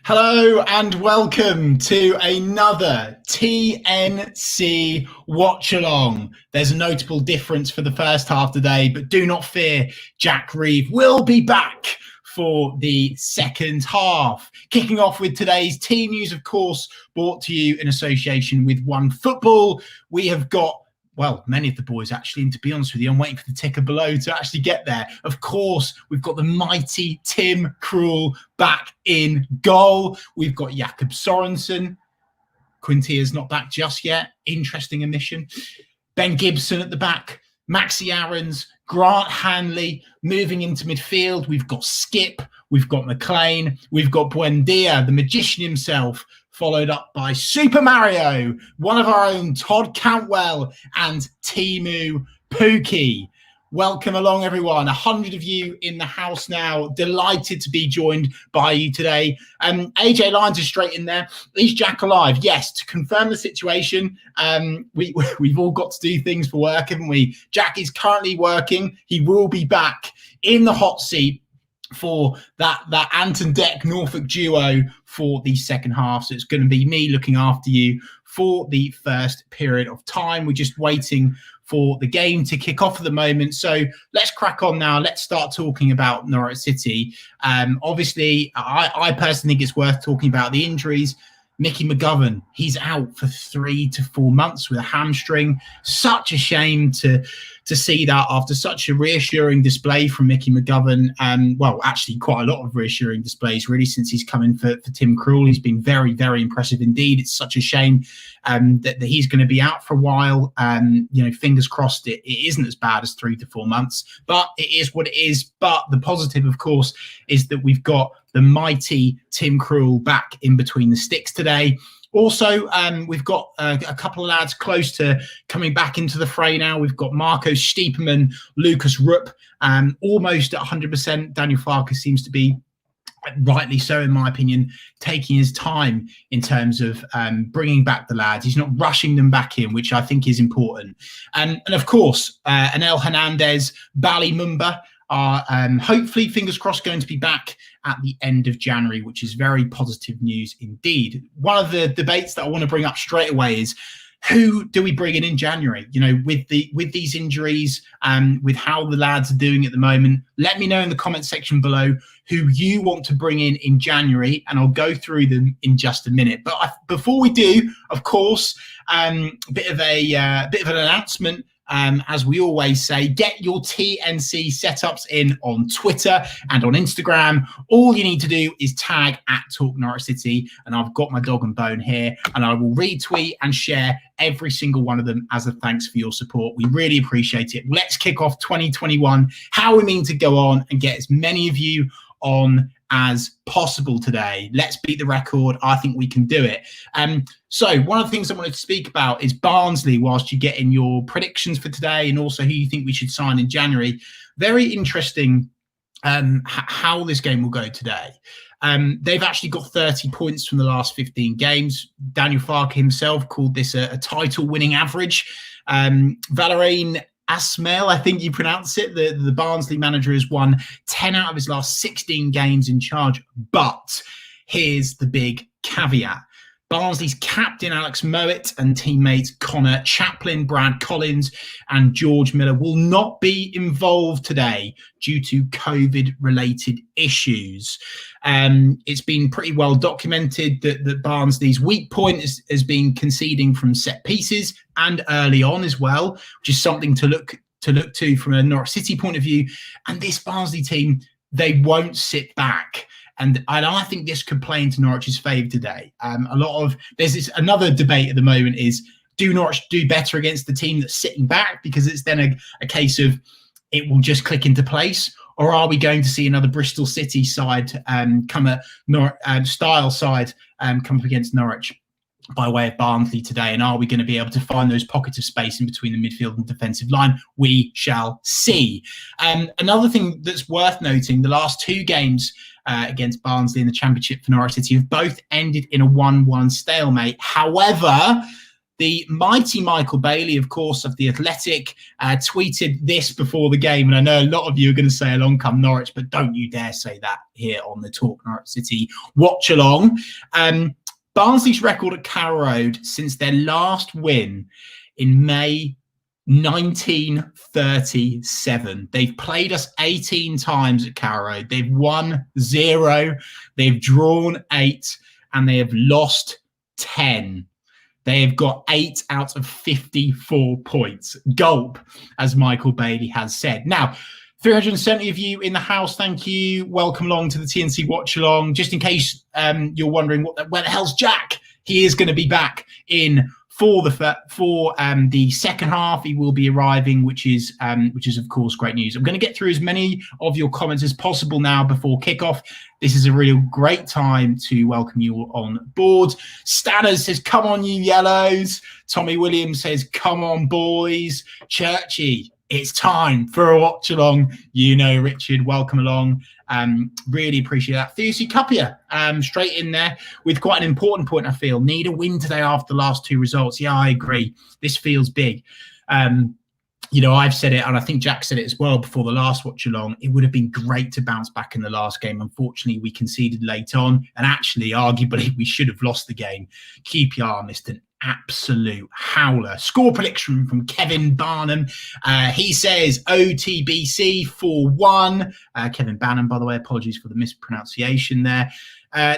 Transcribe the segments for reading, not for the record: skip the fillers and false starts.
Hello and welcome to another TNC Watchalong. There's a notable difference for the first half today, but do not fear, Jack Reeve will be back for the second half. Kicking off with today's team news, of course, brought to you in association with One Football. We have got many of the boys actually, and to be honest with you, I'm waiting for the ticker below to actually get there. Of course, we've got the mighty Tim Krul back in goal. We've got Jakob Sorensen. Quintia's not back just yet. Interesting omission. Ben Gibson at the back. Maxi Aarons, Grant Hanley moving into midfield. We've got Skip. We've got McLean. We've got Buendia, the magician himself, followed up by Super Mario, one of our own Todd Cantwell, and Timu Pukki. Welcome along, everyone. 100 of you in the house now. Delighted to be joined by you today. AJ Lyons is straight in there. Is Jack alive? Yes, to confirm the situation, we've all got to do things for work, haven't we? Jack is currently working. He will be back in the hot seat for that Anton Deck Norfolk duo for the second half. So it's going to be me looking after you for the first period of time. We're just waiting for the game to kick off at the moment. So let's crack on now. Let's start talking about Norwich City. Obviously, I personally think it's worth talking about the injuries. Mickey McGovern, he's out for 3 to 4 months with a hamstring. Such a shame to see that after such a reassuring display from Mickey McGovern. Actually quite a lot of reassuring displays really since he's come in for Tim Krul. He's been very, very impressive indeed. It's such a shame that he's going to be out for a while. Fingers crossed it isn't as bad as 3 to 4 months, but it is what it is. But the positive, of course, is that we've got the mighty Tim Krul back in between the sticks today. Also, we've got a couple of lads close to coming back into the fray now. We've got Marco Stiepermann, Lucas Rupp, almost at 100%. Daniel Farker seems to be, rightly so in my opinion, taking his time in terms of bringing back the lads. He's not rushing them back in, which I think is important. And of course, Anel Hernandez, Bali Mumba are hopefully, fingers crossed, going to be back at the end of January, which is very positive news indeed. One of the debates that I want to bring up straight away is, who do we bring in January? With these injuries, with how the lads are doing at the moment. Let me know in the comment section below who you want to bring in January, and I'll go through them in just a minute. But before we do, of course, a bit of an announcement. As we always say, get your TNC setups in on Twitter and on Instagram. All you need to do is tag @TalkNorwichCity, and I've got my dog and bone here, and I will retweet and share every single one of them as a thanks for your support. We really appreciate it. Let's kick off 2021, how we mean to go on and get as many of you on as possible today. Let's beat the record. I think we can do it. So one of the things I wanted to speak about is Barnsley, whilst you get in your predictions for today and also who you think we should sign in January. Very interesting how this game will go today. They've actually got 30 points from the last 15 games. Daniel Farker himself called this a title-winning average. Valérien Asmail, I think you pronounce it. The Barnsley manager has won 10 out of his last 16 games in charge. But here's the big caveat. Barnsley's captain Alex Mowat and teammates Connor Chaplin, Brad Collins and George Miller will not be involved today due to COVID-related issues. It's been pretty well documented that Barnsley's weak point has been conceding from set pieces and early on as well, which is something to look to from a Norwich City point of view. And this Barnsley team, they won't sit back. And I think this could play into Norwich's favour today. There's another debate at the moment is, do Norwich do better against the team that's sitting back because it's then a case of it will just click into place, or are we going to see another Bristol City side come up against Norwich by way of Barnsley today? And are we going to be able to find those pockets of space in between the midfield and defensive line? We shall see. Another thing that's worth noting, the last 2 games against Barnsley in the Championship for Norwich City have both ended in a 1-1 stalemate. However, The mighty Michael Bailey, of course, of The Athletic, tweeted this before the game. And I know a lot of you are going to say along come Norwich, but don't you dare say that here on the Talk Norwich City watch along. Barnsley's record at Carrow Road since their last win in May 1937. They've played us 18 times at Carrow Road. They've won 0, they've drawn 8, and they have lost 10. They have got 8 out of 54 points. Gulp, as Michael Bailey has said. Now, 370 of you in the house, thank you. Welcome along to the TNC Watch Along. Just in case you're wondering where the hell's Jack, he is going to be back in for the second half. He will be arriving, which is of course great news. I'm going to get through as many of your comments as possible now before kickoff. This is a real great time to welcome you all on board. Stanners says, "Come on, you yellows." Tommy Williams says, "Come on, boys." Churchy, it's time for a watch along. You know, Richard, welcome along. Really appreciate that. Thusi Cupia, straight in there with quite an important point, I feel. Need a win today after the last 2 results. Yeah, I agree. This feels big. You know, I've said it, and I think Jack said it as well before the last watch along. It would have been great to bounce back in the last game. Unfortunately, we conceded late on, and actually, arguably, we should have lost the game. QPR missed an absolute howler. Score prediction from Kevin Barnum. He says OTBC 4-1. Kevin Bannon, by the way, apologies for the mispronunciation there.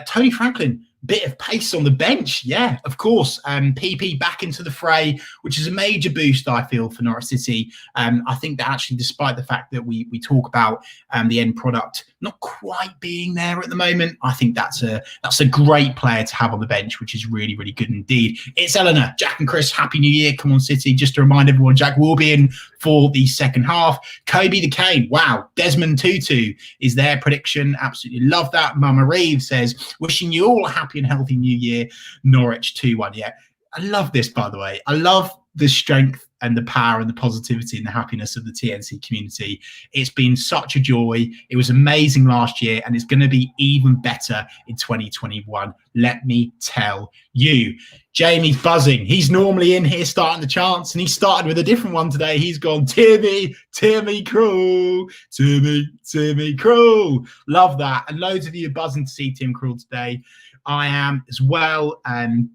Tony Franklin, bit of pace on the bench. Yeah, of course. PP back into the fray, which is a major boost, I feel, for Norwich City. I think that actually, despite the fact that we talk about the end product not quite being there at the moment, I think that's a great player to have on the bench, which is really, really good indeed. It's Eleanor, Jack and Chris, Happy New Year. Come on, City. Just to remind everyone, Jack will be in for the second half. Kobe the Cane, wow. Desmond Tutu is their prediction. Absolutely love that. Mama Reeve says, wishing you all a happy and healthy new year. Norwich 2-1. Yeah, I love this, by the way. I love the strength and the power and the positivity and the happiness of the TNC community. It's been such a joy. It was amazing last year, and it's going to be even better in 2021. Let me tell you. Jamie's buzzing. He's normally in here starting the chants, and he started with a different one today. He's gone, Timmy Krul, Timmy Krul. Love that. And loads of you are buzzing to see Tim Krul today. I am as well. I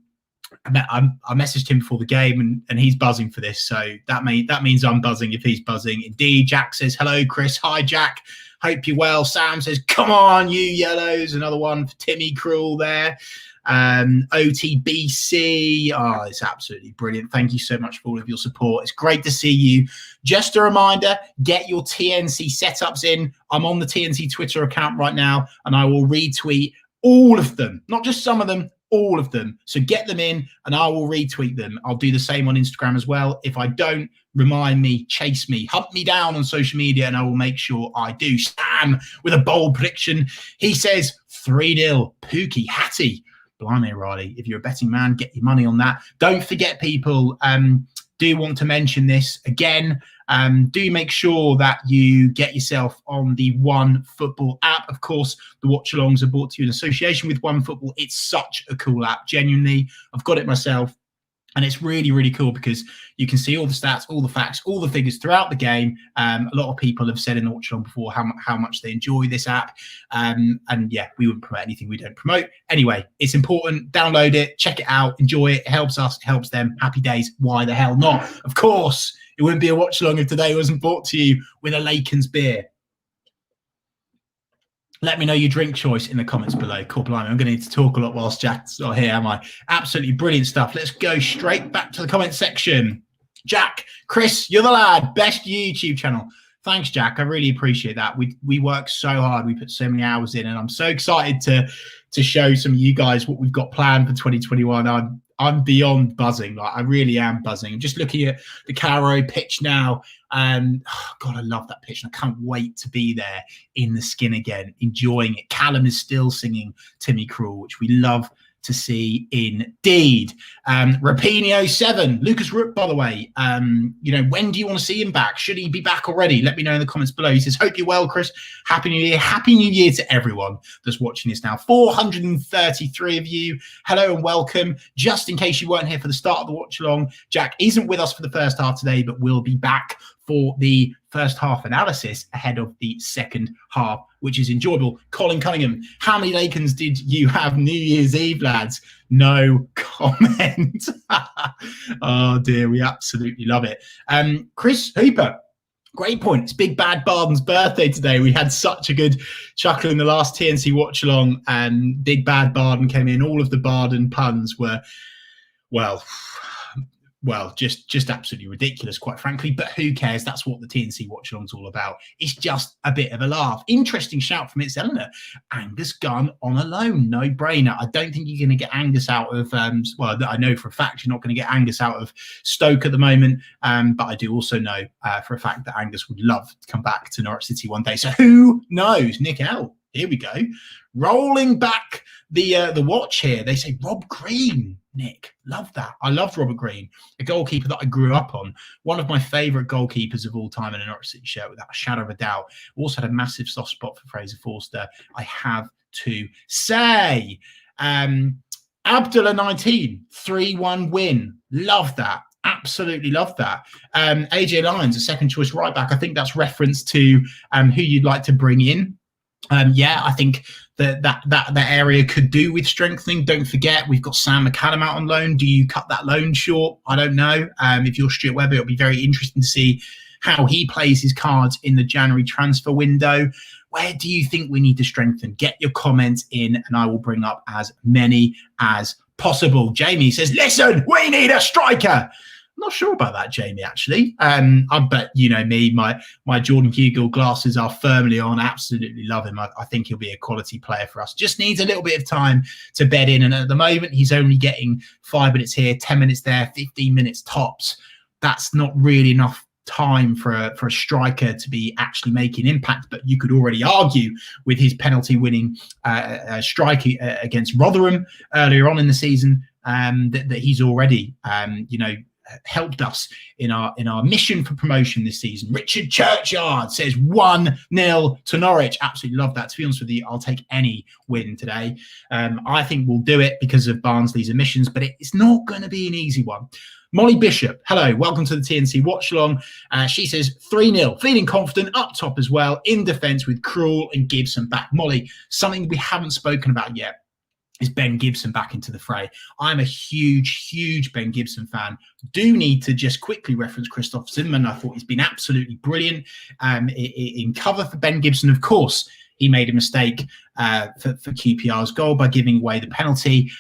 messaged him before the game, and he's buzzing for this. So that means I'm buzzing if he's buzzing. Indeed, Jack says, hello, Chris. Hi, Jack. Hope you're well. Sam says, come on, you yellows. Another one for Timmy Krul there. OTBC. Oh, it's absolutely brilliant. Thank you so much for all of your support. It's great to see you. Just a reminder, get your TNC setups in. I'm on the TNC Twitter account right now, and I will retweet all of them, not just some of them, all of them. So get them in and I will retweet them. I'll do the same on Instagram as well. If I don't, remind me, chase me, hunt me down on social media, and I will make sure I do. Stan with a bold prediction. He says 3-0, Pookie Hattie. Blimey, Riley, if you're a betting man, get your money on that. Don't forget, people, do want to mention this again. Do make sure that you get yourself on the One Football app. Of course, the watch-alongs are brought to you in association with One Football. It's such a cool app. Genuinely, I've got it myself. And it's really, really cool because you can see all the stats, all the facts, all the figures throughout the game. A lot of people have said in the watch-along before how much they enjoy this app. And yeah, we wouldn't promote anything we don't promote. Anyway, it's important. Download it, check it out, enjoy it. It helps us, it helps them. Happy days. Why the hell not? Of course, it wouldn't be a watch-along if today wasn't brought to you with a Laken's beer. Let me know your drink choice in the comments below. Cool, blimey. I'm going to need to talk a lot whilst Jack's not here, am I? Absolutely brilliant stuff. Let's go straight back to the comment section. Jack, Chris, you're the lad. Best YouTube channel. Thanks, Jack. I really appreciate that. We work so hard. We put so many hours in, and I'm so excited to show some of you guys what we've got planned for 2021. I'm beyond buzzing. Like, I really am buzzing. I'm just looking at the Carrow pitch now. And God, I love that pitch. And I can't wait to be there in the skin again, enjoying it. Callum is still singing Timmy Krul, which we love to see indeed. Rapinho 7, Lucas Rook, by the way. When do you want to see him back? Should he be back already? Let me know in the comments below. He says, hope you're well, Chris. Happy New Year. Happy New Year to everyone that's watching this now. 433 of you. Hello and welcome. Just in case you weren't here for the start of the watch along, Jack isn't with us for the first half today, but will be back for the first half analysis ahead of the second half, which is enjoyable. Colin Cunningham, how many Lakens did you have New Year's Eve, lads? No comment. Oh dear, we absolutely love it. Chris Hooper, great point. It's Big Bad Barden's birthday today. We had such a good chuckle in the last TNC watch along, and Big Bad Barden came in. All of the Barden puns were, just absolutely ridiculous, quite frankly. But who cares? That's what the TNC watch along's all about. It's just a bit of a laugh. Interesting shout from It's Eleanor. Angus Gunn on a loan, no brainer. I don't think you're going to get Angus out of. I know for a fact you're not going to get Angus out of Stoke at the moment. But I do also know for a fact that Angus would love to come back to Norwich City one day. So who knows? Nick L. Here we go. Rolling back the watch here. They say Rob Green. Nick, love that. I loved Robert Green, a goalkeeper that I grew up on. One of my favourite goalkeepers of all time in a Norwich City shirt, without a shadow of a doubt. Also had a massive soft spot for Fraser Forster, I have to say. Abdullah 19, 3-1 win. Love that. Absolutely love that. AJ Lyons, a second choice right back. I think that's reference to who you'd like to bring in. I think that area could do with strengthening. Don't forget, we've got Sam McCallum out on loan. Do you cut that loan short? I don't know. If you're Stuart Webber, it'll be very interesting to see how he plays his cards in the January transfer window. Where do you think we need to strengthen? Get your comments in and I will bring up as many as possible. Jamie says, listen, we need a striker. I'm not sure about that, Jamie, actually. I bet, you know me, my Jordan Hugill glasses are firmly on. I absolutely love him. I think he'll be a quality player for us. Just needs a little bit of time to bed in. And at the moment, he's only getting 5 minutes here, 10 minutes there, 15 minutes tops. That's not really enough time for a striker to be actually making impact. But you could already argue with his penalty-winning strike against Rotherham earlier on in the season that he's already, helped us in our mission for promotion this season. Richard Churchyard says 1-0 to Norwich. Absolutely love that. To be honest with you, I'll take any win today. I think we'll do it because of Barnsley's omissions, but it's not going to be an easy one. Molly Bishop, hello, welcome to the TNC watch along. She says 3-0, feeling confident, up top as well, in defence with Krul and Gibson back. Molly, something we haven't spoken about yet is Ben Gibson back into the fray. I'm a huge Ben Gibson fan. Do need to just quickly reference Christoph Zimmermann. I thought he's been absolutely brilliant in cover for Ben Gibson. Of course, he made a mistake for QPR's goal by giving away the penalty.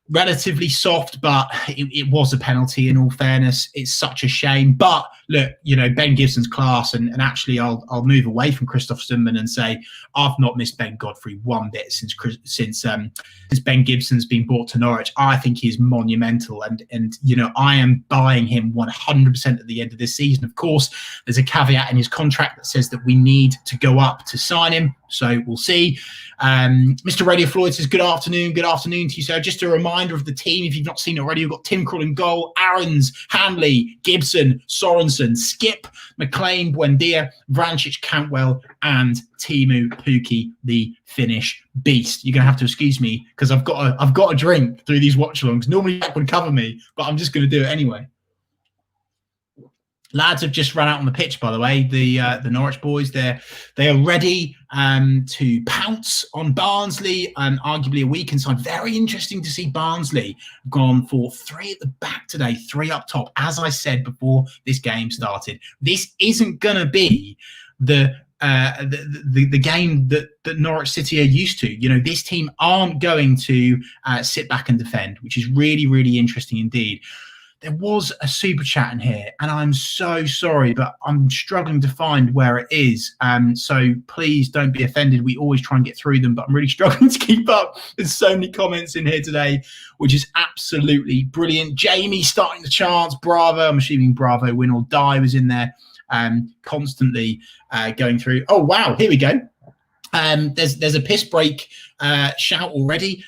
Relatively soft, but it was a penalty in all fairness. It's such a shame. But look, Ben Gibson's class, and actually I'll move away from Christoph Zimmermann and say I've not missed Ben Godfrey one bit since Ben Gibson's been brought to Norwich. I think he's monumental, and I am buying him 100% at the end of this season. Of course, there's a caveat in his contract that says that we need to go up to sign him. So we'll see. Mr. Radio Floyd says, good afternoon to you, sir. Just a reminder of the team, if you've not seen it already, we've got Tim Krul in goal, Aarons, Hanley, Gibson, Sorensen, Skip, McLean, Buendia, Vrancic, Cantwell, and Timu Pukki, the Finnish beast. You're going to have to excuse me because I've got a drink through these watch-alongs. Normally that would cover me, but I'm just going to do it anyway. Lads have just run out on the pitch, by the way. The Norwich boys, they are ready to pounce on Barnsley, and arguably a weak inside. Very interesting to see Barnsley gone for 3 at the back today, 3 up top. As I said before this game started, this isn't going to be the game that Norwich City are used to. This team aren't going to sit back and defend, which is really, really interesting indeed. There was a super chat in here, and I'm so sorry, but I'm struggling to find where it is. So please don't be offended. We always try and get through them, but I'm really struggling to keep up. There's so many comments in here today, which is absolutely brilliant. Jamie starting the chants. Bravo. I'm assuming Bravo win or die was in there, constantly going through. Oh, wow. Here we go. There's a piss break shout already.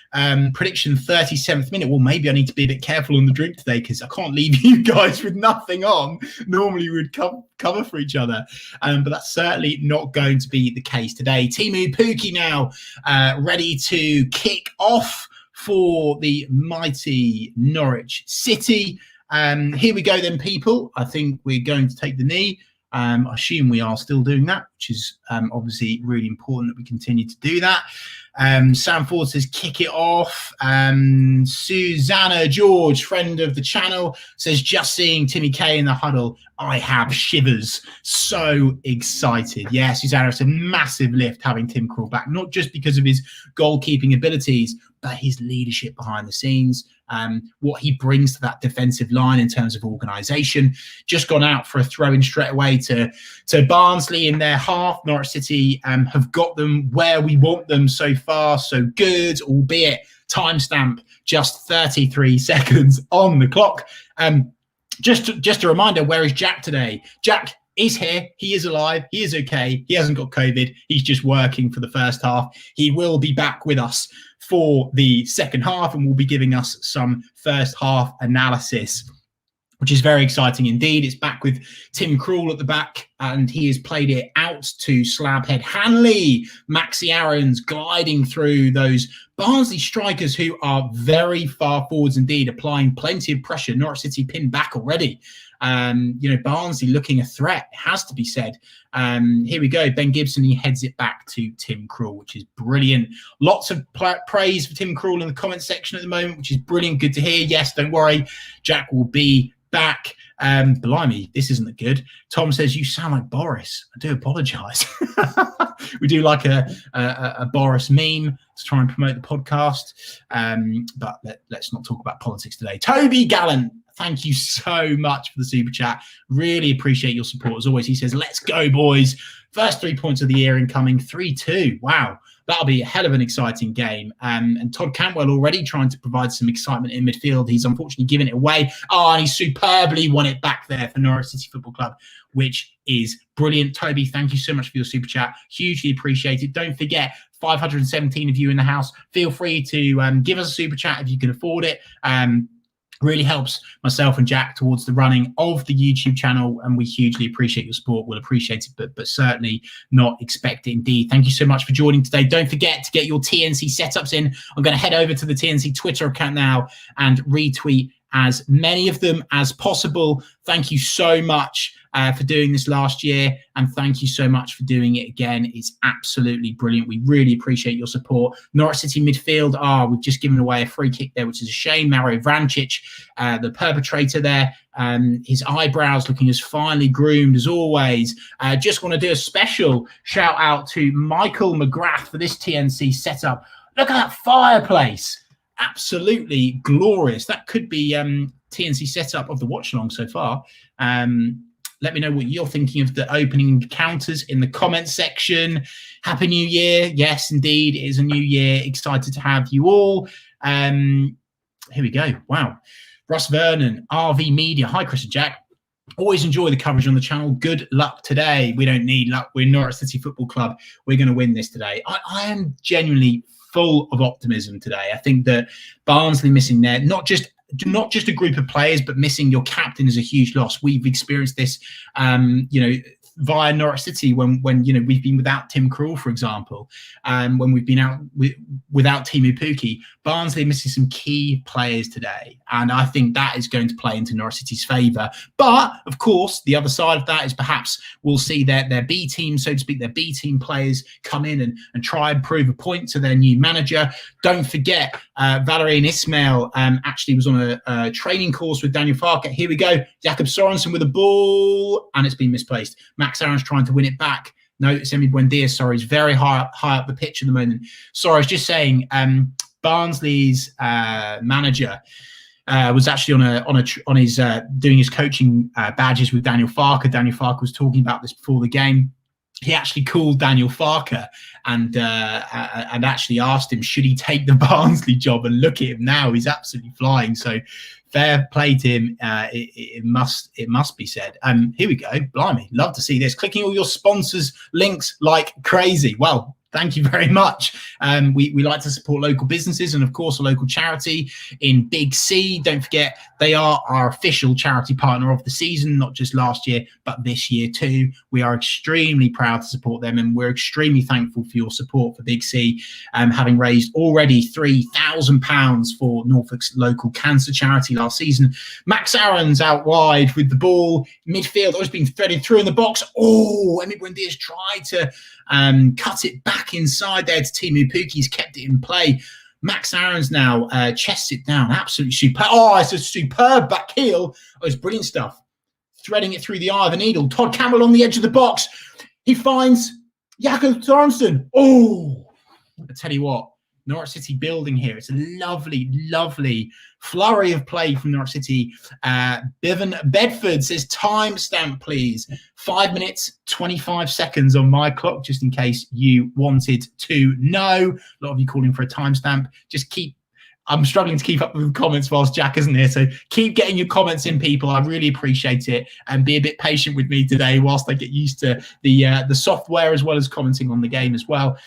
Prediction 37th minute. Well, maybe I need to be a bit careful on the drink today because I can't leave you guys with nothing on. Normally we'd cover for each other, but that's certainly not going to be the case today. Teemu Pukki now ready to kick off for the mighty Norwich City. Here we go then, people. I think we're going to take the knee. I assume we are still doing that, which is obviously really important that we continue to do that. Sam Ford says, kick it off. Susanna George, friend of the channel, says, just seeing Timmy K in the huddle, I have shivers. So excited. Yeah, Susanna, it's a massive lift having Tim Krul back, not just because of his goalkeeping abilities, but his leadership behind the scenes. What he brings to that defensive line in terms of organisation. Just gone out for a throw-in straight away to Barnsley in their half. Norwich City have got them where we want them so far. So good, albeit timestamp just 33 seconds on the clock. Just a reminder, where is Jack today? Jack is here. He is alive. He is okay. He hasn't got COVID. He's just working for the first half. He will be back with us for the second half and will be giving us some first half analysis, which is very exciting indeed. It's back with Tim Krul at the back, and he has played it out to Slabhead Hanley. Maxi Aarons gliding through those Barnsley strikers who are very far forwards indeed, applying plenty of pressure. Norwich City pinned back already. Barnsley looking a threat, has to be said. Here we go. Ben Gibson, he heads it back to Tim Krul, which is brilliant. Lots of praise for Tim Krul in the comment section at the moment, which is brilliant. Good to hear. Yes, don't worry. Jack will be back. Blimey, this isn't good. Tom says, you sound like Boris. I do apologise. We do like a Boris meme to try and promote the podcast. But let's not talk about politics today. Toby Gallant, thank you so much for the super chat. Really appreciate your support as always. He says, let's go, boys. First 3 points of the year incoming, 3-2. Wow. That'll be a hell of an exciting game. And Todd Cantwell already trying to provide some excitement in midfield. He's unfortunately given it away. Oh, and he superbly won it back there for Norwich City Football Club, which is brilliant. Toby, thank you so much for your super chat. Hugely appreciated. Don't forget, 517 of you in the house. Feel free to give us a super chat if you can afford it. Really helps myself and Jack towards the running of the YouTube channel, and we hugely appreciate your support. We'll appreciate it, but certainly not expect it indeed. Thank you so much for joining today. Don't forget to get your TNC setups in. I'm going to head over to the TNC Twitter account now and retweet as many of them as possible. Thank you so much for doing this last year, and thank you so much for doing it again. It's absolutely brilliant. We really appreciate your support. Norwich City midfield, we've just given away a free kick there, which is a shame. Mario Vrancic, the perpetrator there, his eyebrows looking as finely groomed as always. Just want to do a special shout out to Michael McGrath for this TNC setup. Look at that fireplace. Absolutely glorious. That could be TNC setup of the watch-along so far. Let me know what you're thinking of the opening encounters in the comments section. Happy New Year. Yes, indeed, it is a new year. Excited to have you all. Here we go. Wow. Russ Vernon, RV Media. Hi, Chris and Jack. Always enjoy the coverage on the channel. Good luck today. We don't need luck. We're Norwich City Football Club. We're going to win this today. I am genuinely full of optimism today. I think that Barnsley missing there, not just a group of players, but missing your captain is a huge loss. We've experienced this, via Norwich City when we've been without Tim Krul, for example, when we've been out without Teemu Pukki. Barnsley missing some key players today, and I think that is going to play into Norwich City's favour. But of course, the other side of that is perhaps we'll see their B team, so to speak, their B team players come in and try and prove a point to their new manager. Don't forget, Valerie and Ismail actually was on a training course with Daniel Farke. Here we go, Jakob Sorensen with a ball, and it's been misplaced. Max Aaron's trying to win it back. No, it's Emi Buendia. Sorry, he's very high up the pitch at the moment. Sorry, I was just saying, Barnsley's manager was actually on his doing his coaching badges with Daniel Farke. Daniel Farke was talking about this before the game. He actually called Daniel Farke and actually asked him, should he take the Barnsley job? And look at him now, he's absolutely flying. So fair play to him. It must be said. Here we go. Blimey, love to see this. Clicking all your sponsors links like crazy. Well, Thank you very much. We like to support local businesses and, of course, a local charity in Big C. Don't forget, they are our official charity partner of the season, not just last year, but this year too. We are extremely proud to support them, and we're extremely thankful for your support for Big C, having raised already £3,000 for Norfolk's local cancer charity last season. Max Aaron's out wide with the ball. Midfield always been threaded through in the box. Oh, Emi Buendia's tried to cut it back inside there to Teemu Pukki. He's kept it in play. Max Aaron's now chests it down. Absolutely superb. Oh, it's a superb back heel. Oh, it's brilliant stuff. Threading it through the eye of a needle. Todd Campbell on the edge of the box. He finds Jakob Thorsson. Oh, I tell you what, Norwich City building here. It's a lovely, lovely flurry of play from Norwich City. Bevan Bedford says, timestamp, please. 5 minutes, 25 seconds on my clock, just in case you wanted to know. A lot of you calling for a timestamp. I'm struggling to keep up with the comments whilst Jack isn't here. So keep getting your comments in, people. I really appreciate it. And be a bit patient with me today whilst I get used to the software, as well as commenting on the game as well.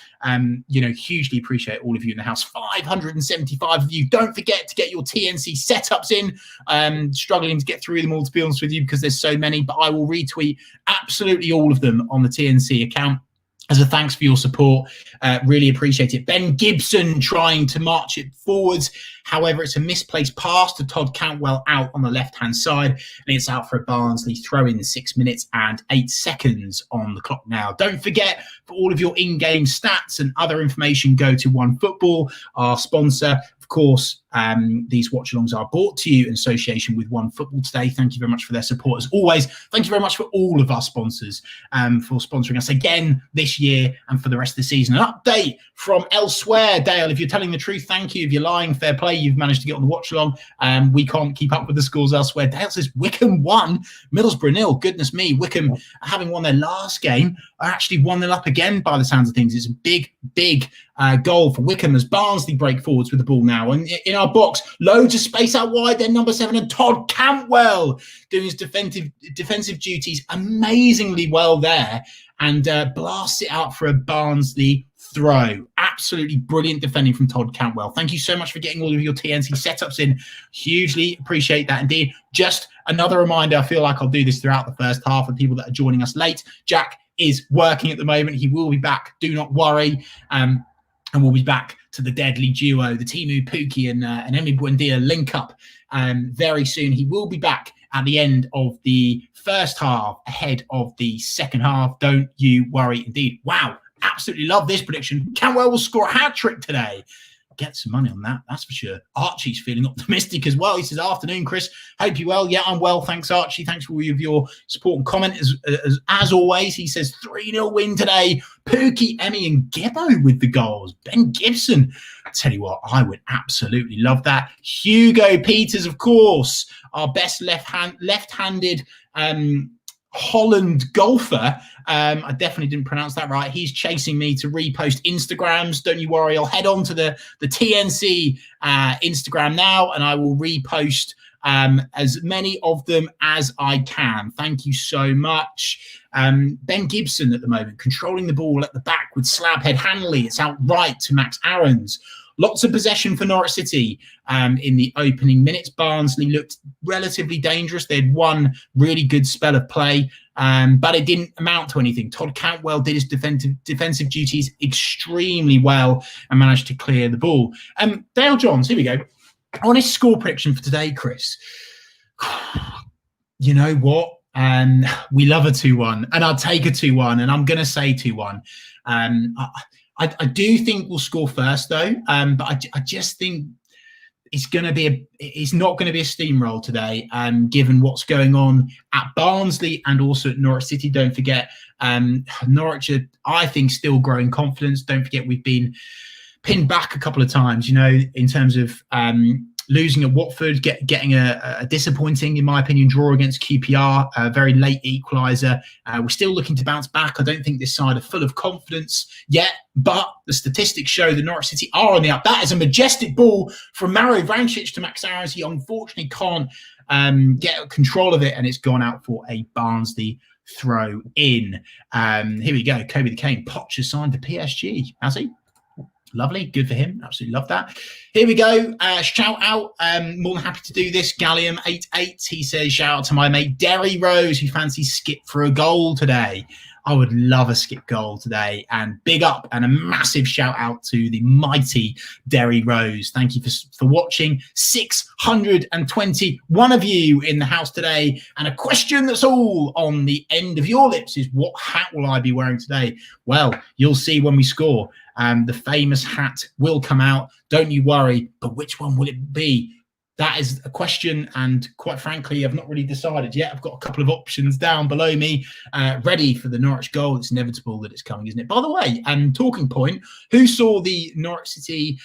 Hugely appreciate all of you in the house. 575 of you. Don't forget to get your TNC setups in. Struggling to get through them all, to be honest with you, because there's so many. But I will retweet absolutely all of them on the TNC account as a thanks for your support. Really appreciate it. Ben Gibson trying to march it forwards. However, it's a misplaced pass to Todd Cantwell out on the left-hand side, and it's out for a Barnsley throw in. 6 minutes and 8 seconds on the clock now. Don't forget, for all of your in-game stats and other information, go to OneFootball, our sponsor. Of course, these watch-alongs are brought to you in association with OneFootball today. Thank you very much for their support as always. Thank you very much for all of our sponsors for sponsoring us again this year and for the rest of the season. An update from elsewhere, Dale. If you're telling the truth, thank you. If you're lying, fair play. You've managed to get on the watch-along. We can't keep up with the scores elsewhere. Dale says Wickham 1, Middlesbrough 0. Goodness me, Wickham, having won their last game, are actually 1-0 up again by the sounds of things. It's a big, big goal for Wickham as Barnsley break forwards with the ball now. And in our box, loads of space out wide. Then number 7 and Todd Cantwell doing his defensive duties amazingly well there, and blasts it out for a Barnsley throw. Absolutely brilliant defending from Todd Cantwell. Thank you so much for getting all of your TNC setups in. Hugely appreciate that indeed. Just another reminder, I feel like I'll do this throughout the first half for people that are joining us late. Jack is working at the moment. He will be back. Do not worry. And we'll be back to the deadly duo, the Teemu Pukki and Emi Buendia link up very soon. He will be back at the end of the first half, ahead of the second half. Don't you worry indeed. Wow, absolutely love this prediction. Cantwell will score a hat-trick today. Get some money on that, that's for sure. Archie's feeling optimistic as well. He says, afternoon, Chris. Hope you're well. Yeah, I'm well. Thanks, Archie. Thanks for all of your support and comment. As always, he says 3-0 win today. Pukki, Emi and Gibbo with the goals. Ben Gibson. I tell you what, I would absolutely love that. Hugo Peters, of course, our best left-handed Holland golfer. I definitely didn't pronounce that right. He's chasing me to repost Instagrams. Don't you worry. I'll head on to the TNC Instagram now, and I will repost as many of them as I can. Thank you so much. Ben Gibson at the moment controlling the ball at the back with Slabhead Hanley. It's out right to Max Aarons. Lots of possession for Norwich City in the opening minutes. Barnsley looked relatively dangerous. They had one really good spell of play, but it didn't amount to anything. Todd Cantwell did his defensive duties extremely well and managed to clear the ball. Dale Johns, here we go. Honest score prediction for today, Chris. You know what? We love a 2-1, and I'll take a 2-1, and I'm going to say 2-1. I do think we'll score first, though, but I just think it's not going to be a steamroll today, given what's going on at Barnsley and also at Norwich City. Don't forget, Norwich are, I think, still growing confidence. Don't forget, we've been pinned back a couple of times, in terms of losing at Watford, getting a disappointing, in my opinion, draw against QPR, a very late equaliser. We're still looking to bounce back. I don't think this side are full of confidence yet, but the statistics show that Norwich City are on the up. That is a majestic ball from Maro Vrancic to Max Aarons. He unfortunately can't get control of it, and it's gone out for a Barnsley throw in. Here we go. Kobe the Kane. Poch has signed to PSG. Has he? Lovely. Good for him. Absolutely love that. Here we go. Shout out. More than happy to do this. Gallium88. He says, shout out to my mate Derry Rose, who fancies skip for a goal today. I would love a skip goal today. And big up and a massive shout out to the mighty Derry Rose. Thank you for watching. 621 of you in the house today. And a question that's all on the end of your lips is, what hat will I be wearing today? Well, you'll see when we score. The famous hat will come out. Don't you worry. But which one will it be? That is a question, and quite frankly, I've not really decided yet. I've got a couple of options down below me, ready for the Norwich goal. It's inevitable that it's coming, isn't it? By the way, talking point, who saw the Norwich City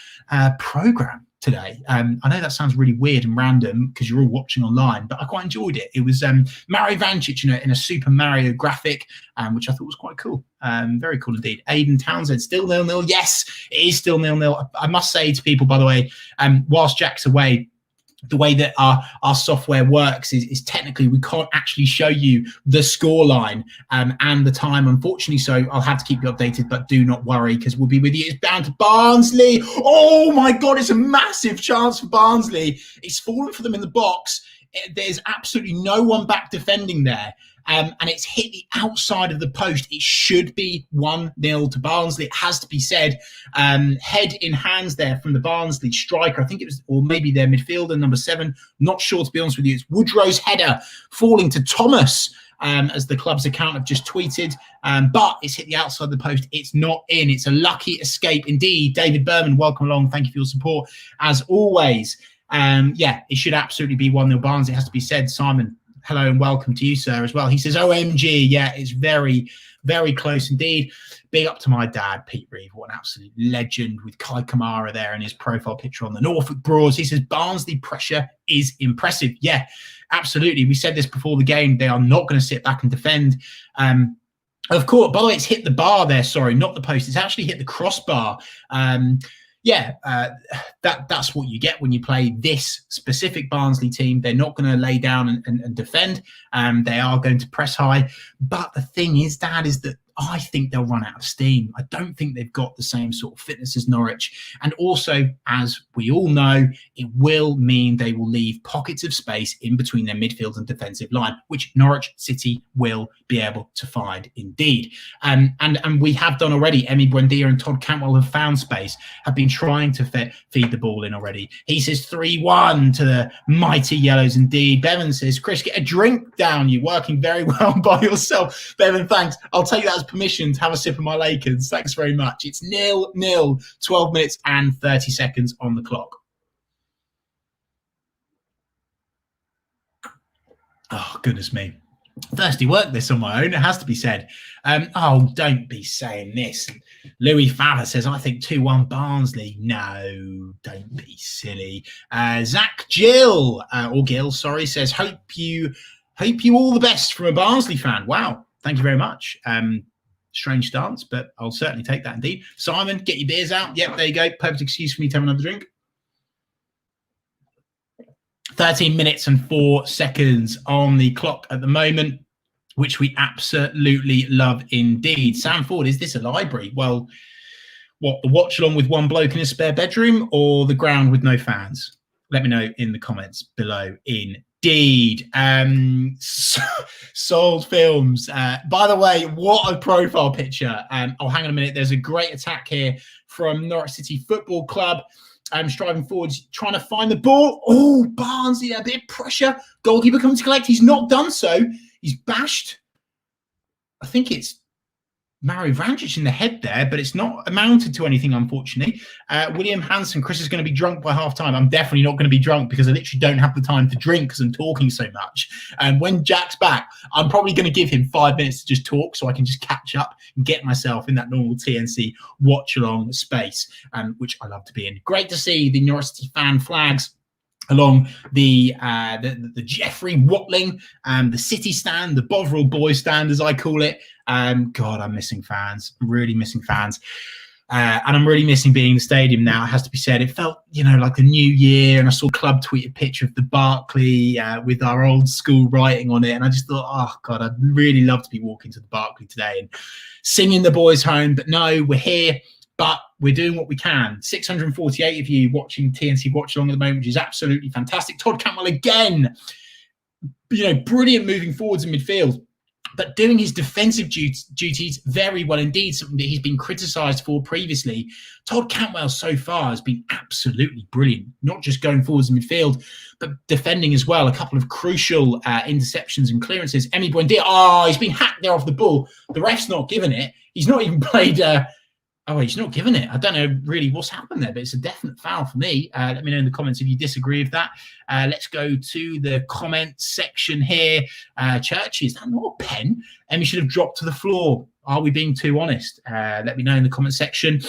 programme today? I know that sounds really weird and random because you're all watching online, but I quite enjoyed it. It was Mario Vancic in a Super Mario graphic, which I thought was quite cool. Very cool indeed. Aidan Townsend, still 0-0. Yes, it is still 0-0. I must say to people, by the way, whilst Jack's away, the way that our software works is technically we can't actually show you the scoreline and the time, unfortunately. So I'll have to keep you updated, but do not worry because we'll be with you. It's down to Barnsley. Oh my God, it's a massive chance for Barnsley. It's fallen for them in the box. There's absolutely no one back defending there. And it's hit the outside of the post. It should be 1-0 to Barnsley. It has to be said. Head in hands there from the Barnsley striker. I think it was, or maybe their midfielder, number 7. Not sure, to be honest with you. It's Woodrow's header falling to Thomas, as the club's account have just tweeted. But it's hit the outside of the post. It's not in. It's a lucky escape indeed. David Berman, welcome along. Thank you for your support, as always. Yeah, it should absolutely be 1-0 Barnsley. It has to be said. Simon, hello and welcome to you, sir, as well. He says, OMG. Yeah, it's very, very close indeed. Big up to my dad, Pete Reeve. What an absolute legend, with Kai Kamara there in his profile picture on the Norfolk Broads. He says, Barnsley pressure is impressive. Yeah, absolutely. We said this before the game. They are not going to sit back and defend. Of course, by the way, it's hit the bar there. Sorry, not the post. It's actually hit the crossbar. Yeah, that's what you get when you play this specific Barnsley team. They're not going to lay down and defend. They are going to press high. But the thing is, Dad, is that I think they'll run out of steam. I don't think they've got the same sort of fitness as Norwich. And also, as we all know, it will mean they will leave pockets of space in between their midfield and defensive line, which Norwich City will be able to find indeed. And we have done already. Emi Buendia and Todd Cantwell have found space, have been trying to feed the ball in already. He says 3-1 to the mighty Yellows indeed. Bevan says, Chris, get a drink down. You're working very well by yourself. Bevan, thanks. I'll take that as permission to have a sip of my Lakers. Thanks very much. It's 0-0, 12 minutes and 30 seconds on the clock. Oh, goodness me. Thirsty work this on my own, it has to be said. Oh, don't be saying this. Louis Fowler says, I think 2-1 Barnsley. No, don't be silly. Zach Gill, or Gill, sorry, says, hope you all the best from a Barnsley fan. Wow, thank you very much. Strange stance, but I'll certainly take that indeed. Simon, get your beers out. Yep, there you go. Perfect excuse for me to have another drink. 13 minutes and 4 seconds on the clock at the moment, which we absolutely love indeed. Sam Ford, is this a library? Well, what, the watch along with one bloke in a spare bedroom, or the ground with no fans? Let me know in the comments below indeed. Sold Films. By the way, what a profile picture. Oh, hang on a minute. There's a great attack here from Norwich City Football Club. Striving forwards, trying to find the ball. Oh, Barnsley, a bit of pressure. Goalkeeper coming to collect. He's not done so. He's bashed. I think it's Mario Vancic in the head there, but it's not amounted to anything, unfortunately. William Hansen, Chris is going to be drunk by half time. I'm definitely not going to be drunk because I literally don't have the time to drink because I'm talking so much. And when Jack's back, I'm probably going to give him 5 minutes to just talk so I can just catch up and get myself in that normal TNC watch-along space, which I love to be in. Great to see the Norwich City fan flags along the Jeffrey Watling, the City stand, the Bovril Boys stand, as I call it. God, I'm missing fans. I'm really missing fans. And I'm really missing being in the stadium now, it has to be said. It felt, like a new year, and I saw Club tweet a picture of the Barclay with our old school writing on it. And I just thought, oh, God, I'd really love to be walking to the Barclay today and singing the boys home. But no, we're here, but we're doing what we can. 648 of you watching TNC Watchalong at the moment, which is absolutely fantastic. Todd Cantwell again, brilliant moving forwards in midfield, but doing his defensive duties very well indeed, something that he's been criticised for previously. Todd Cantwell so far has been absolutely brilliant, not just going forwards in midfield, but defending as well. A couple of crucial interceptions and clearances. Emi Buendia, he's been hacked there off the ball. The ref's not given it. He's not even played... he's not giving it. I don't know really what's happened there, but it's a definite foul for me. Let me know in the comments if you disagree with that. Let's go to the comment section here. Church, is that not a pen? Emmy should have dropped to the floor. Are we being too honest? Let me know in the comment section.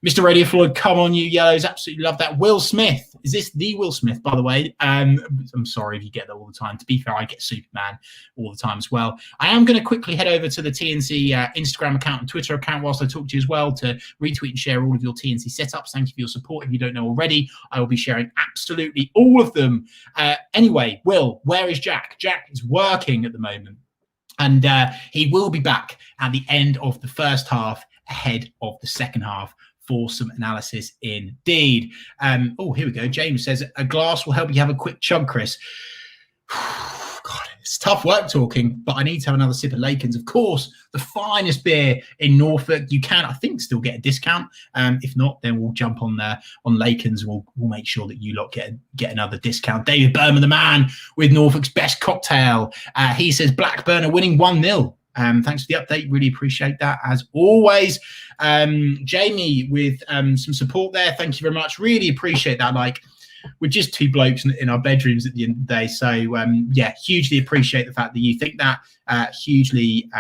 Mr. Radio Floyd, come on, you yellows. Absolutely love that. Will Smith. Is this the Will Smith, by the way? I'm sorry if you get that all the time. To be fair, I get Superman all the time as well. I am going to quickly head over to the TNC Instagram account and Twitter account whilst I talk to you as well to retweet and share all of your TNC setups. Thank you for your support. If you don't know already, I will be sharing absolutely all of them. Anyway, Will, where is Jack? Jack is working at the moment, and he will be back at the end of the first half, ahead of the second half, for some analysis indeed. Here we go. James says, a glass will help you have a quick chug, Chris. God, it's tough work talking, but I need to have another sip of Laken's. Of course, the finest beer in Norfolk. You can, I think, still get a discount. If not, then we'll jump on Laken's. We'll make sure that you lot get another discount. David Berman, the man with Norfolk's best cocktail. He says Blackburn are winning 1-0. Thanks for the update. Really appreciate that, as always. Jamie with some support there. Thank you very much. Really appreciate that. Like, we're just two blokes in our bedrooms at the end of the day. So, hugely appreciate the fact that you think that. Hugely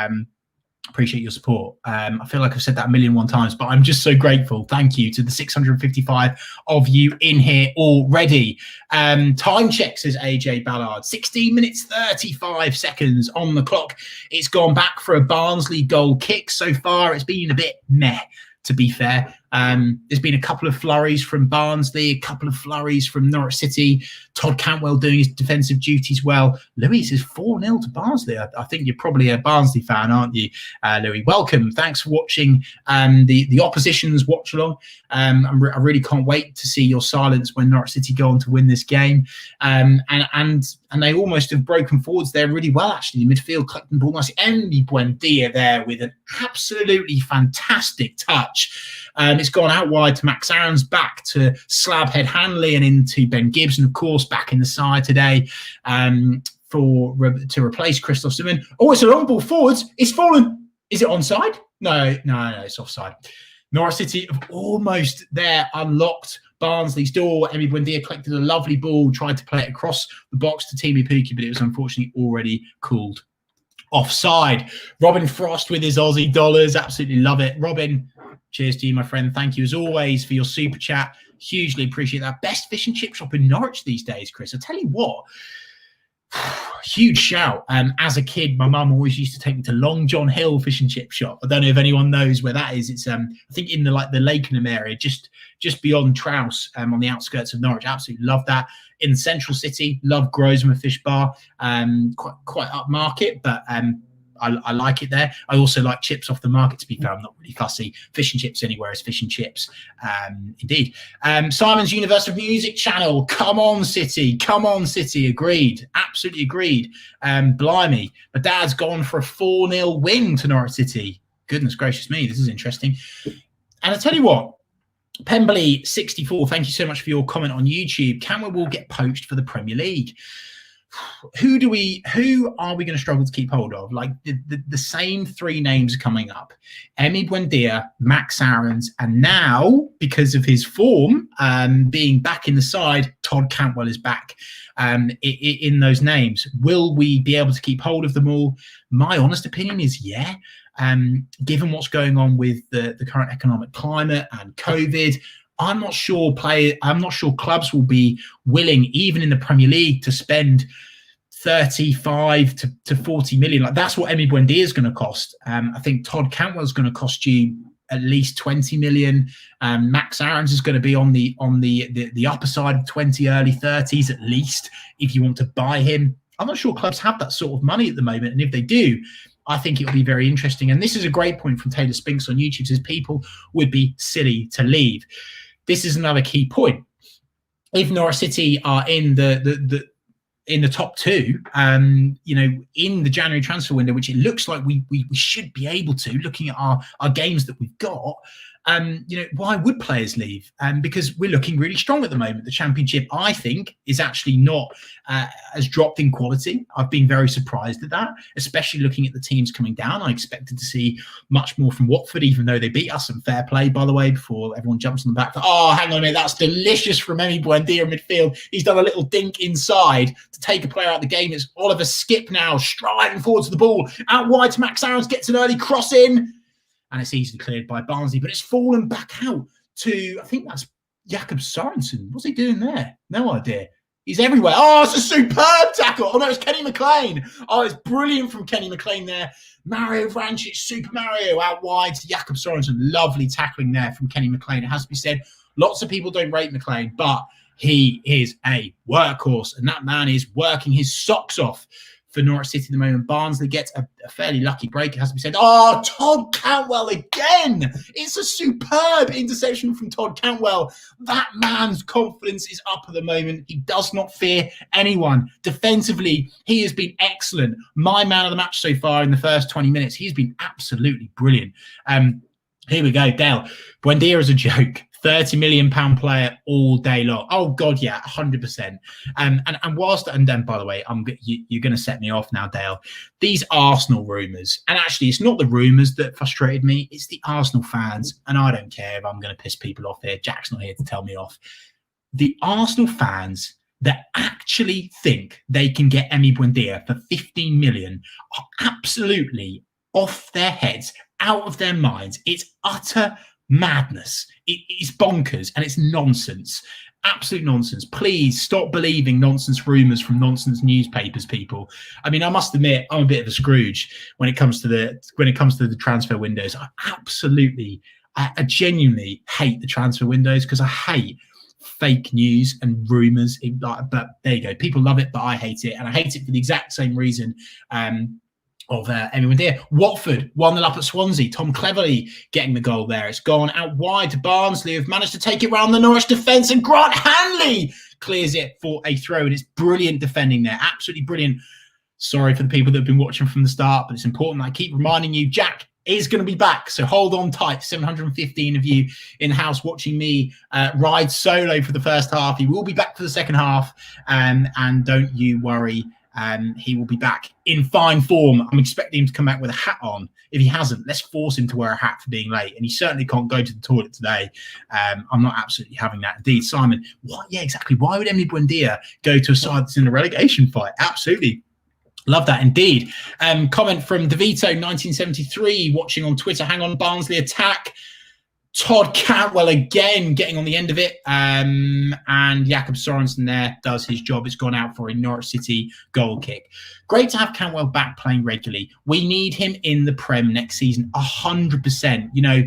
appreciate your support. I feel like I've said that a million times, but I'm just so grateful. Thank you to the 655 of you in here already. Time check, says AJ Ballard. 16 minutes 35 seconds on the clock. It's gone back for a Barnsley goal kick. So far, it's been a bit meh, to be fair. There's been a couple of flurries from Barnsley, a couple of flurries from Norwich City. Todd Cantwell doing his defensive duties well. Louis says 4-0 to Barnsley. I think you're probably a Barnsley fan, aren't you, Louis? Welcome. Thanks for watching the opposition's watch along. I really can't wait to see your silence when Norwich City go on to win this game. And they almost have broken forwards there really well, actually. Midfield collecting the ball nicely. Emi Buendia there with an absolutely fantastic touch. It's gone out wide to Max Aaron's, back to Slabhead Hanley, and into Ben Gibbs, and of course back in the side today to replace Christoph Simon. Oh, it's a long ball forwards. It's fallen. Is it onside? No, it's offside. Norwich City have almost there unlocked Barnsley's door. Emi Buendia collected a lovely ball, tried to play it across the box to Timu Puki, but it was unfortunately already called offside. Robin Frost with his Aussie dollars. Absolutely love it. Robin, cheers to you, my friend. Thank you as always for your super chat. Hugely appreciate that. Best fish and chip shop in Norwich these days, Chris. I tell you what, huge shout. As a kid, my mum always used to take me to Long John Hill fish and chip shop. I don't know if anyone knows where that is. It's I think in the Lakenham area, just beyond Trouse, on the outskirts of Norwich. Absolutely love that. In Central City, love Grosvenor Fish Bar. Quite upmarket, but I like it there. I also like chips off the market, to be fair. I'm not really fussy. Fish and chips anywhere is fish and chips. Indeed. Simon's Universe of Music channel. Come on, City. Come on, City. Agreed. Absolutely agreed. Blimey. My dad's gone for a 4-0 win to Norwich City. Goodness gracious me. This is interesting. And I tell you what, Pemberley 64, thank you so much for your comment on YouTube. Camera will get poached for the Premier League. Who are we going to struggle to keep hold of? Like the same three names are coming up: Emi Buendia, Max Aarons, and now, because of his form being back in the side, Todd Cantwell is back in those names. Will we be able to keep hold of them all? My honest opinion is yeah. Given what's going on with the current economic climate and COVID, I'm not sure clubs will be willing, even in the Premier League, to spend 35 to 40 million. Like, that's what Emi Buendia is going to cost. I think Todd Cantwell is going to cost you at least 20 million. Max Aarons is going to be on the upper side of 20, early 30s at least, if you want to buy him. I'm not sure clubs have that sort of money at the moment, and if they do, I think it'll be very interesting. And this is a great point from Taylor Spinks on YouTube, says people would be silly to leave. This is another key point. If Norwich City are in the top two, in the January transfer window, which it looks like we should be able to, looking at our games that we've got, why would players leave? Because we're looking really strong at the moment. The Championship, I think, is actually not has dropped in quality. I've been very surprised at that, especially looking at the teams coming down. I expected to see much more from Watford, even though they beat us. And fair play, by the way, before everyone jumps on the back. Oh, hang on a minute, that's delicious from Emi Buendia in midfield. He's done a little dink inside to take a player out of the game. It's Oliver Skip now, striding forward to the ball. Out wide to Max Aarons, gets an early cross in. And it's easily cleared by Barnsley, but it's fallen back out to, I think that's Jakob Sorensen. What's he doing there? No idea. He's everywhere. Oh, it's a superb tackle. Oh, no, it's Kenny McLean. Oh, it's brilliant from Kenny McLean there. Mario Vrancic, Super Mario out wide to Jakob Sorensen. Lovely tackling there from Kenny McLean. It has to be said, lots of people don't rate McLean, but he is a workhorse, and that man is working his socks off for Norwich City at the moment. Barnsley gets a fairly lucky break, it has to be said. Oh, Todd Cantwell again. It's a superb interception from Todd Cantwell. That man's confidence is up at the moment. He does not fear anyone. Defensively, he has been excellent. My man of the match so far in the first 20 minutes. He's been absolutely brilliant. Here we go, Dale. Buendia is a joke. £30 million player all day long. Oh God, yeah, 100%. And then, by the way, you're going to set me off now, Dale. These Arsenal rumours, and actually, it's not the rumours that frustrated me. It's the Arsenal fans, and I don't care if I'm going to piss people off here. Jack's not here to tell me off. The Arsenal fans that actually think they can get Emi Buendia for 15 million are absolutely off their heads, out of their minds. It's utter madness. It is bonkers and it's nonsense. Absolute nonsense. Please stop believing nonsense rumours from nonsense newspapers, people. I mean, I must admit, I'm a bit of a Scrooge when it comes to the transfer windows. I genuinely hate the transfer windows because I hate fake news and rumours. But there you go. People love it, but I hate it, and I hate it for the exact same reason. Of Emi Buendia. Watford 1-0 up at Swansea. Tom Cleverley getting the goal there. It's gone out wide to Barnsley, who've managed to take it round the Norwich defence, and Grant Hanley clears it for a throw. And it's brilliant defending there. Absolutely brilliant. Sorry for the people that have been watching from the start, but it's important that I keep reminding you, Jack is going to be back. So hold on tight. 715 of you in the house watching me ride solo for the first half. He will be back for the second half. And don't you worry. He will be back in fine form. I'm expecting him to come back with a hat on. If he hasn't, let's force him to wear a hat for being late. And he certainly can't go to the toilet today. I'm not absolutely having that. Indeed, Simon, what? Yeah, exactly. Why would Emi Buendia go to a side that's in a relegation fight? Absolutely. Love that indeed. Comment from DeVito 1973 watching on Twitter. Hang on, Barnsley attack. Todd Cantwell again getting on the end of it. And Jakob Sorensen there does his job. It's gone out for a Norwich City goal kick. Great to have Cantwell back playing regularly. We need him in the Prem next season, 100%. You know,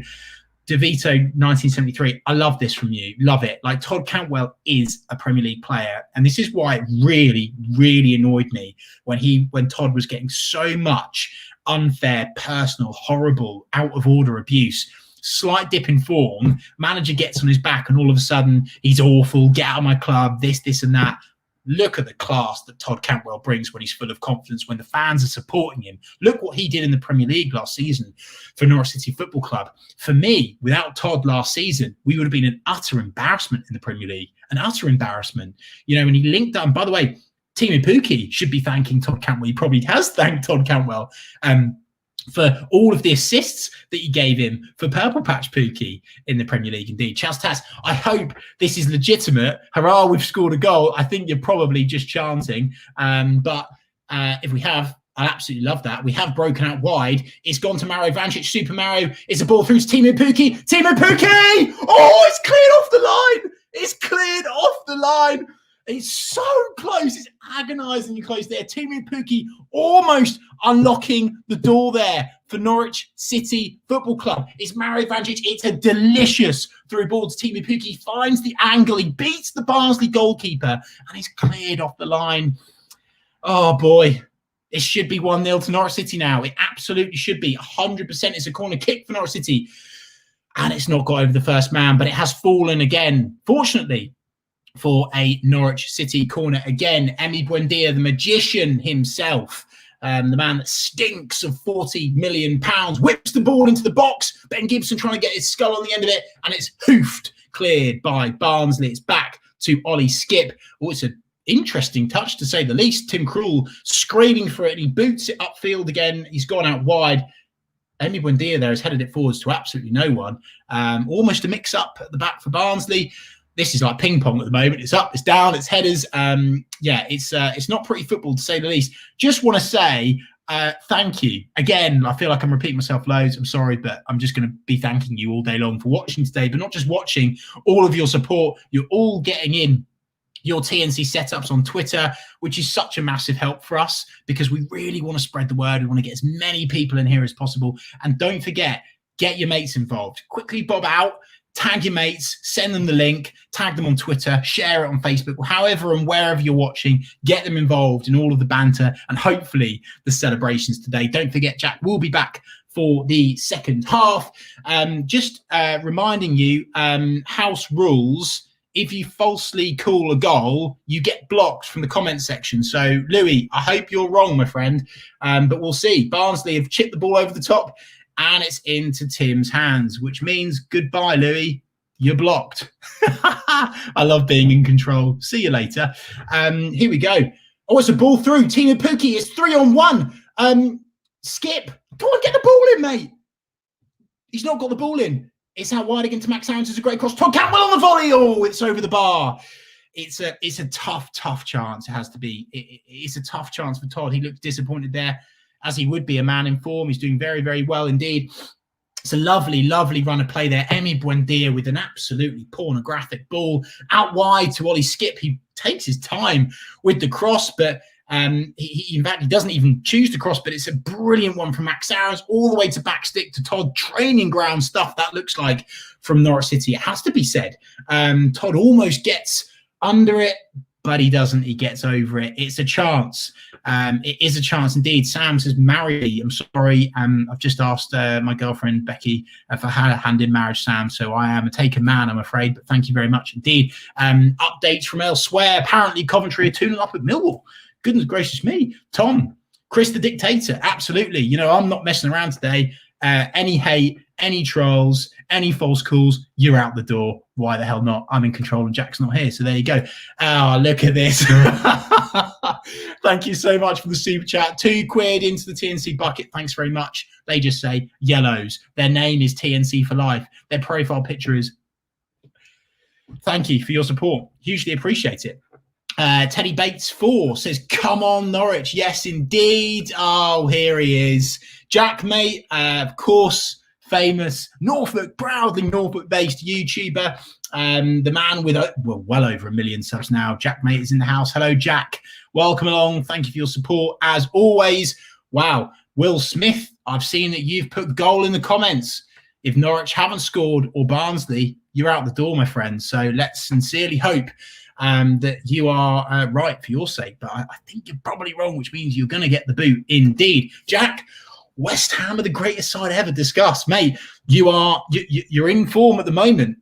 DeVito 1973, I love this from you. Love it. Like, Todd Cantwell is a Premier League player. And this is why it really, really annoyed me when Todd was getting so much unfair, personal, horrible, out of order abuse. Slight dip in form, manager gets on his back, and all of a sudden he's awful, get out of my club, this and that. Look at the class that Todd Cantwell brings when he's full of confidence, when the fans are supporting him. Look what he did in the Premier League last season for Norwich City Football Club. For me, without Todd last season, we would have been an utter embarrassment in the Premier League. An utter embarrassment. You know, when he linked up, and by the way, Timu Pukki should be thanking Todd Cantwell. He probably has thanked Todd Cantwell for all of the assists that he gave him for Purple Patch Pookie in the Premier League. Indeed. Chaz Tass, I hope this is legitimate. Hurrah, we've scored a goal. I think you're probably just chanting. But if we have, I absolutely love that. We have broken out wide. It's gone to Mario Vrancic. Super Mario. It's a ball through to Timu Pukki. Timu Pukki! Oh, it's cleared off the line. It's cleared off the line. It's so close. It's agonisingly close there. Timu Pukki almost unlocking the door there for Norwich City Football Club. It's Mario Vančić. It's a delicious through ball to Timu Pukki. He finds the angle. He beats the Barnsley goalkeeper and he's cleared off the line. Oh, boy. It should be 1-0 to Norwich City now. It absolutely should be. 100%. It's a corner kick for Norwich City. And it's not got over the first man, but it has fallen again, fortunately, for a Norwich City corner. Again, Emi Buendia, the magician himself, the man that stinks of £40 million, whips the ball into the box. Ben Gibson trying to get his skull on the end of it, and it's hoofed, cleared by Barnsley. It's back to Ollie Skipp. Oh, it's an interesting touch, to say the least. Tim Krul screaming for it, and he boots it upfield again. He's gone out wide. Emi Buendia there has headed it forwards to absolutely no one. Almost a mix-up at the back for Barnsley. This is like ping pong at the moment. It's up, it's down, it's headers. Yeah, it's not pretty football, to say the least. Just want to say thank you. Again, I feel like I'm repeating myself loads. I'm sorry, but I'm just going to be thanking you all day long for watching today, but not just watching, all of your support. You're all getting in your TNC setups on Twitter, which is such a massive help for us because we really want to spread the word. We want to get as many people in here as possible. And don't forget, get your mates involved. Quickly bob out, tag your mates, send them the link, tag them on Twitter, share it on Facebook, however and wherever you're watching, get them involved in all of the banter and hopefully the celebrations today. Don't forget, Jack will be back for the second half. Just reminding you, house rules, if you falsely call a goal, you get blocked from the comment section. So, Louis, I hope you're wrong, my friend, but we'll see. Barnsley have chipped the ball over the top, and it's into Tim's hands, which means goodbye, Louis. You're blocked. I love being in control. See you later. Here we go. Oh, it's a ball through. Timu Pukki is 3-on-1. Skipp, go on, get the ball in, mate. He's not got the ball in. It's out wide again to Max Aarons. It's a great cross. Todd Cantwell on the volley. Oh, it's over the bar. It's a tough chance. It has to be. It's a tough chance for Todd. He looks disappointed there, as he would be, a man in form. He's doing very, very well indeed. It's a lovely, lovely run of play there. Emi Buendia with an absolutely pornographic ball out wide to Ollie Skipp. He takes his time with the cross, but he in fact, he doesn't even choose to cross, but it's a brilliant one from Max Aarons all the way to back stick to Todd. Training ground stuff that looks like from Norwich City. It has to be said. Todd almost gets under it, but he doesn't. He gets over it. It's a chance. It is a chance indeed. Sam says, marry. I'm sorry. I've just asked my girlfriend, Becky, if I had a hand in marriage, Sam. So I am a taken man, I'm afraid. But thank you very much indeed. Updates from elsewhere. Apparently, Coventry are 2-0 up at Millwall. Goodness gracious me. Tom, Chris the Dictator. Absolutely. You know, I'm not messing around today. Any hate, any trolls, any false calls, you're out the door. Why the hell not? I'm in control and Jack's not here. So there you go. Oh, look at this. Thank you so much for the super chat. £2 into the TNC bucket. Thanks very much. They just say yellows. Their name is TNC for life. Their profile picture is. Thank you for your support. Hugely appreciate it. Teddy Bates 4 says, come on, Norwich. Yes, indeed. Oh, here he is. Jack, mate, of course, famous Norfolk, proudly Norfolk-based YouTuber. The man with, well over 1 million subs now. Jack, mate, is in the house. Hello, Jack. Welcome along. Thank you for your support, as always. Wow. Will Smith, I've seen that you've put goal in the comments. If Norwich haven't scored or Barnsley, you're out the door, my friend. So let's sincerely hope that you are right for your sake. But I think you're probably wrong, which means you're going to get the boot indeed. Jack, West Ham are the greatest side ever discussed, mate. You're in form at the moment.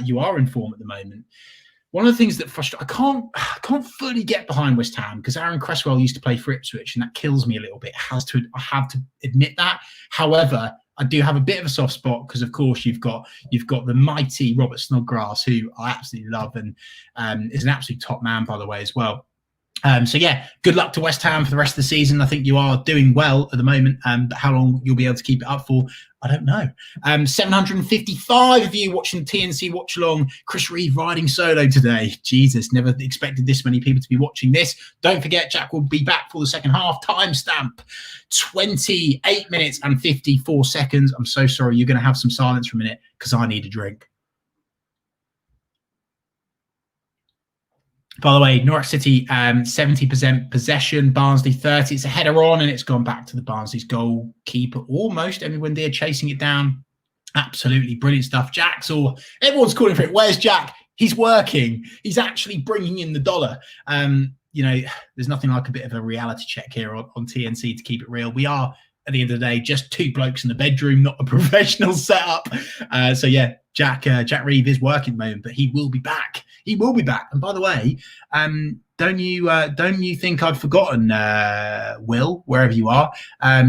You are in form at the moment. One of the things that frustrates, I can't fully get behind West Ham because Aaron Cresswell used to play for Ipswich, and that kills me a little bit. I have to admit that. However, I do have a bit of a soft spot because, of course, you've got the mighty Robert Snodgrass, who I absolutely love and is an absolute top man, by the way, as well. So, yeah, good luck to West Ham for the rest of the season. I think you are doing well at the moment, but how long you'll be able to keep it up for, I don't know. 755 of you watching TNC Watchalong. Chris Reeve riding solo today. Jesus, never expected this many people to be watching this. Don't forget, Jack will be back for the second half. Timestamp, 28 minutes and 54 seconds. I'm so sorry. You're going to have some silence for a minute because I need a drink. By the way, Norwich City 70% possession, Barnsley 30. It's a header on, and it's gone back to the Barnsley's goalkeeper almost. Everyone there chasing it down. Absolutely brilliant stuff. Jack's or everyone's calling for it. Where's Jack? He's working. He's actually bringing in the dollar. There's nothing like a bit of a reality check here on TNC to keep it real. We are, at the end of the day, just two blokes in the bedroom, not a professional setup. So yeah, Jack Reeve is working at the moment, but he will be back. He will be back. And by the way, don't you think I've forgotten, Will, wherever you are?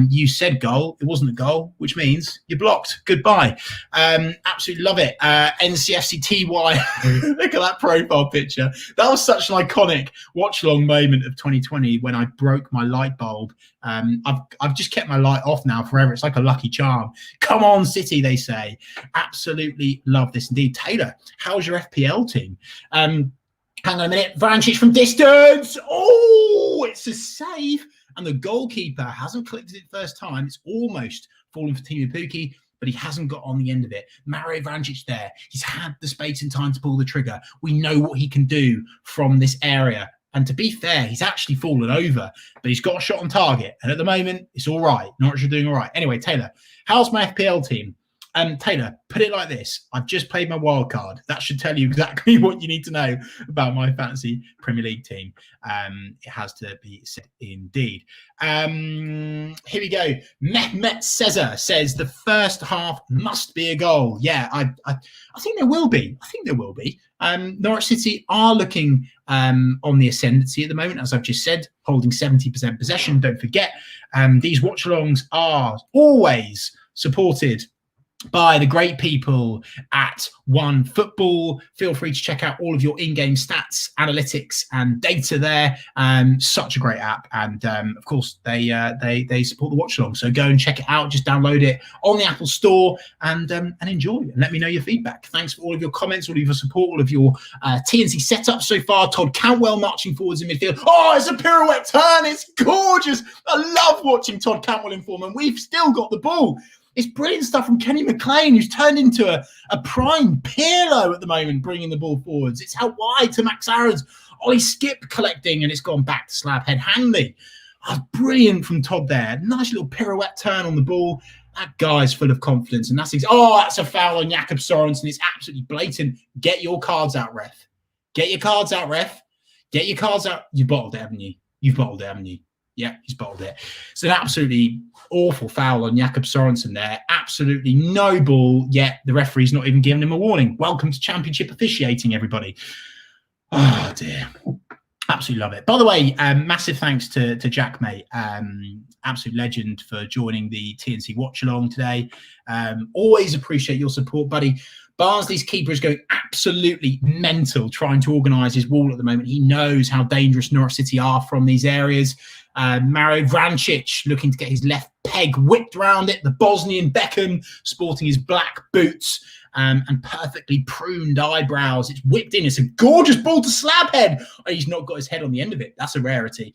You said goal. It wasn't a goal, which means you're blocked. Goodbye. Absolutely love it. NCFCTY. Look at that profile picture. That was such an iconic watch-along moment of 2020 when I broke my light bulb. I've just kept my light off now forever. It's like a lucky charm. Come on, City, they say. Absolutely love this indeed. Taylor, how's your FPL team? Hang on a minute. Vrancic from distance. Oh, it's a save. And the goalkeeper hasn't collected it first time. It's almost fallen for Timu Pukki, but he hasn't got on the end of it. Mario Vrancic there. He's had the space and time to pull the trigger. We know what he can do from this area. And to be fair, he's actually fallen over, but he's got a shot on target. And at the moment, it's all right. Norwich are doing all right. Anyway, Taylor, how's my FPL team? Taylor, put it like this. I've just played my wild card. That should tell you exactly what you need to know about my fantasy Premier League team. It has to be said indeed. Here we go. Mehmet Cesar says the first half must be a goal. Yeah, I think there will be. Norwich City are looking on the ascendancy at the moment, as I've just said, holding 70% possession. Don't forget, these watch-alongs are always supported by the great people at One Football. Feel free to check out all of your in-game stats, analytics, and data there. Such a great app, and of course they support the watch along. So go and check it out. Just download it on the Apple Store and enjoy. And let me know your feedback. Thanks for all of your comments, all of your support, all of your TNC setups so far. Todd Cantwell marching forwards in midfield. Oh, it's a pirouette turn. It's gorgeous. I love watching Todd Cantwell in form, and we've still got the ball. It's brilliant stuff from Kenny McLean, who's turned into a prime Pirlo at the moment, bringing the ball forwards. It's out wide to Max Aaron's. Ollie Skip collecting, and it's gone back to Slabhead Hanley. Oh, brilliant from Todd there. Nice little pirouette turn on the ball. That guy's full of confidence, and that's a foul on Jakob Sorensen. It's absolutely blatant. Get your cards out, ref. Get your cards out, ref. Get your cards out. You bottled it, haven't you? You've bottled it, haven't you? Yeah, he's bottled it. It's an absolutely awful foul on Jakob Sorensen there. Absolutely no ball, yet the referee's not even giving him a warning. Welcome to Championship officiating, everybody. Oh, dear. Absolutely love it. By the way, massive thanks to Jack, mate. Absolute legend for joining the TNC Watch-Along today. Always appreciate your support, buddy. Barnsley's keeper is going absolutely mental trying to organise his wall at the moment. He knows how dangerous Norwich City are from these areas. Mario Vrancic looking to get his left peg whipped round it. The Bosnian Beckham sporting his black boots and perfectly pruned eyebrows. It's whipped in. It's a gorgeous ball to Slabhead. Oh, he's not got his head on the end of it. That's a rarity.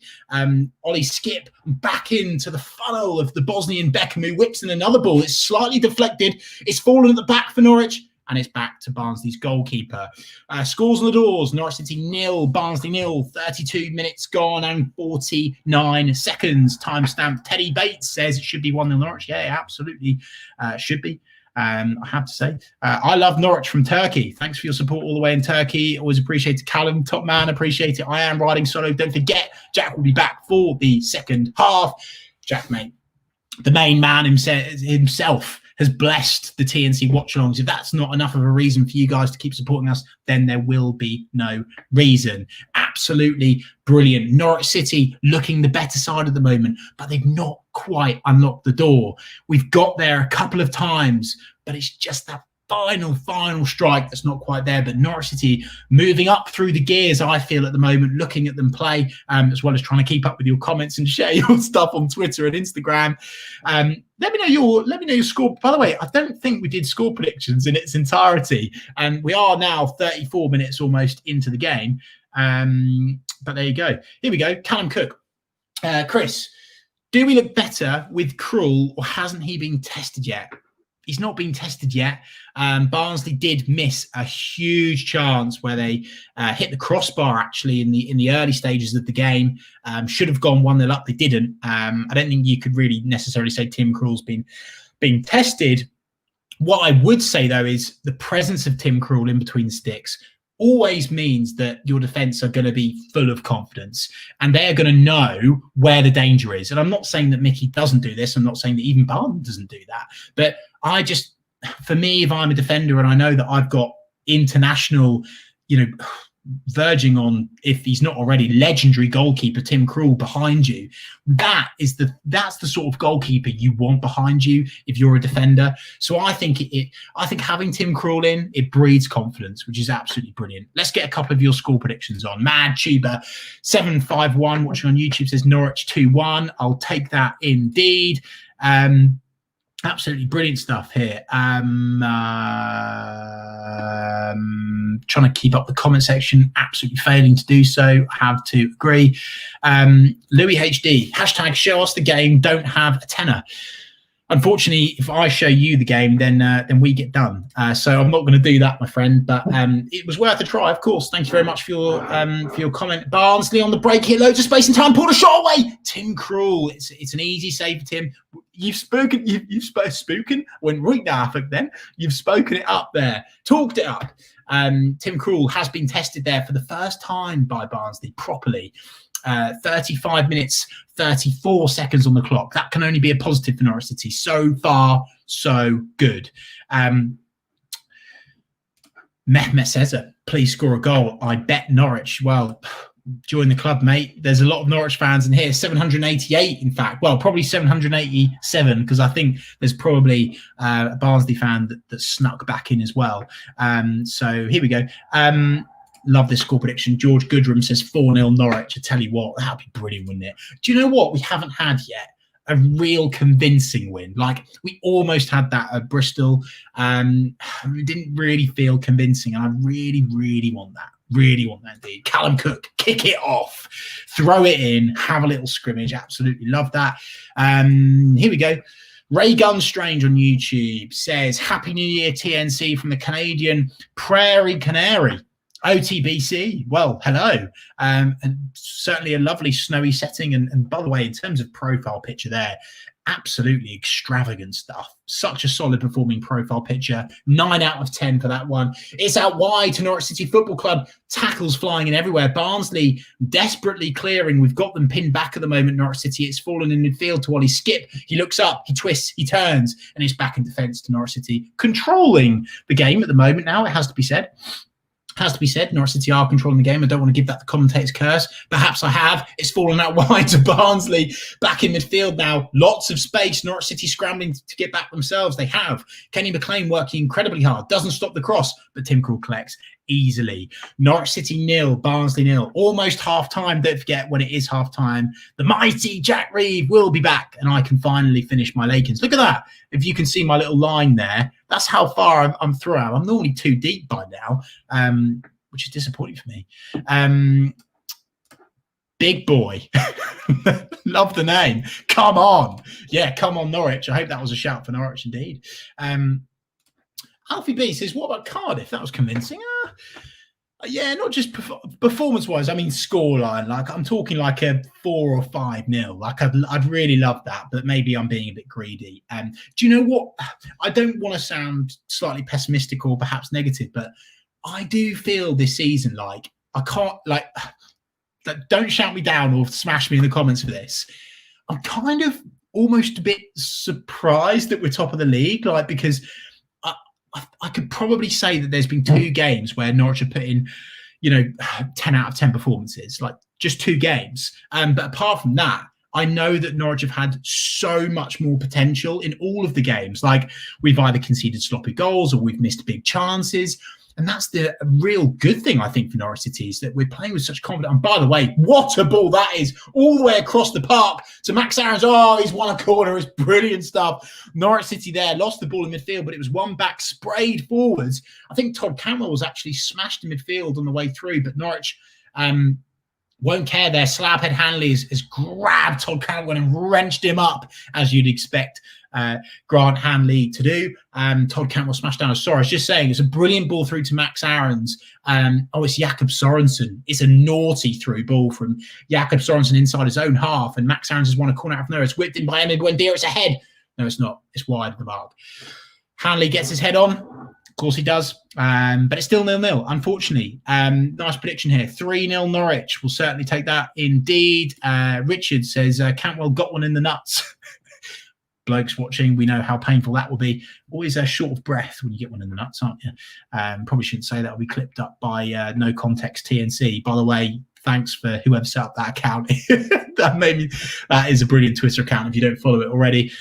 Ollie Skip back into the funnel of the Bosnian Beckham, who whips in another ball. It's slightly deflected. It's fallen at the back for Norwich. And it's back to Barnsley's goalkeeper. Scores on the doors. Norwich City 0, Barnsley 0. 32 minutes gone and 49 seconds. Timestamp. Teddy Bates says it should be 1-0 Norwich. Yeah, absolutely should be. I have to say, I love Norwich from Turkey. Thanks for your support all the way in Turkey. Always appreciate it. Callum, top man, appreciate it. I am riding solo. Don't forget, Jack will be back for the second half. Jack, mate, the main man himself has blessed the TNC watch-alongs. If that's not enough of a reason for you guys to keep supporting us, then there will be no reason. Absolutely brilliant. Norwich City looking the better side at the moment, but they've not quite unlocked the door. We've got there a couple of times, but it's just that final strike that's not quite there. But Norwich City moving up through the gears, I feel, at the moment, looking at them play, as well as trying to keep up with your comments and share your stuff on Twitter and Instagram. Let me know your score. By the way, I don't think we did score predictions in its entirety, and we are now 34 minutes almost into the game. But there you go. Here we go. Callum Cook. Chris, do we look better with Krul, or hasn't he been tested yet? he's not been tested yet. Barnsley did miss a huge chance where they hit the crossbar actually in the early stages of the game. Should have gone 1-0 up. They didn't. I don't think you could really necessarily say Tim Krul's been tested. What I would say though is the presence of Tim Krul in between the sticks always means that your defence are going to be full of confidence and they're going to know where the danger is. And I'm not saying that Mickey doesn't do this. I'm not saying that even Barnum doesn't do that. But for me, if I'm a defender and I know that I've got international, verging on, if he's not already, legendary goalkeeper Tim Krul behind you, that's the sort of goalkeeper you want behind you if you're a defender. So I think having Tim Krul in, it breeds confidence, which is absolutely brilliant. Let's get a couple of your score predictions on. Mad Tuber 751 watching on YouTube says Norwich 2-1. I'll take that indeed. Absolutely brilliant stuff here. Trying to keep up the comment section, absolutely failing to do so. I have to agree. Louis HD, hashtag show us the game, don't have a tenner. Unfortunately, if I show you the game, then we get done. So I'm not going to do that, my friend. But it was worth a try, of course. Thank you very much for your comment. Barnsley on the break here, loads of space and time. Pulled a shot away. Tim Krul. It's an easy save for Tim. You've spoken. Went right now, then. You've spoken it up there. Talked it up. Tim Krul has been tested there for the first time by Barnsley properly. 35 minutes, 34 seconds on the clock. That can only be a positive for Norwich City. So far, so good. Mehmet says, please score a goal. I bet Norwich. Well, join the club, mate. There's a lot of Norwich fans in here. 788, in fact. Well, probably 787, because I think there's probably a Barnsley fan that snuck back in as well. So here we go. Love this score prediction. George Goodrum says 4-0 Norwich. I tell you what, that'd be brilliant, wouldn't it? Do you know what we haven't had yet? A real convincing win. Like, we almost had that at Bristol. It didn't really feel convincing, and I really, really want that. Really want that indeed. Callum Cook, kick it off, throw it in, have a little scrimmage. Absolutely love that. Here we go. Ray Gunstrange on YouTube says, Happy New Year, TNC, from the Canadian Prairie Canary. OTBC, well, hello. And certainly a lovely snowy setting. And by the way, in terms of profile picture there, absolutely extravagant stuff. Such a solid performing profile picture. 9 out of 10 for that one. It's out wide to Norwich City Football Club. Tackles flying in everywhere. Barnsley desperately clearing. We've got them pinned back at the moment, Norwich City. It's fallen in midfield to Ollie Skip. He looks up, he twists, he turns, and it's back in defence to Norwich City. Controlling the game at the moment now, it has to be said. Norwich City are controlling the game. I don't want to give that the commentator's curse. Perhaps I have. It's fallen out wide to Barnsley. Back in midfield now. Lots of space. Norwich City scrambling to get back themselves. They have. Kenny McLean working incredibly hard. Doesn't stop the cross, but Tim Krul collects easily. Norwich City 0, Barnsley 0. Almost half-time. Don't forget, when it is half-time, the mighty Jack Reeve will be back, and I can finally finish my Lakins. Look at that. If you can see my little line there, that's how far I'm through. I'm normally too deep by now, which is disappointing for me. Big boy. Love the name. Come on. Yeah, come on, Norwich. I hope that was a shout for Norwich indeed. Alfie B says, what about Cardiff? That was convincing. Yeah, not just performance-wise. I mean, scoreline. Like, I'm talking like a 4 or 5-0. Like, I'd really love that, but maybe I'm being a bit greedy. Do you know what? I don't want to sound slightly pessimistic or perhaps negative, but I do feel this season like I can't, like, don't shout me down or smash me in the comments for this. I'm kind of almost a bit surprised that we're top of the league, like, because I could probably say that there's been 2 games where Norwich have put in, 10 out of 10 performances, like just 2 games. But apart from that, I know that Norwich have had so much more potential in all of the games. Like, we've either conceded sloppy goals or we've missed big chances. And that's the real good thing, I think, for Norwich City, is that we're playing with such confidence. And by the way, what a ball that is, all the way across the park to Max Aarons. Oh, he's won a corner. It's brilliant stuff. Norwich City there lost the ball in midfield, but it was one back, sprayed forwards. I think Todd Campbell was actually smashed in midfield on the way through, but Norwich won't care there. Slabhead Hanley has grabbed Todd Cantwell and wrenched him up, as you'd expect Grant Hanley to do. Todd Cantwell smashed down. Sorry, I was just saying, it's a brilliant ball through to Max Aarons. It's Jakob Sorensen. It's a naughty through ball from Jakob Sorensen inside his own half, and Max Aarons has won a corner out of nowhere. It's whipped in by Emi Buendia. It's ahead. No, it's not. It's wide of the mark. Hanley gets his head on. Of course he does. But it's still 0-0, unfortunately. Nice prediction here. 3-0 Norwich. We'll certainly take that indeed. Richard says, Cantwell got one in the nuts. Blokes watching, we know how painful that will be. Always short of breath when you get one in the nuts, aren't you? Probably shouldn't say that. Will be clipped up by No Context TNC. By the way, thanks for whoever set up that account. That is a brilliant Twitter account if you don't follow it already.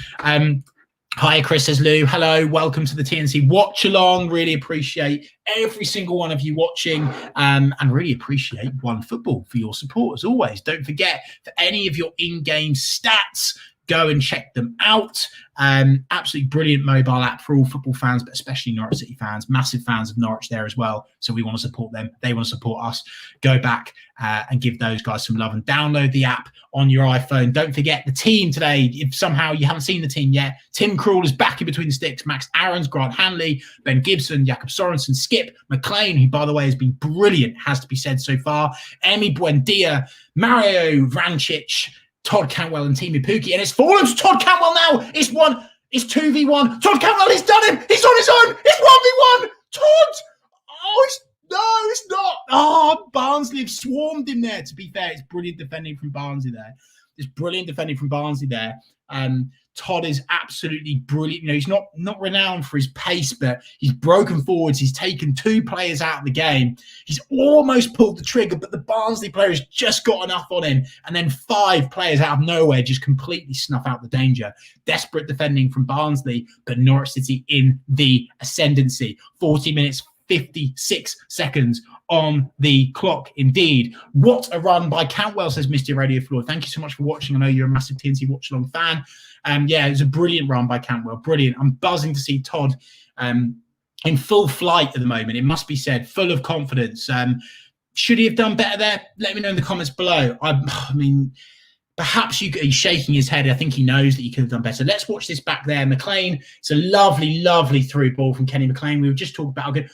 Hi, Chris says Lou. Hello, welcome to the TNC Watch Along. Really appreciate every single one of you watching, and really appreciate One Football for your support as always. Don't forget, for any of your in-game stats, go and check them out. Absolutely brilliant mobile app for all football fans, but especially Norwich City fans. Massive fans of Norwich there as well. So we want to support them. They want to support us. Go back and give those guys some love and download the app on your iPhone. Don't forget the team today. If somehow you haven't seen the team yet, Tim Krul is back in between the sticks. Max Aarons, Grant Hanley, Ben Gibson, Jakob Sorensen, Skip McLean, who, by the way, has been brilliant, has to be said so far. Emi Buendia, Mario Vrancic, Todd Cantwell and Teemu Pukki, and it's fallen to Todd Cantwell now. It's 2v1. Todd Cantwell, he's done him. He's on his own. It's 1v1. Todd. It's not. Oh, Barnsley have swarmed him there. To be fair, it's brilliant defending from Barnsley there. Todd is absolutely brilliant. You know, he's not renowned for his pace, but he's broken forwards. He's taken 2 players out of the game. He's almost pulled the trigger, but the Barnsley player has just got enough on him. And then 5 players out of nowhere just completely snuff out the danger. Desperate defending from Barnsley, but Norwich City in the ascendancy. 40 minutes, 56 seconds on the clock indeed. What a run by Cantwell, says Mr. Radio Floor. Thank you so much for watching. I know you're a massive TNT Watch Along fan. It was a brilliant run by Cantwell. Brilliant. I'm buzzing to see Todd in full flight at the moment. It must be said, full of confidence. Should he have done better there? Let me know in the comments below. I mean, perhaps he's shaking his head. I think he knows that he could have done better. Let's watch this back there. McLean. It's a lovely, lovely through ball from Kenny McLean. We were just talking about how good.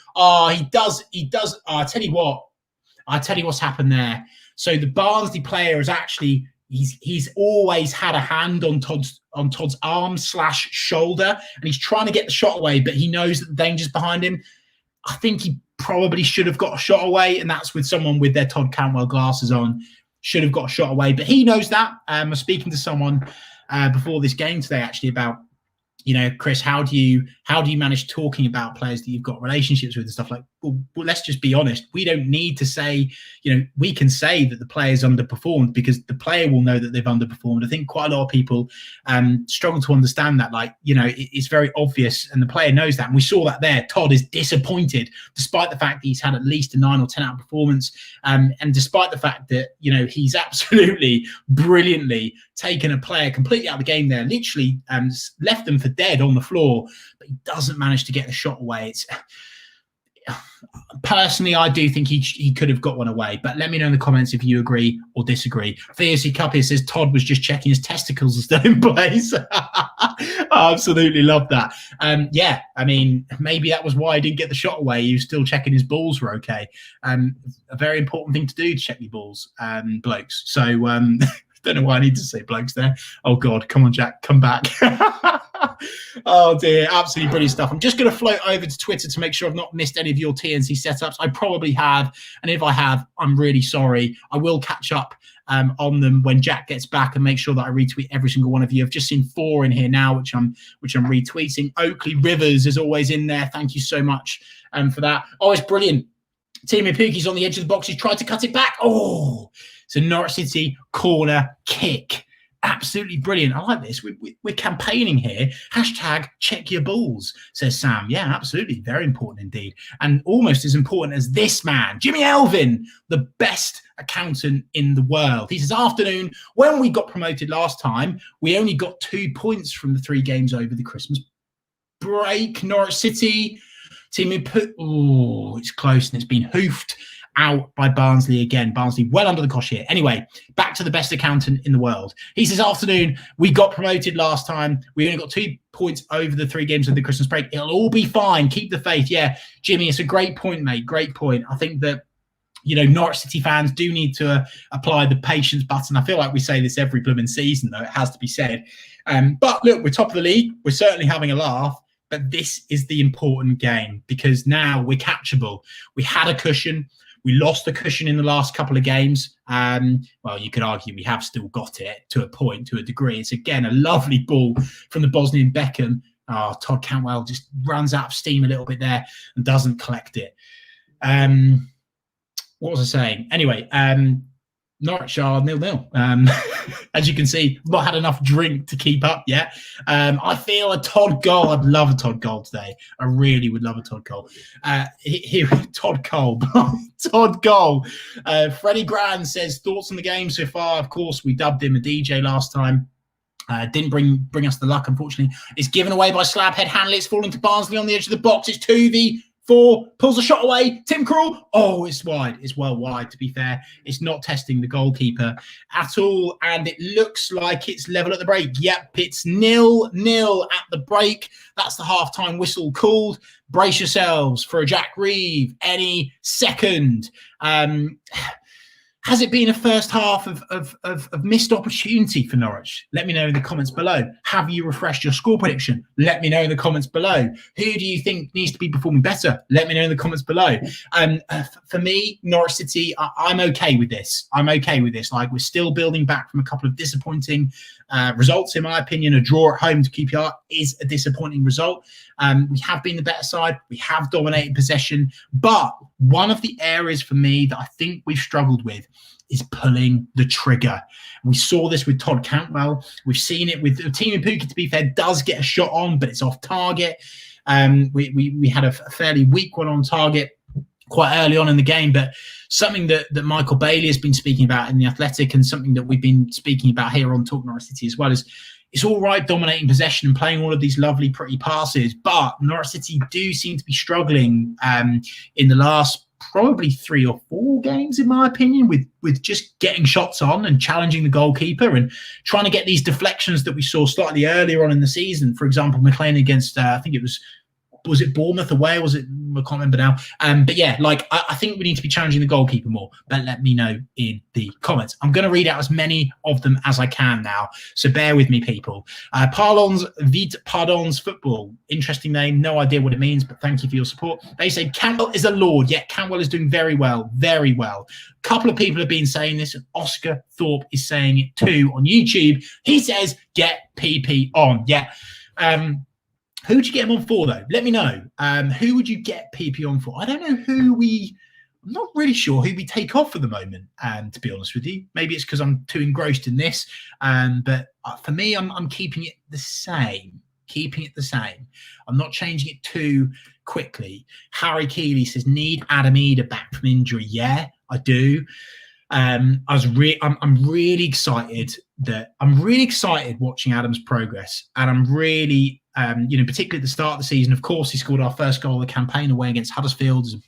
He does. Oh, I tell you what's happened there. So the Barnsley player is actually, he's always had a hand on Todd's arm / shoulder, and he's trying to get the shot away, but he knows that the danger's behind him. I think he probably should have got a shot away, and that's with someone with their Todd Cantwell glasses on. Should have got a shot away, but he knows that. I was speaking to someone before this game today, actually, about, you know, Chris, how do you manage talking about players that you've got relationships with and stuff like? Well, let's just be honest. We don't need to say, you know, we can say that the player's underperformed because the player will know that they've underperformed. I think quite a lot of people struggle to understand that. Like, you know, it's very obvious, and the player knows that. And we saw that there. Todd is disappointed, despite the fact that he's had at least a 9 or 10 out performance, and despite the fact that, you know, he's absolutely brilliantly taken a player completely out of the game there, literally left them for dead on the floor, but he doesn't manage to get the shot away. It's personally, I do think he could have got one away, but let me know in the comments if you agree or disagree. VSC Cup here says Todd was just checking his testicles are still in place. I absolutely love that. Yeah, I mean, maybe that was why he didn't get the shot away. He was still checking his balls were okay. A very important thing to do, to check your balls, blokes. So don't know why I need to say blokes there. Oh God, come on, Jack, come back. Oh dear, absolutely brilliant stuff. I'm just going to float over to Twitter to make sure I've not missed any of your TNC setups. I probably have, and if I have, I'm really sorry. I will catch up on them when Jack gets back and make sure that I retweet every single one of you. I've just seen 4 in here now, which I'm retweeting. Oakley Rivers is always in there. Thank you so much for that. Oh, it's brilliant. Teemu Pukki's on the edge of the box. He's tried to cut it back. Oh, it's a Norwich City corner kick. Absolutely brilliant. I like this. We're campaigning here. Hashtag check your balls, says Sam. Yeah, absolutely. Very important indeed. And almost as important as this man, Jimmy Elvin, the best accountant in the world. He says, afternoon, when we got promoted last time, we only got 2 points from the 3 games over the Christmas break. Norwich City, Teemu Pukki. Oh, it's close and it's been hoofed. out by Barnsley again. Barnsley well under the cosh here. Anyway, back to the best accountant in the world. He says, afternoon, we got promoted last time. We only got 2 points over the 3 games of the Christmas break. It'll all be fine. Keep the faith. Yeah, Jimmy, it's a great point, mate. Great point. I think that, you know, Norwich City fans do need to apply the patience button. I feel like we say this every blooming season, though. It has to be said. But look, we're top of the league. We're certainly having a laugh. But this is the important game because now we're catchable. We had a cushion. We lost the cushion in the last couple of games. Well, you could argue we have still got it to a point, to a degree. It's, again, a lovely ball from the Bosnian Beckham. Oh, Todd Cantwell just runs out of steam a little bit there and doesn't collect it. What was I saying? Anyway, Norwich are 0-0. As you can see, I've not had enough drink to keep up yet. I feel a Todd goal. I'd love a Todd goal today. I really would love a Todd goal. Here, Todd Cole. Todd goal. Freddie Grand says, thoughts on the game so far? Of course, we dubbed him a DJ last time. Didn't bring us the luck, unfortunately. It's given away by Slabhead Hanley. It's falling to Barnsley on the edge of the box. It's 2v4, pulls the shot away. Tim Krul. Oh, it's wide. It's well wide, to be fair. It's not testing the goalkeeper at all. And it looks like it's level at the break. Yep, it's 0-0 at the break. That's the half-time whistle called. Brace yourselves for a Jack Reeve any second. Has it been a first half of missed opportunity for Norwich? Let me know in the comments below. Have you refreshed your score prediction? Let me know in the comments below. Who do you think needs to be performing better? Let me know in the comments below. For me, Norwich City, I'm okay with this. I'm okay with this. Like, we're still building back from a couple of disappointing results, in my opinion. A draw at home to QPR is a disappointing result. We have been the better side. We have dominated possession. But one of the areas for me that I think we've struggled with is pulling the trigger. We saw this with Todd Cantwell. We've seen it with Timu Puki, to be fair, does get a shot on, but it's off target. We had a fairly weak one on target quite early on in the game, but something that Michael Bailey has been speaking about in The Athletic, and something that we've been speaking about here on Talk Norwich City as well, is it's all right dominating possession and playing all of these lovely, pretty passes, but Norwich City do seem to be struggling in the last probably 3 or 4 games, in my opinion, with just getting shots on and challenging the goalkeeper and trying to get these deflections that we saw slightly earlier on in the season. For example, McLean against, I think it was it Bournemouth away? Or was it? I can't remember now. But yeah, like I think we need to be challenging the goalkeeper more. But let me know in the comments. I'm going to read out as many of them as I can now. So bear with me, people. Parlons Vite Pardons Football. Interesting name. No idea what it means, but thank you for your support. They say Cantwell is a lord. Yeah, Cantwell is doing very well. Very well. A couple of people have been saying this, and Oscar Thorpe is saying it too on YouTube. He says, get PP on. Yeah. Who would you get him on for, though? Let me know. Who would you get PP on for? I don't know I'm not really sure who we take off for the moment, to be honest with you. Maybe it's because I'm too engrossed in this. But for me, I'm keeping it the same. Keeping it the same. I'm not changing it too quickly. Harry Keeley says, need Adam Eder back from injury. Yeah, I do. I'm really excited watching Adam's progress, and I'm really particularly at the start of the season. Of course, he scored our first goal of the campaign away against Huddersfield. It was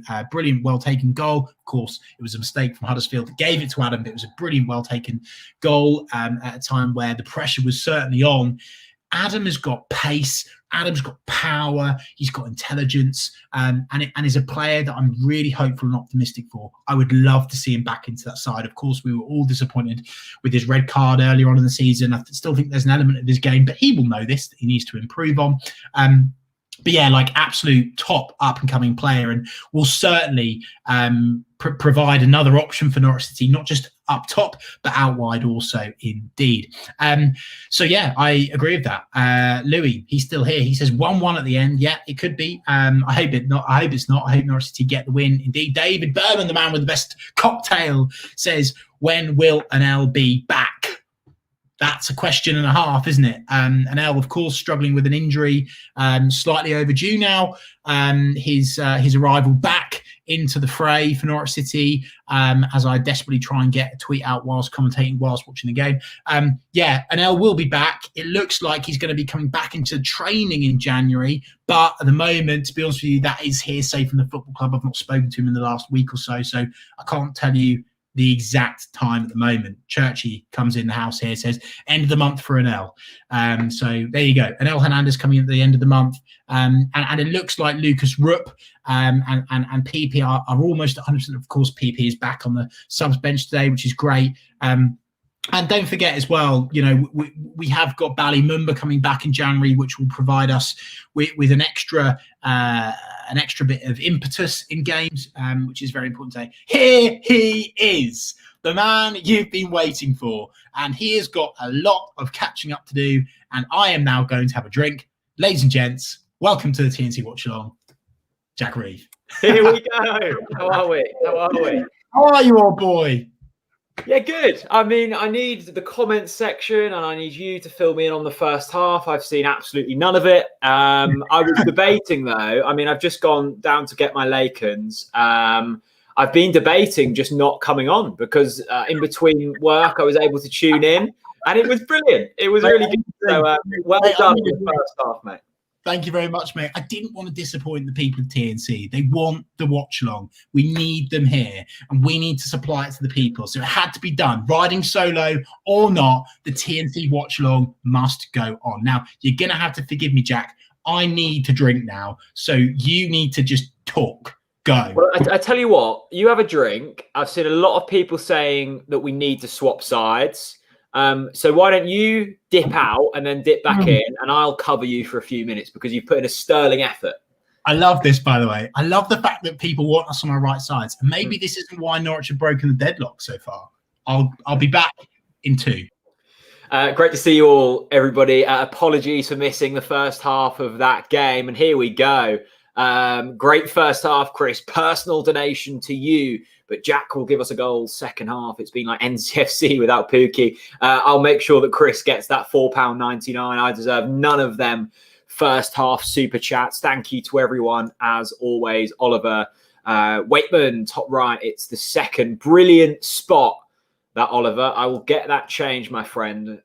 a brilliant, well taken goal. Of course, it was a mistake from Huddersfield that gave it to Adam, but it was a brilliant, well taken goal at a time where the pressure was certainly on. Adam has got pace. Adam's got power. He's got intelligence, and is a player that I'm really hopeful and optimistic for. I would love to see him back into that side. Of course, we were all disappointed with his red card earlier on in the season. I still think there's an element of his game, but he will know this, that he needs to improve on. But yeah, like absolute top up-and-coming player, and will certainly provide another option for Norwich City, not just up top, but out wide also, indeed. So yeah, I agree with that. Louis, he's still here. He says 1-1 at the end. Yeah, it could be. I hope it's not. I hope Norwich City get the win, indeed. David Berman, the man with the best cocktail, says, when will an L be back? that's a question and a half, isn't it? And El, of course, struggling with an injury, slightly overdue now. His arrival back into the fray for Norwich City, as I desperately try and get a tweet out whilst commentating, whilst watching the game. And El will be back. It looks like he's going to be coming back into training in January. But at the moment, to be honest with you, that is hearsay from the football club. I've not spoken to him in the last week or so I can't tell you the exact time at the moment. Churchy comes in the house here, says end of the month for Anel. So there you go. Anel Hernandez coming in at the end of the month. And it looks like Lucas Rupp and PP are almost 100%. Of course, PP is back on the subs bench today, which is great. And don't forget as well, we have got Ballymumba coming back in January, which will provide us with an extra bit of impetus in games, which is very important today. Here he is, the man you've been waiting for, and he has got a lot of catching up to do, and I am now going to have a drink. Ladies and gents, welcome to the TNC Watchalong, Jack Reeve. Here we go. How are we? How are you, old boy? Yeah, good. I mean, I need the comments section and I need you to fill me in on the first half. I've seen absolutely none of it. I was debating, though. I mean, I've just gone down to get my Lakens. I've been debating just not coming on because in between work, I was able to tune in and it was brilliant. It was really good. So well done in the first half, mate. Thank you very much, mate. I didn't want to disappoint the people of TNC. They want the watch along. We need them here, and we need to supply it to the people. So it had to be done. Riding solo or not, the TNC watch along must go on. Now, you're going to have to forgive me, Jack. I need to drink now, so you need to just talk. Go. Well, I tell you what, you have a drink. I've seen a lot of people saying that we need to swap sides. So why don't you dip out and then dip back in, and I'll cover you for a few minutes because you've put in a sterling effort. I love this, by the way. I love the fact that people want us on our right sides. And maybe this isn't why Norwich have broken the deadlock so far. I'll be back in 2. Great to see you all, everybody. Apologies for missing the first half of that game. And here we go. Great first half, Chris. Personal donation to you. But Jack will give us a goal second half. It's been like NCFC without Pookie. I'll make sure that Chris gets that £4.99. I deserve none of them first half super chats. Thank you to everyone, as always. Oliver Waitman, top right. It's the second. Brilliant spot, that Oliver. I will get that changed, my friend.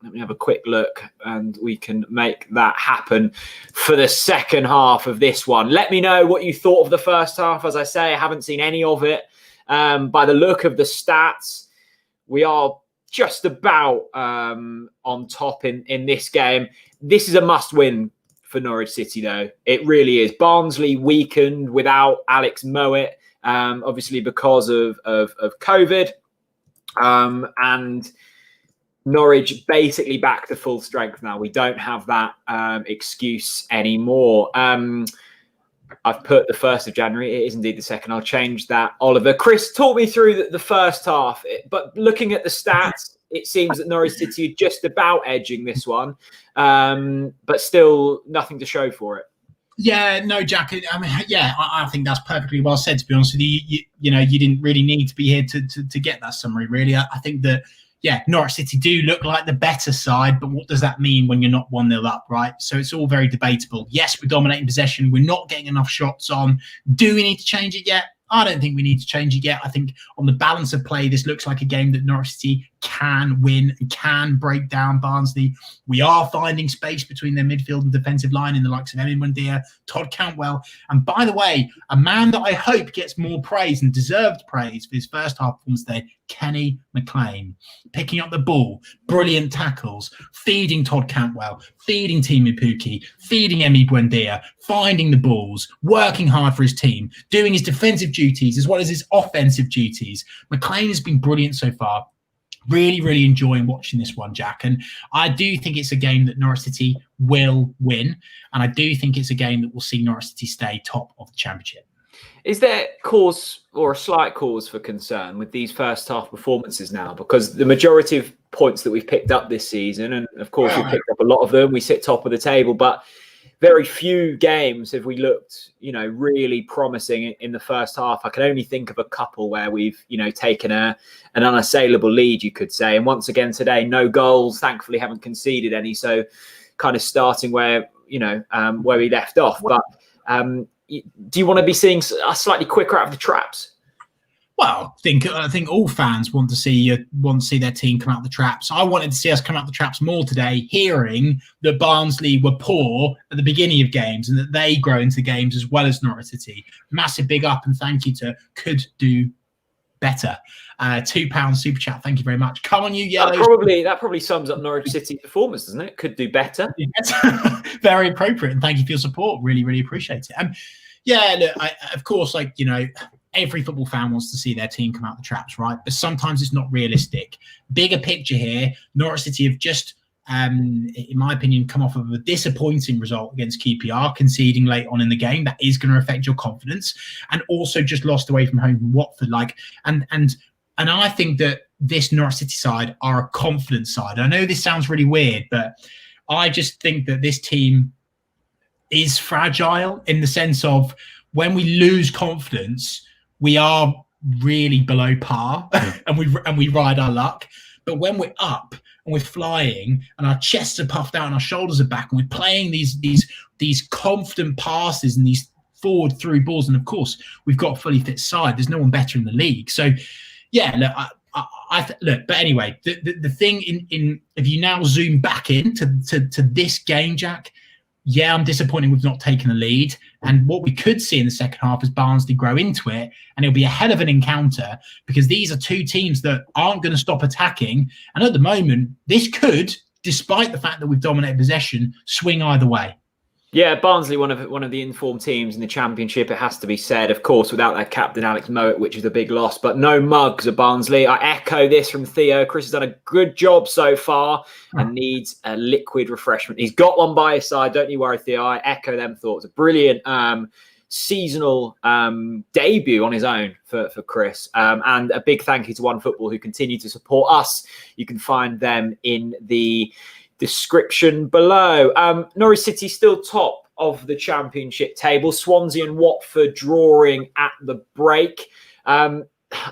Let me have a quick look and we can make that happen for the second half of this one. Let me know what you thought of the first half. As I say, I haven't seen any of it. By the look of the stats, we are just about on top in this game. This is a must-win for Norwich City, though. It really is. Barnsley weakened without Alex Mowat, obviously because of COVID. And Norwich basically back to full strength now. We don't have that excuse anymore. I've put the 1st of January. It is indeed the 2nd. I'll change that. Oliver. Chris, talk me through the first half. But looking at the stats, it seems that Norwich City are just about edging this one. But still nothing to show for it. Yeah, no, Jack. I mean, yeah, I think that's perfectly well said, to be honest with you. You know, you didn't really need to be here to get that summary, really. I think that, yeah, Norwich City do look like the better side, but what does that mean when you're not 1-0 up, right? So it's all very debatable. Yes, we're dominating possession. We're not getting enough shots on. Do we need to change it yet? I don't think we need to change it yet. I think on the balance of play, this looks like a game that Norwich City can win and can break down Barnsley. We are finding space between their midfield and defensive line in the likes of Emin Buendia, Todd Cantwell. And by the way, a man that I hope gets more praise and deserved praise for his first half performance today, Kenny McLean. Picking up the ball, brilliant tackles, feeding Todd Cantwell, feeding Timu Pukki, feeding Emi Buendia, finding the balls, working hard for his team, doing his defensive duties as well as his offensive duties. McLean has been brilliant so far. Really, really enjoying watching this one, Jack. And I do think it's a game that Norwich City will win. And I do think it's a game that will see Norwich City stay top of the Championship. Is there cause or a slight cause for concern with these first half performances now? Because the majority of points that we've picked up this season, and of course we've picked up a lot of them, we sit top of the table, but very few games have we looked, really promising in the first half. I can only think of a couple where we've, taken an unassailable lead, you could say. And once again today, no goals. Thankfully, haven't conceded any. So, kind of starting where where we left off. But do you want to be seeing a slightly quicker out of the traps? Well, I think all fans want to see their team come out the traps. I wanted to see us come out the traps more today, hearing that Barnsley were poor at the beginning of games and that they grow into games as well as Norwich City. Massive big up and thank you to Could Do Better. £2 super chat. Thank you very much. Come on, you yellows. That probably sums up Norwich City performance, doesn't it? Could do better. Very appropriate, and thank you for your support. Really, really appreciate it. Look, of course, every football fan wants to see their team come out the traps, right? But sometimes it's not realistic. Bigger picture here, Norwich City have just, in my opinion, come off of a disappointing result against QPR, conceding late on in the game. That is going to affect your confidence. And also just lost away from home from Watford. And I think that this Norwich City side are a confident side. I know this sounds really weird, but I just think that this team is fragile in the sense of when we lose confidence, we are really below par and we ride our luck. But when we're up and we're flying and our chests are puffed out and our shoulders are back and we're playing these confident passes and these forward through balls, and of course we've got a fully fit side. There's no one better in the league. So yeah, look, but anyway, the thing in if you now zoom back into to this game, Jack, yeah, I'm disappointed we've not taken the lead. And what we could see in the second half is Barnsley grow into it, and it'll be a hell of an encounter because these are two teams that aren't going to stop attacking. And at the moment, this could, despite the fact that we've dominated possession, swing either way. Yeah, Barnsley, one of the informed teams in the Championship, it has to be said. Of course, without their captain, Alex Mowat, which is a big loss. But no mugs at Barnsley. I echo this from Theo. Chris has done a good job so far and needs a liquid refreshment. He's got one by his side. Don't you worry, Theo. I echo them thoughts. A brilliant seasonal debut on his own for Chris. And a big thank you to OneFootball who continue to support us. You can find them in the description below. Norwich City still top of the Championship table. Swansea and Watford drawing at the break. I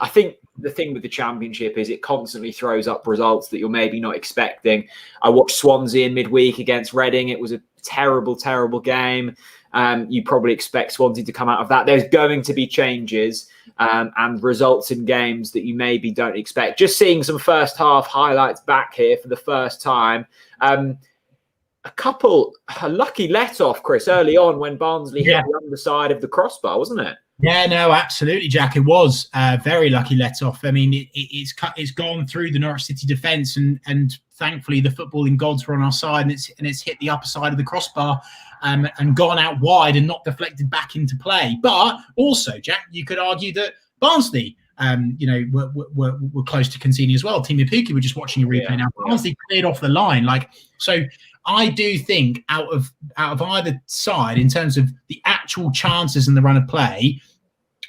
think the thing with the Championship is it constantly throws up results that you're maybe not expecting. I watched Swansea in midweek against Reading. It was a terrible, terrible game. You probably expect Swansea to come out of that. There's going to be changes and results in games that you maybe don't expect. Just seeing some first half highlights back here for the first time. A lucky let-off, Chris, early on when Barnsley hit the underside of the crossbar, wasn't it? Yeah, no, absolutely, Jack. It was a very lucky let-off. I mean, it's gone through the Norwich City defence, and thankfully the footballing gods were on our side, and it's hit the upper side of the crossbar and gone out wide and not deflected back into play. But also, Jack, you could argue that Barnsley, were close to conceding as well. Team Ipuki were just watching a replay now. Barnsley cleared off the line, so. I do think out of either side, in terms of the actual chances in the run of play,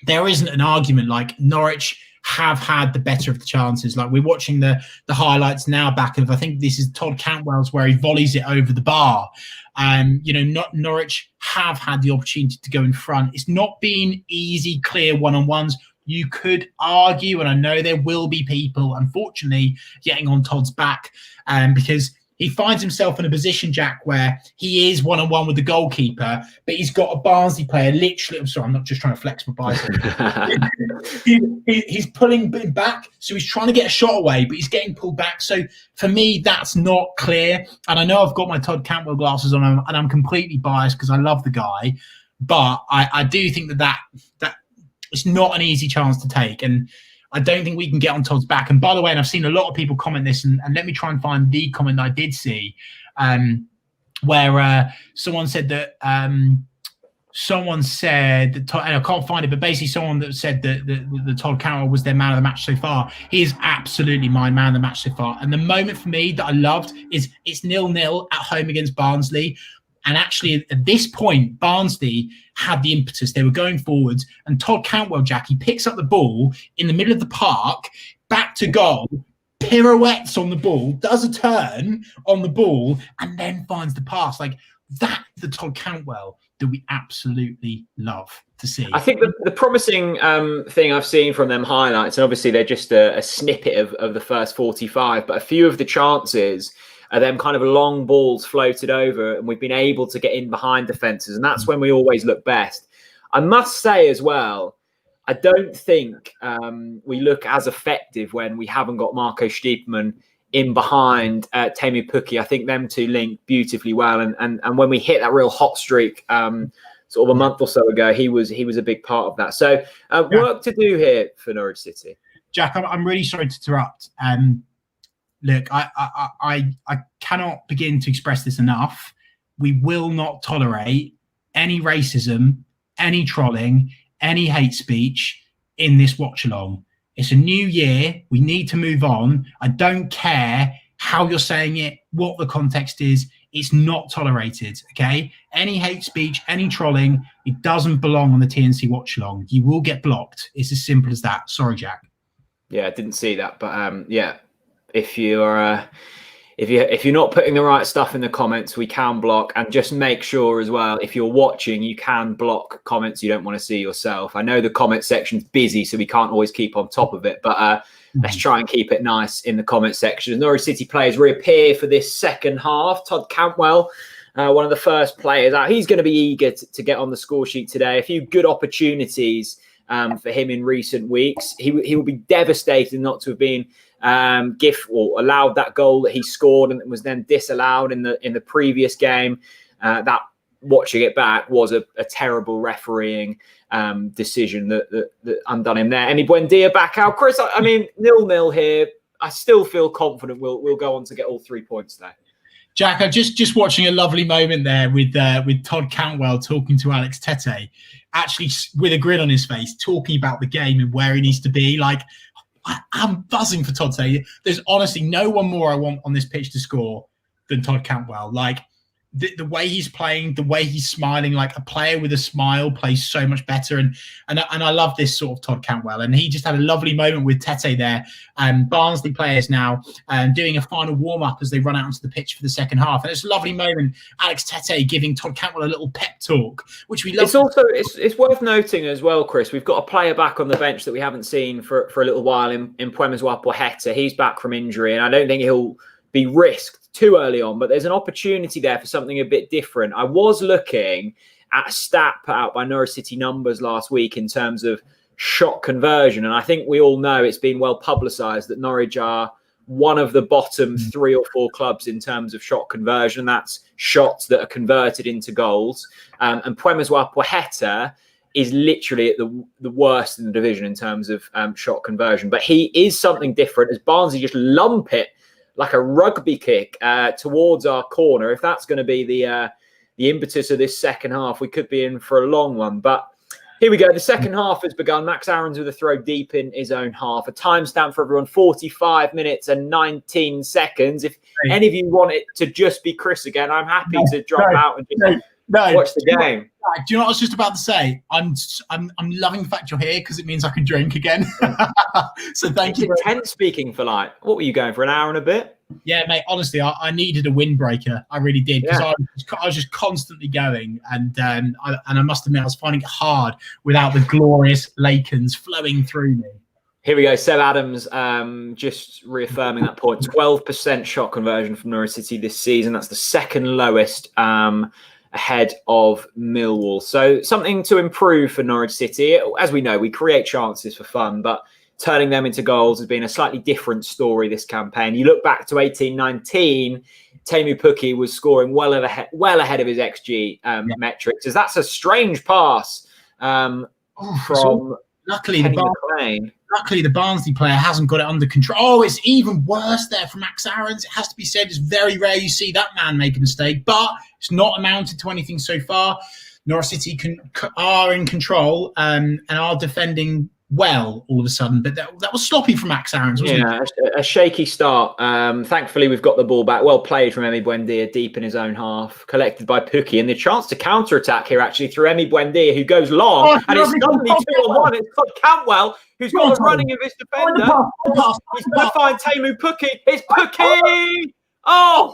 there isn't an argument like Norwich have had the better of the chances. Like we're watching the highlights now back of, I think this is Todd Cantwell's where he volleys it over the bar. Norwich have had the opportunity to go in front. It's not been easy, clear one-on-ones. You could argue, and I know there will be people, unfortunately, getting on Todd's back because he finds himself in a position, Jack, where he is one-on-one with the goalkeeper, but he's got a Barnsley player literally. I'm sorry, I'm not just trying to flex my bicep. He's pulling back, so he's trying to get a shot away, but he's getting pulled back. So for me, that's not clear. And I know I've got my Todd Cantwell glasses on, and I'm completely biased because I love the guy, but I do think that it's not an easy chance to take. And I don't think we can get on Todd's back. And by the way, and I've seen a lot of people comment this, and let me try and find the comment that I did see, where someone said that and I can't find it, but basically someone that said that the Todd Cantwell was their man of the match so far. He is absolutely my man of the match so far. And the moment for me that I loved is it's 0-0 at home against Barnsley. And actually, at this point, Barnsley had the impetus. They were going forwards. And Todd Cantwell, Jack, he picks up the ball in the middle of the park, back to goal, pirouettes on the ball, does a turn on the ball, and then finds the pass. Like, That's the Todd Cantwell that we absolutely love to see. I think the promising thing I've seen from them highlights, and obviously they're just a snippet of the first 45, but a few of the chances are them kind of long balls floated over, and we've been able to get in behind defences, and that's when we always look best. I must say as well, I don't think we look as effective when we haven't got Marco Stiepermann in behind Teemu Pukki. I think them two link beautifully well, and when we hit that real hot streak sort of a month or so ago, he was a big part of that. So work to do here for Norwich City. Jack, I'm really sorry to interrupt. Look, I cannot begin to express this enough. We will not tolerate any racism, any trolling, any hate speech in this watch-along. It's a new year. We need to move on. I don't care how you're saying it, what the context is. It's not tolerated, okay? Any hate speech, any trolling, it doesn't belong on the TNC watch-along. You will get blocked. It's as simple as that. Sorry, Jack. Yeah, I didn't see that, but yeah, if you're not putting the right stuff in the comments, we can block. And just make sure as well, if you're watching, you can block comments you don't want to see yourself. I know the comment section's busy, so we can't always keep on top of it, but let's try and keep it nice in the comment section. As Norwich City players reappear for this second half, Todd Cantwell, one of the first players out. He's going to be eager to get on the score sheet today. A few good opportunities for him in recent weeks. He will be devastated not to have been allowed that goal that he scored and was then disallowed in the previous game. That, watching it back, was a terrible refereeing decision that undone him there. Emi Buendia back out. Chris, I mean, 0-0 here. I still feel confident we'll go on to get all 3 points there. Jack, I'm just watching a lovely moment there with Todd Cantwell talking to Alex Tete, actually with a grin on his face, talking about the game and where he needs to be. Like, I'm buzzing for Todd Tete. There's honestly no one more I want on this pitch to score than Todd Cantwell. Like, the way he's playing, the way he's smiling, like a player with a smile plays so much better. And I love this sort of Todd Cantwell. And he just had a lovely moment with Tete there. Barnsley players now doing a final warm-up as they run out onto the pitch for the second half. And it's a lovely moment. Alex Tete giving Todd Cantwell a little pep talk, which we love. It's worth noting as well, Chris, we've got a player back on the bench that we haven't seen for a little while in Pwemezwa-Poheta. He's back from injury, and I don't think he'll be risked too early on, but there's an opportunity there for something a bit different. I was looking at a stat put out by Norwich City Numbers last week in terms of shot conversion, and I think we all know it's been well publicised that Norwich are one of the bottom 3 or 4 clubs in terms of shot conversion. That's shots that are converted into goals. And Pwemezwa-Poheta is literally at the worst in the division in terms of shot conversion. But he is something different as Barnsley just lump it like a rugby kick towards our corner. If that's going to be the impetus of this second half, we could be in for a long one. But here we go. The second half has begun. Max Aarons with a throw deep in his own half. A timestamp for everyone, 45 minutes and 19 seconds. If any of you want it to just be Chris again, I'm happy to drop out and just watch the game. Do you know what I was just about to say? I'm loving the fact you're here because it means I can drink again. So thank you. Intense speaking for what were you going for, an hour and a bit? Yeah, mate. Honestly, I needed a windbreaker. I really did, because I was just constantly going, and I must admit I was finding it hard without the glorious Lakens flowing through me. Here we go. Seb Adams just reaffirming that point. 12% shot conversion from Norwich City this season. That's the second lowest ahead of Millwall. So something to improve for Norwich City. As we know, we create chances for fun, but turning them into goals has been a slightly different story this campaign. You look back to 18-19, Teemu Pukki was scoring well ahead of his XG metrics. As that's a strange pass from luckily the Barnsley player hasn't got it under control. Oh, it's even worse there from Max Aarons. It has to be said, it's very rare you see that man make a mistake, but it's not amounted to anything so far. Norwich City are in control and are defending well all of a sudden, but that was sloppy from Max Aarons, wasn't it? A shaky start. Thankfully, we've got the ball back. Well played from Emi Buendia, deep in his own half, collected by Pukki, and the chance to counter-attack here actually through Emi Buendia, who goes long, and it's suddenly 2-1. It's Todd Cantwell, who's got the running of his defender. He's going to find Teemu Pukki. It's Pukki! Oh!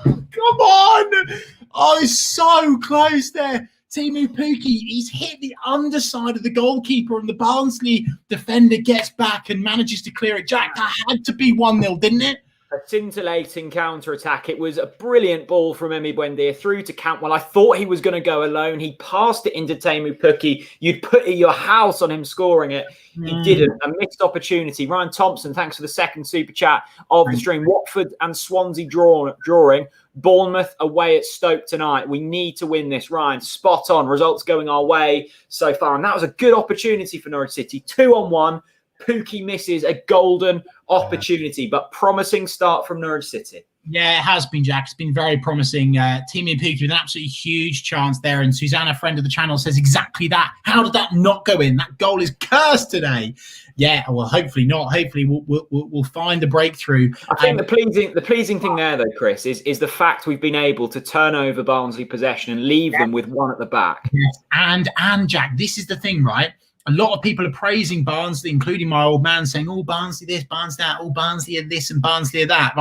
Come on! Oh, it's so close there. Teemu Pukki, he's hit the underside of the goalkeeper, and the Barnsley defender gets back and manages to clear it. Jack, that had to be 1-0, didn't it? A scintillating counter-attack. It was a brilliant ball from Emi Buendia through to Cantwell. I thought he was going to go alone. He passed it into Teemu Pukki. You'd put your house on him scoring it. He didn't. A missed opportunity. Ryan Thompson, thanks for the second super chat of the stream. Watford and Swansea drawing. Bournemouth away at Stoke tonight. We need to win this, Ryan. Spot on. Results going our way so far. And that was a good opportunity for Norwich City. 2-on-1. Pukki misses a golden opportunity, but promising start from Norwich City. Yeah, it has been, Jack. It's been very promising. Teemu Pukki with an absolutely huge chance there. And Susanna, friend of the channel, says exactly that. How did that not go in? That goal is cursed today. Yeah, well, hopefully not. Hopefully we'll find a breakthrough. I think the pleasing thing there, though, Chris, is the fact we've been able to turn over Barnsley possession and leave them with one at the back. Yes. And Jack, this is the thing, right? A lot of people are praising Barnsley, including my old man, saying, "Oh, Barnsley this, Barnsley that, oh, Barnsley this and Barnsley that."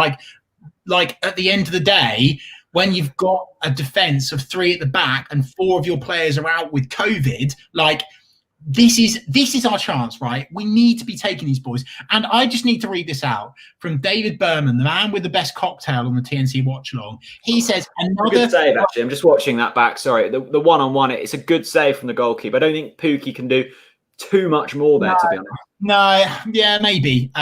Like at the end of the day, when you've got a defence of 3 at the back and 4 of your players are out with COVID, like this is our chance, right? We need to be taking these boys. And I just need to read this out from David Berman, the man with the best cocktail on the TNC Watchalong. He says, another good save, actually. I'm just watching that back. Sorry, the one-on-one, it's a good save from the goalkeeper. I don't think Pukki can do too much more there, to be honest. No, yeah, maybe.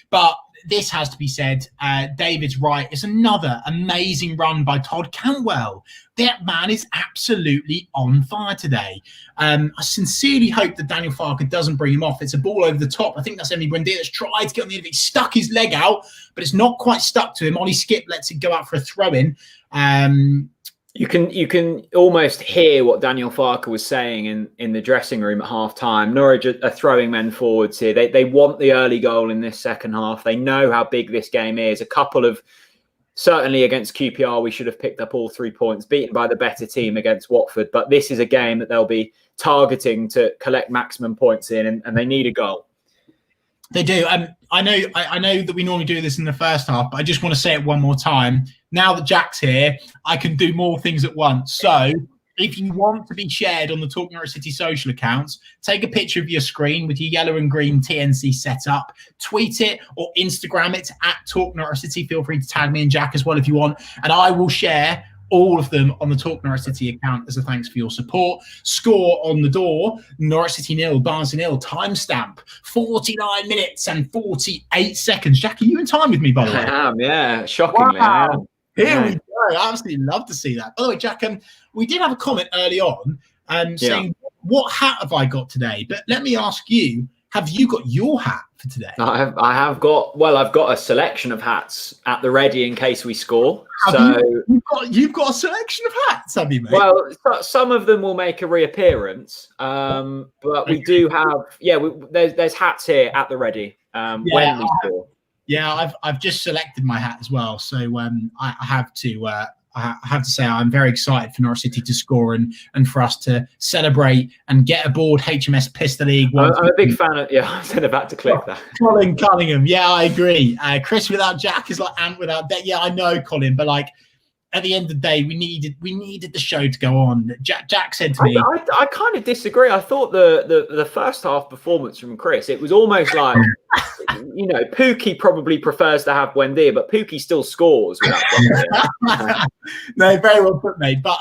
But this has to be said. David's right. It's another amazing run by Todd Cantwell. That man is absolutely on fire today. I sincerely hope that Daniel Farker doesn't bring him off. It's a ball over the top. I think that's Emi Buendia that's tried to get on the end of it. He stuck his leg out, but it's not quite stuck to him. Ollie Skip lets it go out for a throw-in. You can almost hear what Daniel Farker was saying in the dressing room at half time. Norwich are throwing men forwards here. They want the early goal in this second half. They know how big this game is. A couple of, certainly against QPR, we should have picked up all 3 points, beaten by the better team against Watford. But this is a game that they'll be targeting to collect maximum points in, and they need a goal. They do. I know that we normally do this in the first half, but I just want to say it one more time. Now that Jack's here, I can do more things at once. So if you want to be shared on the Talk Norwich City social accounts, take a picture of your screen with your yellow and green TNC setup, tweet it or Instagram it at Talk Norwich City. Feel free to tag me and Jack as well if you want, and I will share all of them on the Talk Norwich City account as a thanks for your support. Score on the door, Norwich City 0, Barnsley 0, timestamp, 49 minutes and 48 seconds. Jack, are you in time with me, by the way? I am, yeah. Shockingly, wow. I am. Here we go. I absolutely love to see that. By the way, Jack, we did have a comment early on saying, what hat have I got today? But let me ask you, have you got your hat for today? I've got a selection of hats at the ready in case we score. You've got a selection of hats, have you, mate? Well, some of them will make a reappearance, but we do have, there's hats here at the ready when we score. Yeah, I've just selected my hat as well, so I have to say I'm very excited for Norwich City to score and for us to celebrate and get aboard HMS Pistol League. I'm a big fan of. Yeah, I was about to click that. Colin Cunningham. Yeah, I agree. Chris without Jack is like Ant without Deck. Yeah, I know, Colin, but like at the end of the day, we needed the show to go on. Jack said to me, I kind of disagree. I thought the first half performance from Chris, it was almost like. Pukki probably prefers to have Buendia, but Pukki still scores without Buendia. No, very well put, mate. But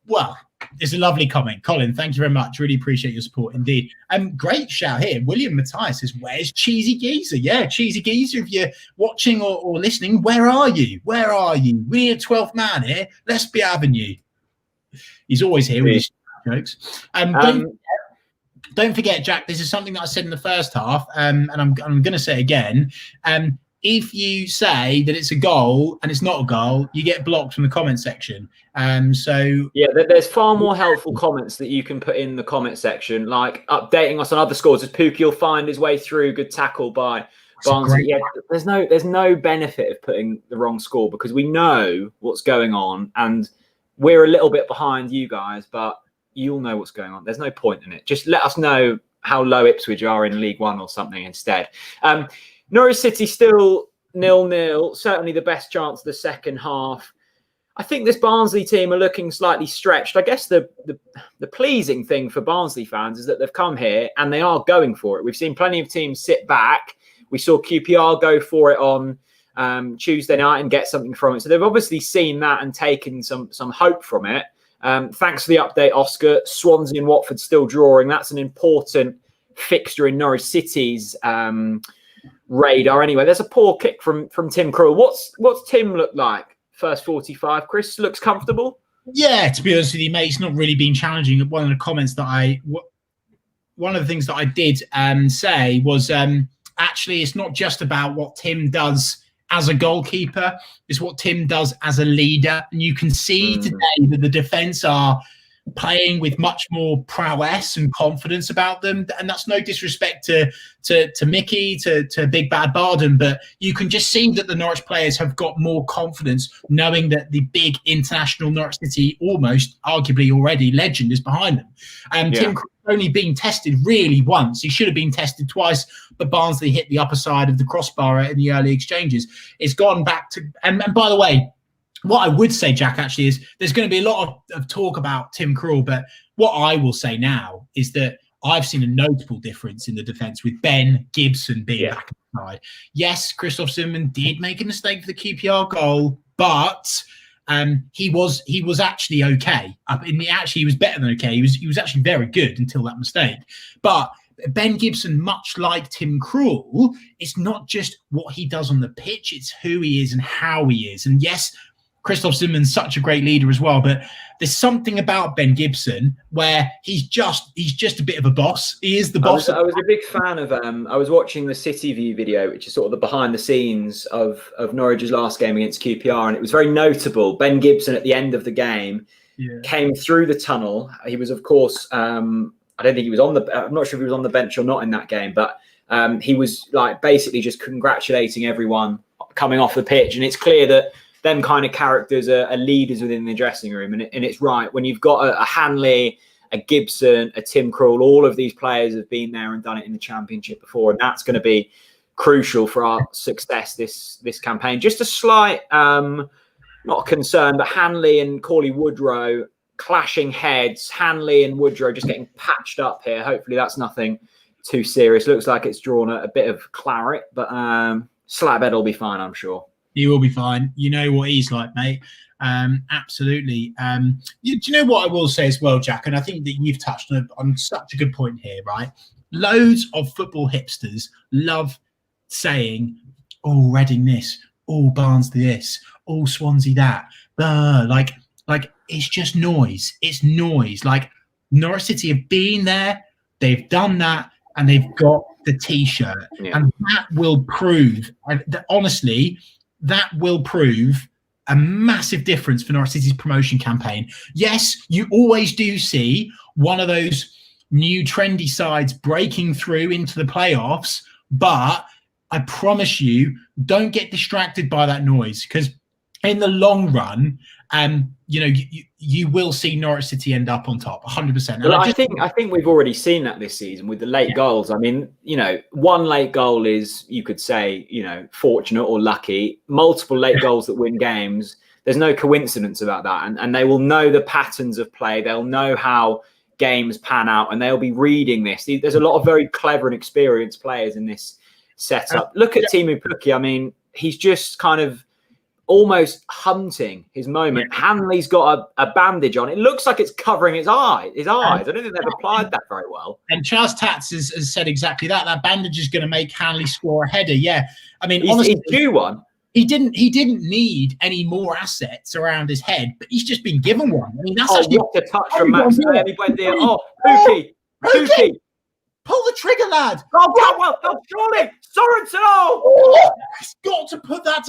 well, it's a lovely comment, Colin. Thank you very much. Really appreciate your support, indeed. Great shout here. William Matthias says, "Where's Cheesy Geezer?" Yeah, Cheesy Geezer. If you're watching or listening, where are you? Where are you? We need a 12th man here. Let's be having you. He's always here with his jokes. Don't forget, Jack, this is something that I said in the first half, and I'm going to say it again. If you say that it's a goal and it's not a goal, you get blocked from the comment section. There's far more helpful comments that you can put in the comment section, like updating us on other scores. As Pukki will find his way through, good tackle by Barnsley. Yeah, there's no benefit of putting the wrong score because we know what's going on, and we're a little bit behind you guys, but you'll know what's going on. There's no point in it. Just let us know how low Ipswich are in League One or something instead. Norwich City still 0-0. Certainly the best chance of the second half. I think this Barnsley team are looking slightly stretched. I guess the pleasing thing for Barnsley fans is that they've come here and they are going for it. We've seen plenty of teams sit back. We saw QPR go for it on Tuesday night and get something from it. So they've obviously seen that and taken some hope from it. Thanks for the update, Oscar. Swansea and Watford still drawing. That's an important fixture in Norwich City's radar. Anyway, there's a poor kick from Tim Krul. What's Tim look like? First 45, Chris, looks comfortable. Yeah, to be honest with you, mate, it's not really been challenging. One of the comments that one of the things that I did say was actually it's not just about what Tim does as a goalkeeper, it's what Tim does as a leader. And you can see today that the defence are playing with much more prowess and confidence about them, and that's no disrespect to Mickey, to Big Bad Barden, but you can just see that the Norwich players have got more confidence knowing that the big international Norwich City, almost arguably already legend, is behind them. Tim Krul's only been tested really once. He should have been tested twice, but Barnsley hit the upper side of the crossbar in the early exchanges. It's gone back to, and by the way, what I would say, Jack, actually, is there's going to be a lot of talk about Tim Krul, but what I will say now is that I've seen a notable difference in the defence with Ben Gibson being back inside. Yes, Christoph Zimmermann did make a mistake for the QPR goal, but he was actually okay. He was better than okay. He was actually very good until that mistake. But Ben Gibson, much like Tim Krul, it's not just what he does on the pitch, it's who he is and how he is. And yes, Christoph Zimmermann's such a great leader as well, but there's something about Ben Gibson where he's just a bit of a boss. He is the boss. I was a big fan of I was watching the City View video, which is sort of the behind the scenes of Norwich's last game against QPR, and it was very notable. Ben Gibson at the end of the game came through the tunnel. He was, of course, I don't think he was I'm not sure if he was on the bench or not in that game, but he was like basically just congratulating everyone coming off the pitch, and it's clear that them kind of characters are leaders within the dressing room. And it's right. When you've got a Hanley, a Gibson, a Tim Krul, all of these players have been there and done it in the Championship before. And that's going to be crucial for our success this campaign. Just a slight, not a concern, but Hanley and Cauley Woodrow clashing heads. Hanley and Woodrow just getting patched up here. Hopefully that's nothing too serious. Looks like it's drawn a bit of claret, but Slabhead will be fine, I'm sure. He will be fine. You know what he's like, mate. Absolutely. Do you know what I will say as well, Jack? And I think that you've touched on such a good point here, right? Loads of football hipsters love saying, "Oh, Reading this, oh, Barnsley this, oh, Swansea that." Like it's just noise. It's noise. Like Norwich City have been there, they've done that, and they've got the T-shirt, and that will prove. Honestly. That will prove a massive difference for Norwich City's promotion campaign. Yes, you always do see one of those new trendy sides breaking through into the playoffs, but I promise you, don't get distracted by that noise, because in the long run, you will see Norwich City end up on top, 100%. Well, I think we've already seen that this season with the late goals. I mean, one late goal is, you could say, fortunate or lucky. Multiple late goals that win games. There's no coincidence about that, and they will know the patterns of play. They'll know how games pan out, and they'll be reading this. There's a lot of very clever and experienced players in this setup. Look at Teemu Pukki. I mean, he's just kind of almost hunting his moment. Hanley's got a bandage on. It looks like it's covering his eyes. I don't think they've applied that very well. And Charles Tatz has said exactly that. That bandage is going to make Hanley score a header. Yeah, I mean, honestly, he's due one. He didn't need any more assets around his head, but he's just been given one. I mean, that's actually what a touch from Max. He went there. Oh, Pukki. Pull the trigger, lad. Oh, Cantwell. Oh, surely. Sorensen. He's got to put that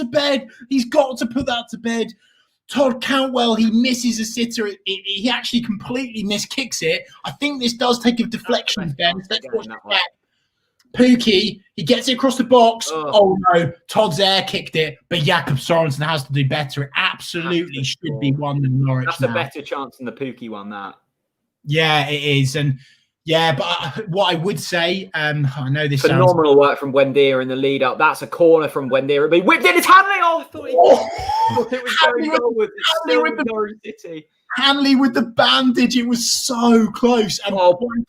to bed. Todd Cantwell, he misses a sitter. He actually completely miskicks it. I think this does take a deflection, Ben. Let's watch it back. Pukki, he gets it across the box. Oh no, Todd's air kicked it, but Jakob Sorensen has to do better. It absolutely should be one than Norwich. That's a better chance than the Pukki one, that. Yeah, it is. And Yeah, but what I would say, I know this phenomenal work from Buendia in the lead up. That's a corner from Buendia. It'll be whipped in. It's Hanley. Oh, I thought it was going goalwards. It's still with Norwich City. Hanley with the bandage. It was so close. And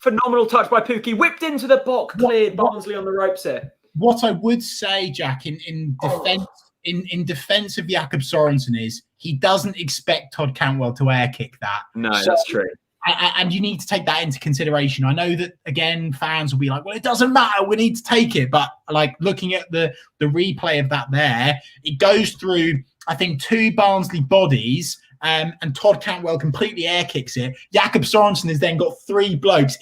phenomenal touch by Pukki. Whipped into the box. Cleared. Barnsley on the ropes here. What I would say, Jack, in defence in defence of Jakob Sorensen is he doesn't expect Todd Cantwell to air kick that. No, that's true. And you need to take that into consideration. I know that, again, fans will be like, well, it doesn't matter. We need to take it. But like looking at the replay of that there, it goes through, I think, 2 Barnsley bodies and Todd Cantwell completely air kicks it. Jakob Sorensen has then got 3 blokes.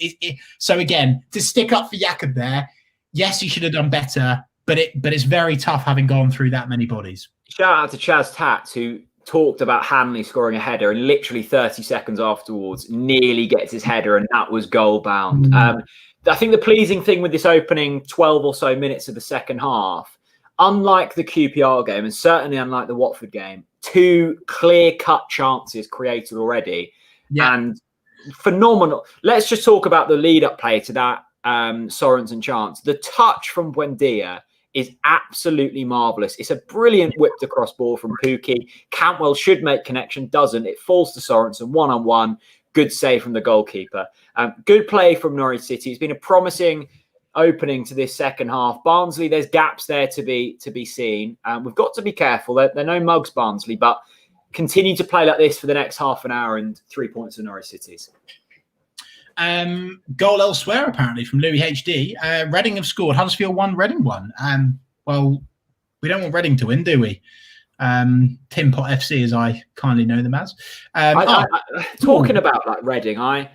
So, again, to stick up for Jakob there, yes, he should have done better, but it's very tough having gone through that many bodies. Shout out to Chaz Tats, who talked about Hanley scoring a header and literally 30 seconds afterwards nearly gets his header, and that was goal bound. I think the pleasing thing with this opening 12 or so minutes of the second half, unlike the QPR game and certainly unlike the Watford game, 2 clear-cut chances created already. Yeah. And phenomenal. Let's just talk about the lead-up play to that Sorensen chance. The touch from Buendia is absolutely marvellous. It's a brilliant whipped across ball from Pukki. Cantwell should make connection, doesn't. It falls to Sorensen one-on-one. Good save from the goalkeeper. Good play from Norwich City. It's been a promising opening to this second half. Barnsley, there's gaps there to be seen. We've got to be careful. They're no mugs, Barnsley, but continue to play like this for the next half an hour and 3 points for Norwich City's. Goal elsewhere, apparently, from Louis HD. Reading have scored. Huddersfield 1, Reading 1. Well, we don't want Reading to win, do we? Tin Pot FC, as I kindly know them as. Talking about like Reading, hang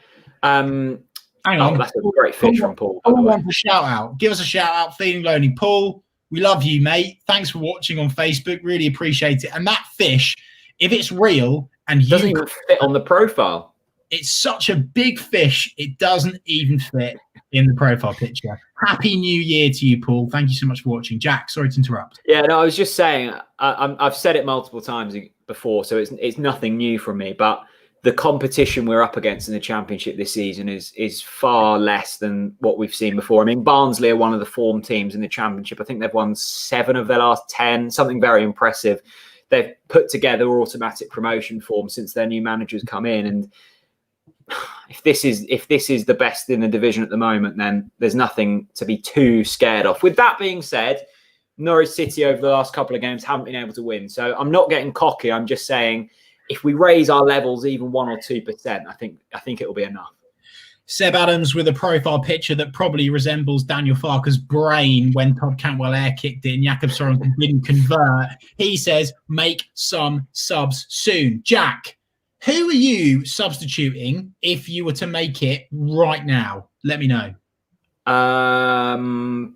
on. That's a great fish from Paul. Paul wants a shout out. Give us a shout out. Feeling lonely, Paul. We love you, mate. Thanks for watching on Facebook. Really appreciate it. And that fish, if it's real and you doesn't even fit on the profile. It's such a big fish, it doesn't even fit in the profile picture. Happy New Year to you, Paul. Thank you so much for watching. Jack, sorry to interrupt. Yeah, no, I was just saying, I've said it multiple times before, so it's nothing new from me, but the competition we're up against in the Championship this season is far less than what we've seen before. I mean, Barnsley are one of the form teams in the Championship. I think they've won 7 of their last 10, something very impressive. They've put together automatic promotion form since their new manager's come in, and if this is the best in the division at the moment, then there's nothing to be too scared of. With that being said, Norwich City over the last couple of games haven't been able to win. So I'm not getting cocky. I'm just saying if we raise our levels even 1 or 2%, I think it will be enough. Seb Adams with a profile picture that probably resembles Daniel Farker's brain when Todd Cantwell air kicked it and Jakob Sorensen didn't convert. He says, make some subs soon. Jack, who are you substituting if you were to make it right now? Let me know. Oh,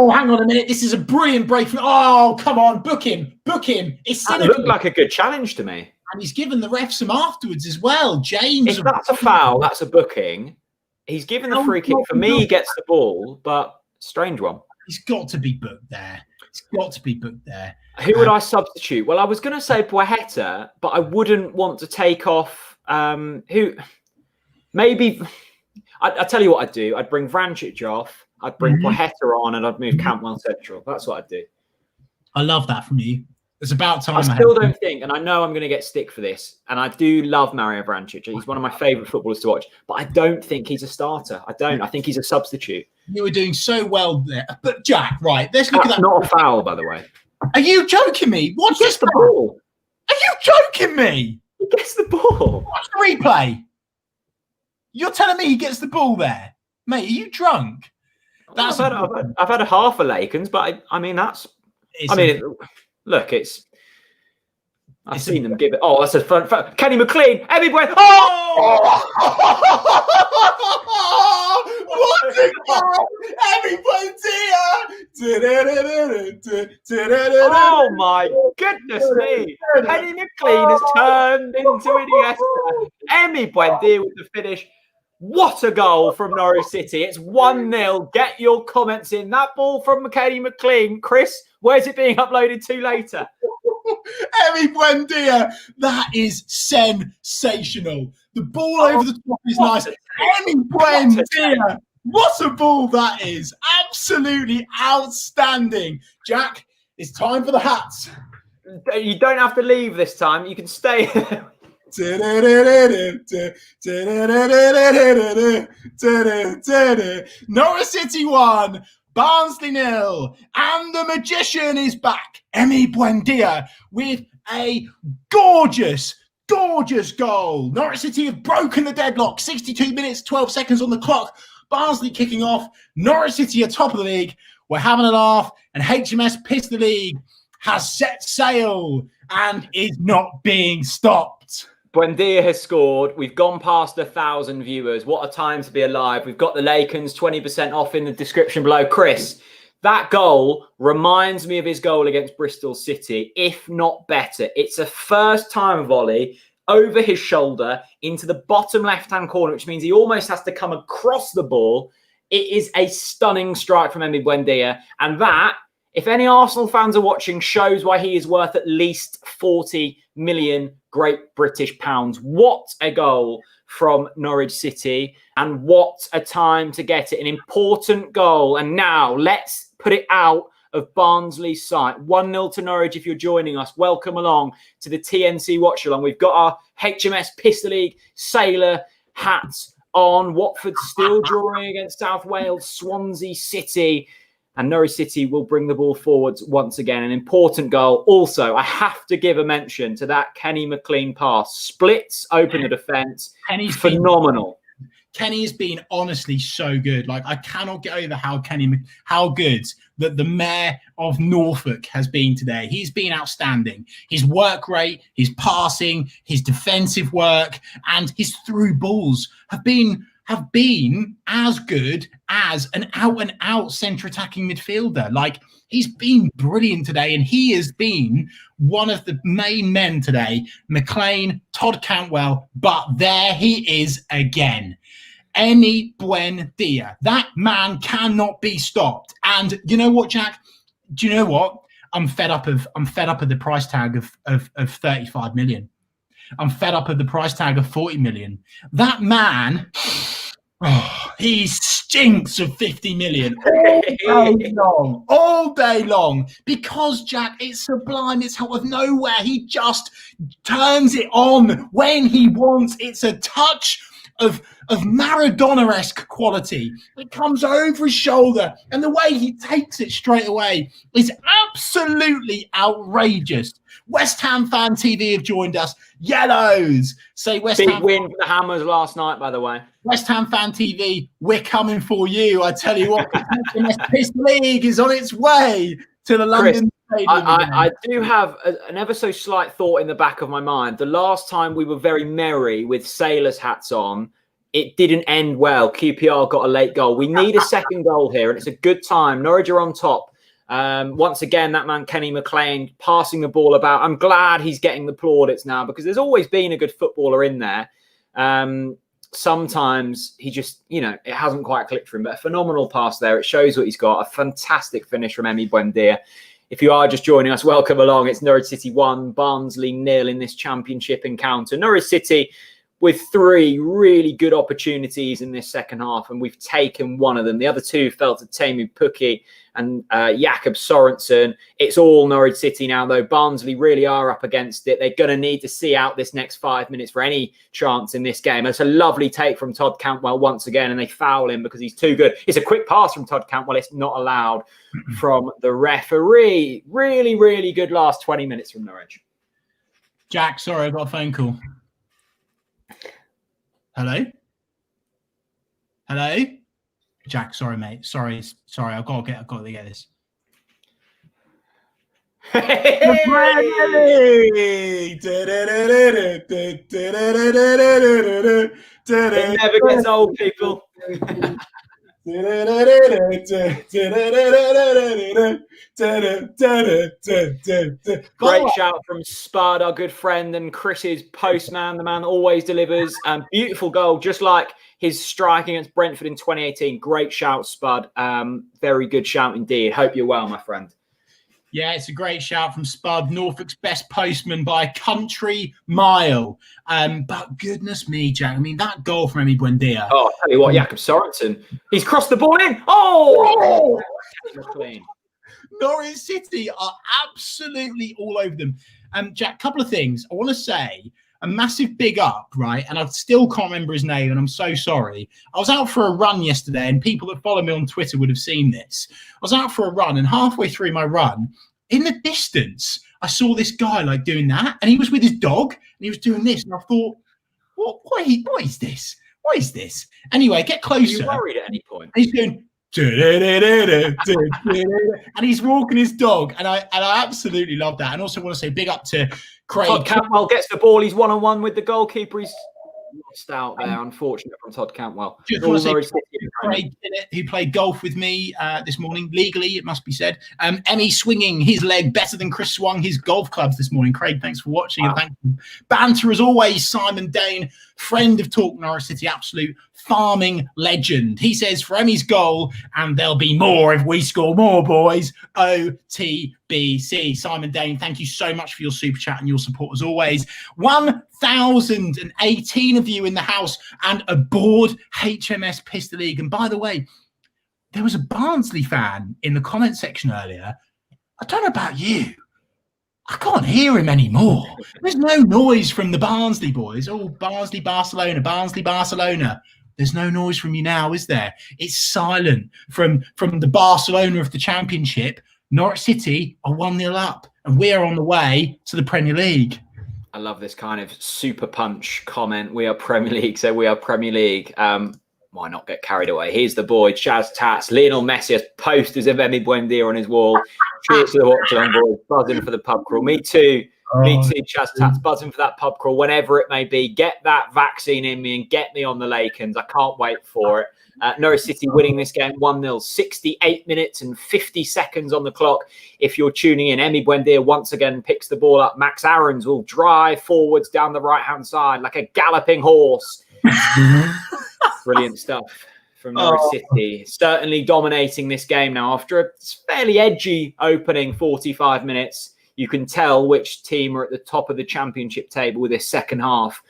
hang on a minute. This is a brilliant break. Oh, come on. Book him. Book him. It looked like a good challenge to me. And he's given the ref some afterwards as well. James. If that's a foul, that's a booking. He's given the free kick. For me, he gets the ball, but strange one. He's got to be booked there. It's got to be booked there. Who would I substitute? Well, I was going to say Boyetta, but I wouldn't want to take off who. Maybe I tell you what I'd do. I'd bring Vrancic off. I'd bring Boyetta on, and I'd move Cantwell central. That's what I'd do. I love that from you. It's about time. I still don't think, and I know I'm going to get stick for this, and I do love Mario Vrancic. He's one of my favourite footballers to watch, but I don't think he's a starter. I don't. I think he's a substitute. You were doing so well there. But Jack, right, let's look at that. Not a foul, by the way. Are you joking me? What's this the ball? Are you joking me? He gets the ball. Watch the replay. You're telling me he gets the ball there? Mate, are you drunk? I've had a half a Lakens, but I mean, that's... Look, it's... I've seen them give it... Oh, that's a fun... Kenny McLean! Emmy Buendia! Oh! What a goal! Emmy Buendia! Oh, my goodness me! Kenny McLean has turned into Iniesta. Emmy Buendia with the finish. What a goal from Norwich City. It's 1-0. Get your comments in. That ball from Kenny McLean. Chris, where's it being uploaded to later? Emmy Buendia. That is sensational. The ball over the top is nice. Emi Buendia. What a ball that is. Absolutely outstanding. Jack, it's time for the hats. You don't have to leave this time. You can stay. Norwich City 1, Barnsley 0, and the magician is back. Emi Buendia with a gorgeous goal. Norwich City have broken the deadlock. 62 minutes, 12 seconds on the clock. Barnsley kicking off. Norwich City are top of the league. We're having a laugh, and HMS Pistol League has set sail and is not being stopped. Buendia has scored. We've gone past 1,000 viewers. What a time to be alive. We've got the Lakens 20% off in the description below. Chris, that goal reminds me of his goal against Bristol City, if not better. It's a first-time volley over his shoulder into the bottom left-hand corner, which means he almost has to come across the ball. It is a stunning strike from Emi Buendia. And that, if any Arsenal fans are watching, shows why he is worth at least 40 million Great British pounds. What a goal from Norwich City, and what a time to get it. An important goal. And now let's put it out of Barnsley's sight. 1-0 to Norwich. If you're joining us, welcome along to the TNC Watchalong. We've got our HMS Pistol League Sailor hats on. Watford still drawing against South Wales, Swansea City. And Norwich City will bring the ball forwards once again. An important goal. Also, I have to give a mention to that Kenny McLean pass. Splits open the defence. Kenny's phenomenal. Kenny has been honestly so good. Like, I cannot get over how good that the mayor of Norfolk has been today. He's been outstanding. His work rate, his passing, his defensive work, and his through balls have been as good as an out-and-out centre-attacking midfielder. Like, he's been brilliant today, and he has been one of the main men today. McLean, Todd Cantwell, but there he is again. Emi Buendia. That man cannot be stopped. And you know what, Jack? Do you know what? I'm fed up of the price tag of 35 million. I'm fed up of the price tag of 40 million. That man, he stinks of 50 million all day long. Because, Jack, it's sublime. It's out of nowhere. He just turns it on when he wants. It's a touch of Maradona-esque quality. It comes over his shoulder, and the way he takes it straight away is absolutely outrageous. West Ham Fan TV have joined us. Yellows say West Big Ham win for the Hammers last night, by the way. West Ham Fan TV, we're coming for you. I tell you what, the Pistol League is on its way to the London Stadium. I do have an ever so slight thought in the back of my mind. The last time we were very merry with sailors' hats on, it didn't end well. QPR got a late goal. We need a second goal here, and it's a good time. Norwich are on top. Once again, that man, Kenny McLean, passing the ball about. I'm glad he's getting the plaudits now, because there's always been a good footballer in there. Sometimes he just, it hasn't quite clicked for him, but a phenomenal pass there. It shows what he's got. A fantastic finish from Emi Buendia. If you are just joining us, welcome along. It's Norwich City 1, Barnsley 0 in this championship encounter. Norwich City with 3 really good opportunities in this second half, and we've taken one of them. The other 2 fell to Teemu Pukki and Jakob Sorensen. It's all Norwich City now, though. Barnsley really are up against it. They're going to need to see out this next 5 minutes for any chance in this game. It's a lovely take from Todd Cantwell once again, and they foul him because he's too good. It's a quick pass from Todd Cantwell. It's not allowed from the referee. Really, really good last 20 minutes from Norwich. Jack, sorry, I got a phone call. Hello? Hello? Jack, sorry, mate. Sorry. I've got to get this. It never gets old, people. Great shout from Spud, our good friend, and Chris's postman. The man always delivers. Beautiful goal, just like his strike against Brentford in 2018. Great shout, Spud. Very good shout indeed. Hope you're well, my friend. Yeah, it's a great shout from Spud, Norfolk's best postman by a country mile. But goodness me, Jack, I mean, that goal from Emi Buendia. Oh, I'll tell you what, Jakob Sorensen, he's crossed the ball in. Oh! McLean. Norwich City are absolutely all over them. Jack, couple of things. I want to say a massive big up, right? And I still can't remember his name, and I'm so sorry. I was out for a run yesterday, and people that follow me on Twitter would have seen this. I was out for a run, and halfway through my run, in the distance, I saw this guy like doing that, and he was with his dog, and he was doing this, and I thought, what is this? What is this? Anyway, get closer. Were you worried at any point? He's doing and he's walking his dog, and I absolutely love that. And also want to say big up to Craig. Todd Cantwell gets the ball. He's 1-on-1 with the goalkeeper. He's lost out there. Unfortunate from Todd Cantwell. Just want to say Craig, who played golf with me this morning, legally, it must be said. Emmy swinging his leg better than Chris swung his golf clubs this morning. Craig, thanks for watching. Wow. And thank you. Banter as always, Simon Dane, friend of Talk Norwich City, absolute farming legend. He says, for Emmy's goal, and there'll be more if we score more, boys. OTBC. Simon Dane, thank you so much for your super chat and your support as always. 1,018 of you in the house and aboard HMS Pistol League. And by the way, there was a Barnsley fan in the comment section earlier. I don't know about you. I can't hear him anymore. There's no noise from the Barnsley boys. Oh, Barnsley, Barcelona, Barnsley, Barcelona. There's no noise from you now, is there? It's silent from the Barcelona of the Championship. Norwich City are 1-0 up, and we are on the way to the Premier League. I love this kind of super punch comment. We are Premier League, so we are Premier League. Why not get carried away? Here's the boy, Chaz Tats. Lionel Messi has posters of Emi Buendia on his wall. Cheers to the Watchalong boys, buzzing for the pub crawl. Me too. Me too, Chaz Tats, buzzing for that pub crawl, whenever it may be. Get that vaccine in me and get me on the Lakens. I can't wait for it. Norwich City winning this game 1-0, 68 minutes and 50 seconds on the clock. If you're tuning in, Emi Buendia once again picks the ball up. Max Aarons will drive forwards down the right-hand side like a galloping horse. Brilliant stuff from Norwich City. Certainly dominating this game now after a fairly edgy opening 45 minutes. You can tell which team are at the top of the championship table with this second half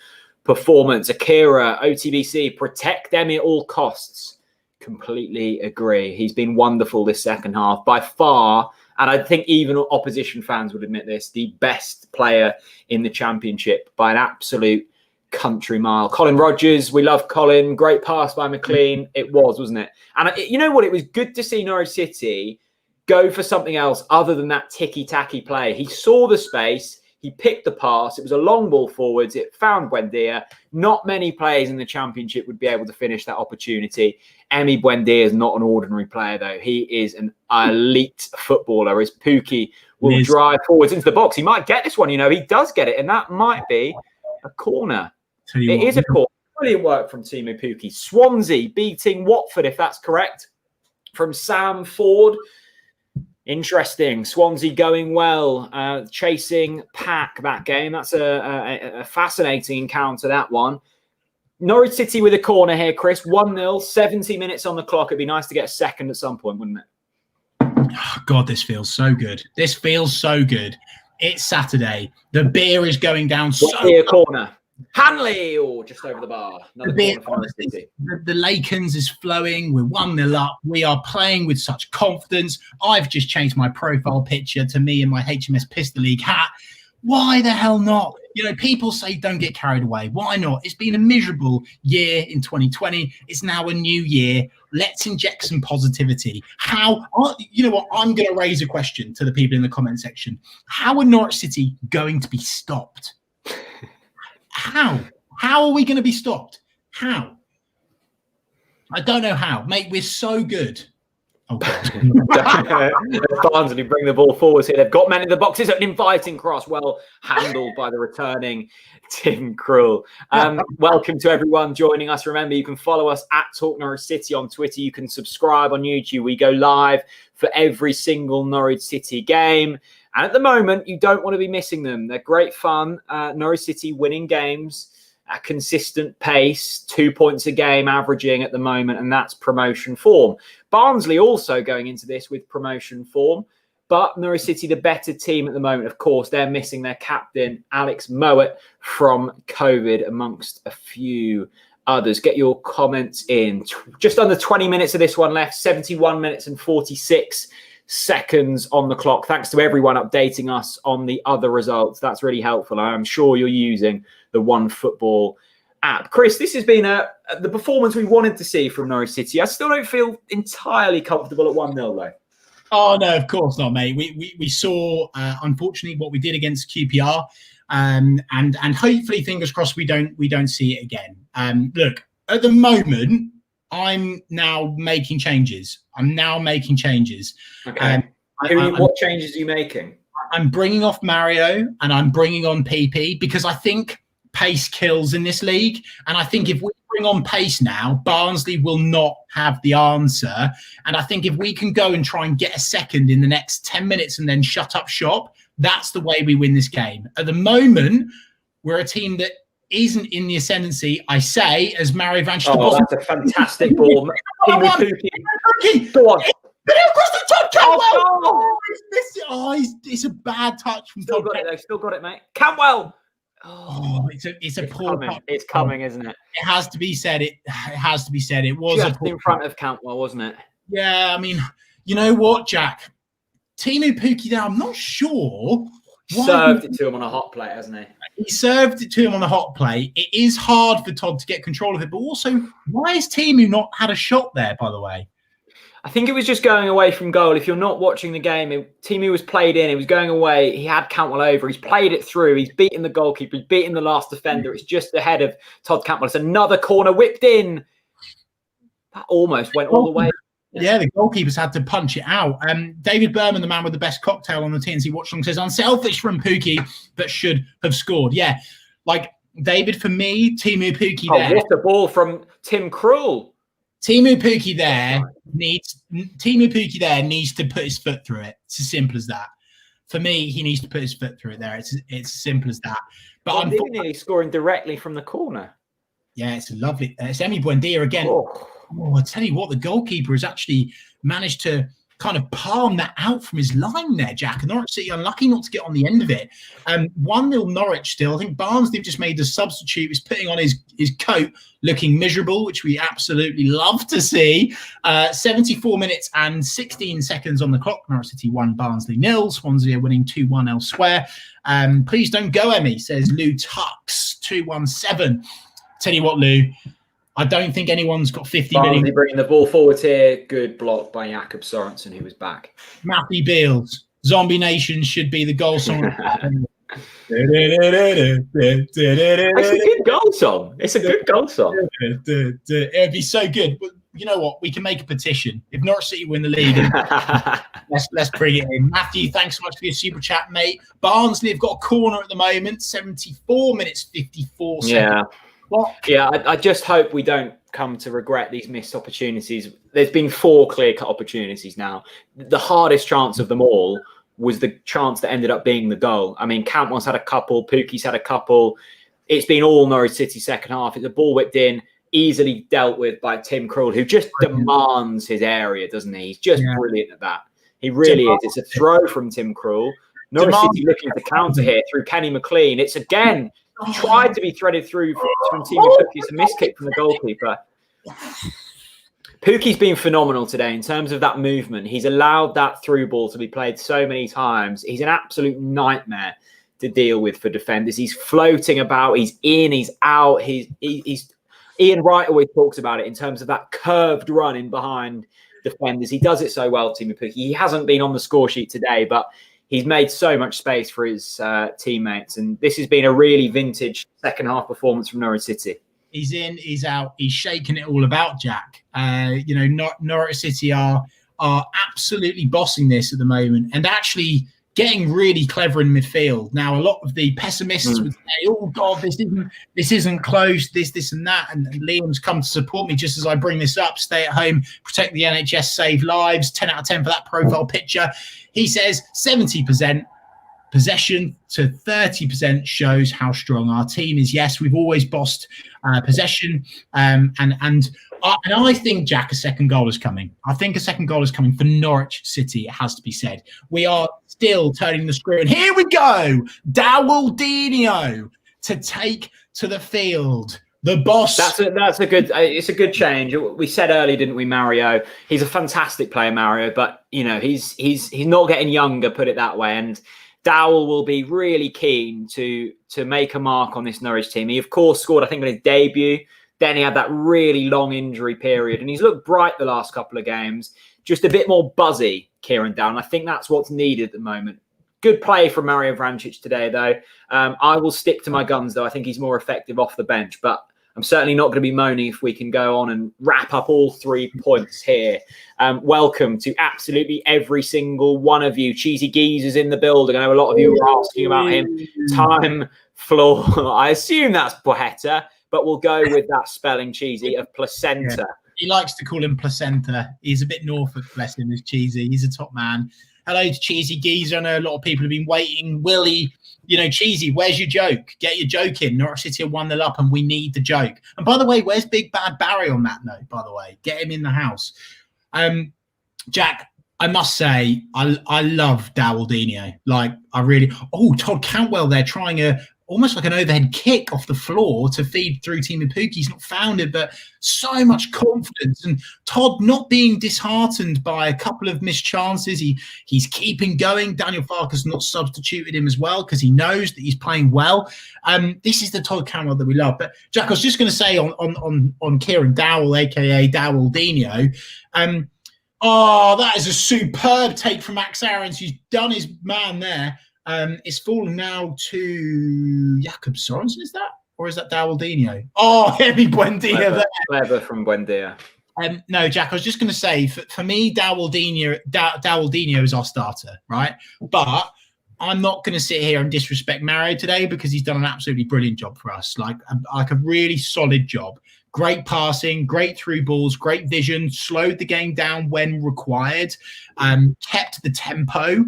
performance. Akira, OTBC, protect them at all costs. Completely agree. He's been wonderful this second half. By far, and I think even opposition fans would admit this, the best player in the championship by an absolute country mile. Colin Rogers, we love Colin. Great pass by McLean. It was, wasn't it? And you know what? It was good to see Norwich City go for something else other than that ticky-tacky play. He saw the space. He picked the pass. It was a long ball forwards. It found Buendia. Not many players in the championship would be able to finish that opportunity. Emi Buendia is not an ordinary player, though. He is an elite footballer. His Pookie will drive forwards into the box. He might get this one, you know. He does get it, and that might be a corner. It is a corner. Brilliant work from Timo Pukki. Swansea beating Watford, if that's correct, from Sam Ford. Interesting. Swansea going well, chasing Pack that game. That's a fascinating encounter, that one. Norwich City with a corner here, Chris. 1-0, 70 minutes on the clock. It'd be nice to get a second at some point, wouldn't it? Oh, God, this feels so good. This feels so good. It's Saturday. The beer is going down so here, corner. Hanley, or just over the bar. The Lakens is flowing. We're 1-0 up. We are playing with such confidence. I've just changed my profile picture to me in my HMS Pistol League hat. Why the hell not? You know, people say don't get carried away. Why not? It's been a miserable year in 2020. It's now a new year. Let's inject some positivity. You know what? I'm going to raise a question to the people in the comment section. How are Norwich City going to be stopped? How are we going to be stopped? How? I don't know how. Mate, we're so good. Oh, God. Barnsley bring the ball forwards here. They've got men in the boxes. An inviting cross. Well handled by the returning Tim Krul. Welcome to everyone joining us. Remember, you can follow us at Talk Norwich City on Twitter. You can subscribe on YouTube. We go live for every single Norwich City game. And at the moment, you don't want to be missing them. They're great fun. Norwich City winning games at a consistent pace, 2 points a game averaging at the moment, and that's promotion form. Barnsley also going into this with promotion form. But Norwich City, the better team at the moment, of course. They're missing their captain, Alex Mowat, from COVID, amongst a few others. Get your comments in. Just under 20 minutes of this one left, 71 minutes and 46 seconds on the clock. Thanks to everyone updating us on the other results. That's really helpful. I'm sure you're using the OneFootball app. Chris, this has been the performance we wanted to see from Norwich City. I still don't feel entirely comfortable at 1-0 though. Oh no, of course not, mate. We saw unfortunately what we did against QPR, and hopefully, fingers crossed, we don't see it again. Look, at the moment, I'm now making changes. Okay. What changes are you making? I'm bringing off Mario and I'm bringing on PP because I think pace kills in this league. And I think if we bring on pace now, Barnsley will not have the answer. And I think if we can go and try and get a second in the next 10 minutes and then shut up shop, that's the way we win this game. At the moment, we're a team that isn't in the ascendancy, I say, as Mario Van Schaik. Oh, that's a fantastic ball. Go on. Across the top, Cantwell! It's a bad touch from Still Todd. got it, though. Still got it, mate. Cantwell! It's a poor touch. It's coming, isn't it? It has to be said. It was just in front of Cantwell, wasn't it? Yeah, I mean, you know what, Jack? Timu Pukki there, I'm not sure. Served it to him on a hot plate, hasn't he? He served it to him on a hot plate. It is hard for Todd to get control of it, but also, why has Timu not had a shot there, by the way? I think it was just going away from goal. If you're not watching the game, Timu was played in. It was going away. He had Cantwell over. He's played it through. He's beaten the goalkeeper. He's beaten the last defender. It's just ahead of Todd Cantwell. It's another corner whipped in. That almost went all the way. Yeah, the goalkeepers had to punch it out. David Berman, the man with the best cocktail on the TNC Watchalong, says, unselfish from Pukki, but should have scored. Yeah, like David, for me, Timu Pukki there. What a ball from Tim Krul. Timu Pukki there needs to put his foot through it. It's as simple as that. For me, he needs to put his foot through it there. It's as simple as that. But unfortunately, scoring directly from the corner. Yeah, it's a lovely. It's Emi Buendia again. I tell you what, the goalkeeper has actually managed to kind of palm that out from his line there, Jack. And Norwich City unlucky not to get on the end of it. 1-0 Norwich still. I think Barnsley just made the substitute. He's putting on his coat, looking miserable, which we absolutely love to see. 74 minutes and 16 seconds on the clock. Norwich City 1, Barnsley 0. Swansea winning 2-1 elsewhere. Please don't go, Emmy, says Lou Tux 217. Tell you what, Lou, I don't think anyone's got 50 million. Bringing the ball forward here. Good block by Jakob Sorensen, who was back. Matthew Beals, Zombie Nation should be the goal song. It's a good goal song. It's a good goal song. It'd be so good. But you know what? We can make a petition. If Norwich City win the league, let's bring it in. Matthew, thanks so much for your super chat, mate. Barnsley have got a corner at the moment. 74 minutes, 54 seconds. Yeah. Yeah, I just hope we don't come to regret these missed opportunities. There's been 4 clear-cut opportunities now. The hardest chance of them all was the chance that ended up being the goal. I mean, Cantwell's had a couple, Pukki's had a couple. It's been all Norwich City second half. It's a ball whipped in, easily dealt with by Tim Krul, who just demands his area, doesn't he? He's just brilliant at that. He really is. It's a throw from Tim Krul. Norwich City looking to counter here through Kenny McLean. It's again tried to be threaded through from Timu Pukki. It's a miskick from the goalkeeper. Pukki's been phenomenal today in terms of that movement. He's allowed that through ball to be played so many times. He's an absolute nightmare to deal with for defenders. He's floating about. He's in. He's out. He's Ian Wright always talks about it in terms of that curved run in behind defenders. He does it so well, Timu Pukki. He hasn't been on the score sheet today, but he's made so much space for his teammates. And this has been a really vintage second half performance from Norwich City. He's in, he's out, he's shaking it all about, Jack. Norwich City are absolutely bossing this at the moment and actually getting really clever in midfield. Now, a lot of the pessimists would say, oh, God, this isn't close, this and that. And Liam's come to support me just as I bring this up. Stay at home, protect the NHS, save lives. 10 out of 10 for that profile picture. He says 70%. Possession to 30% shows how strong our team is. Yes, we've always bossed possession, and I think, Jack, a second goal is coming. I think a second goal is coming for Norwich City. It has to be said. We are still turning the screw, and here we go, Dawaldinho to take to the field. The boss. That's a good. It's a good change. We said earlier, didn't we, Mario? He's a fantastic player, Mario, but he's not getting younger. Put it that way. And Dowell will be really keen to make a mark on this Norwich team. He, of course, scored, I think, on his debut. Then he had that really long injury period, and he's looked bright the last couple of games. Just a bit more buzzy, Kieran Dowell. I think that's what's needed at the moment. Good play from Mario Vrancic today, though. I will stick to my guns, though. I think he's more effective off the bench, but I'm certainly not going to be moaning if we can go on and wrap up all 3 points here. Welcome to absolutely every single one of you. Cheesy Geezer's in the building. I know a lot of you were asking about him. Time Floor. I assume that's Poeta, but we'll go with that spelling, Cheesy, of placenta. Yeah. He likes to call him placenta. He's a bit Norfolk, bless him, is Cheesy. He's a top man. Hello to Cheesy Geezer. I know a lot of people have been waiting. Willie, Cheesy, where's your joke? Get your joke in. Norwich City are 1-0 up and we need the joke. And by the way, where's Big Bad Barry on that note, by the way? Get him in the house. Jack, I must say, I love Dawaldinho. Like, I really... Oh, Todd Cantwell there trying almost like an overhead kick off the floor to feed through Team Pookie. He's not found it, but so much confidence. And Todd not being disheartened by a couple of missed chances. He's keeping going. Daniel Farker's not substituted him as well because he knows that he's playing well. This is the Todd Cantwell that we love. But Jack, I was just going to say on Kieran Dowell, aka Dawaldinho. That is a superb take from Max Aarons. He's done his man there. It's fallen now to Jakob Sorensen, is that? Or is that Dawaldinho? Oh, Hemi Buendia there. Clever from Buendia. No, Jack, I was just going to say, for me, Dawaldinho is our starter, right? But I'm not going to sit here and disrespect Mario today because he's done an absolutely brilliant job for us. Like a really solid job. Great passing, great through balls, great vision, slowed the game down when required, kept the tempo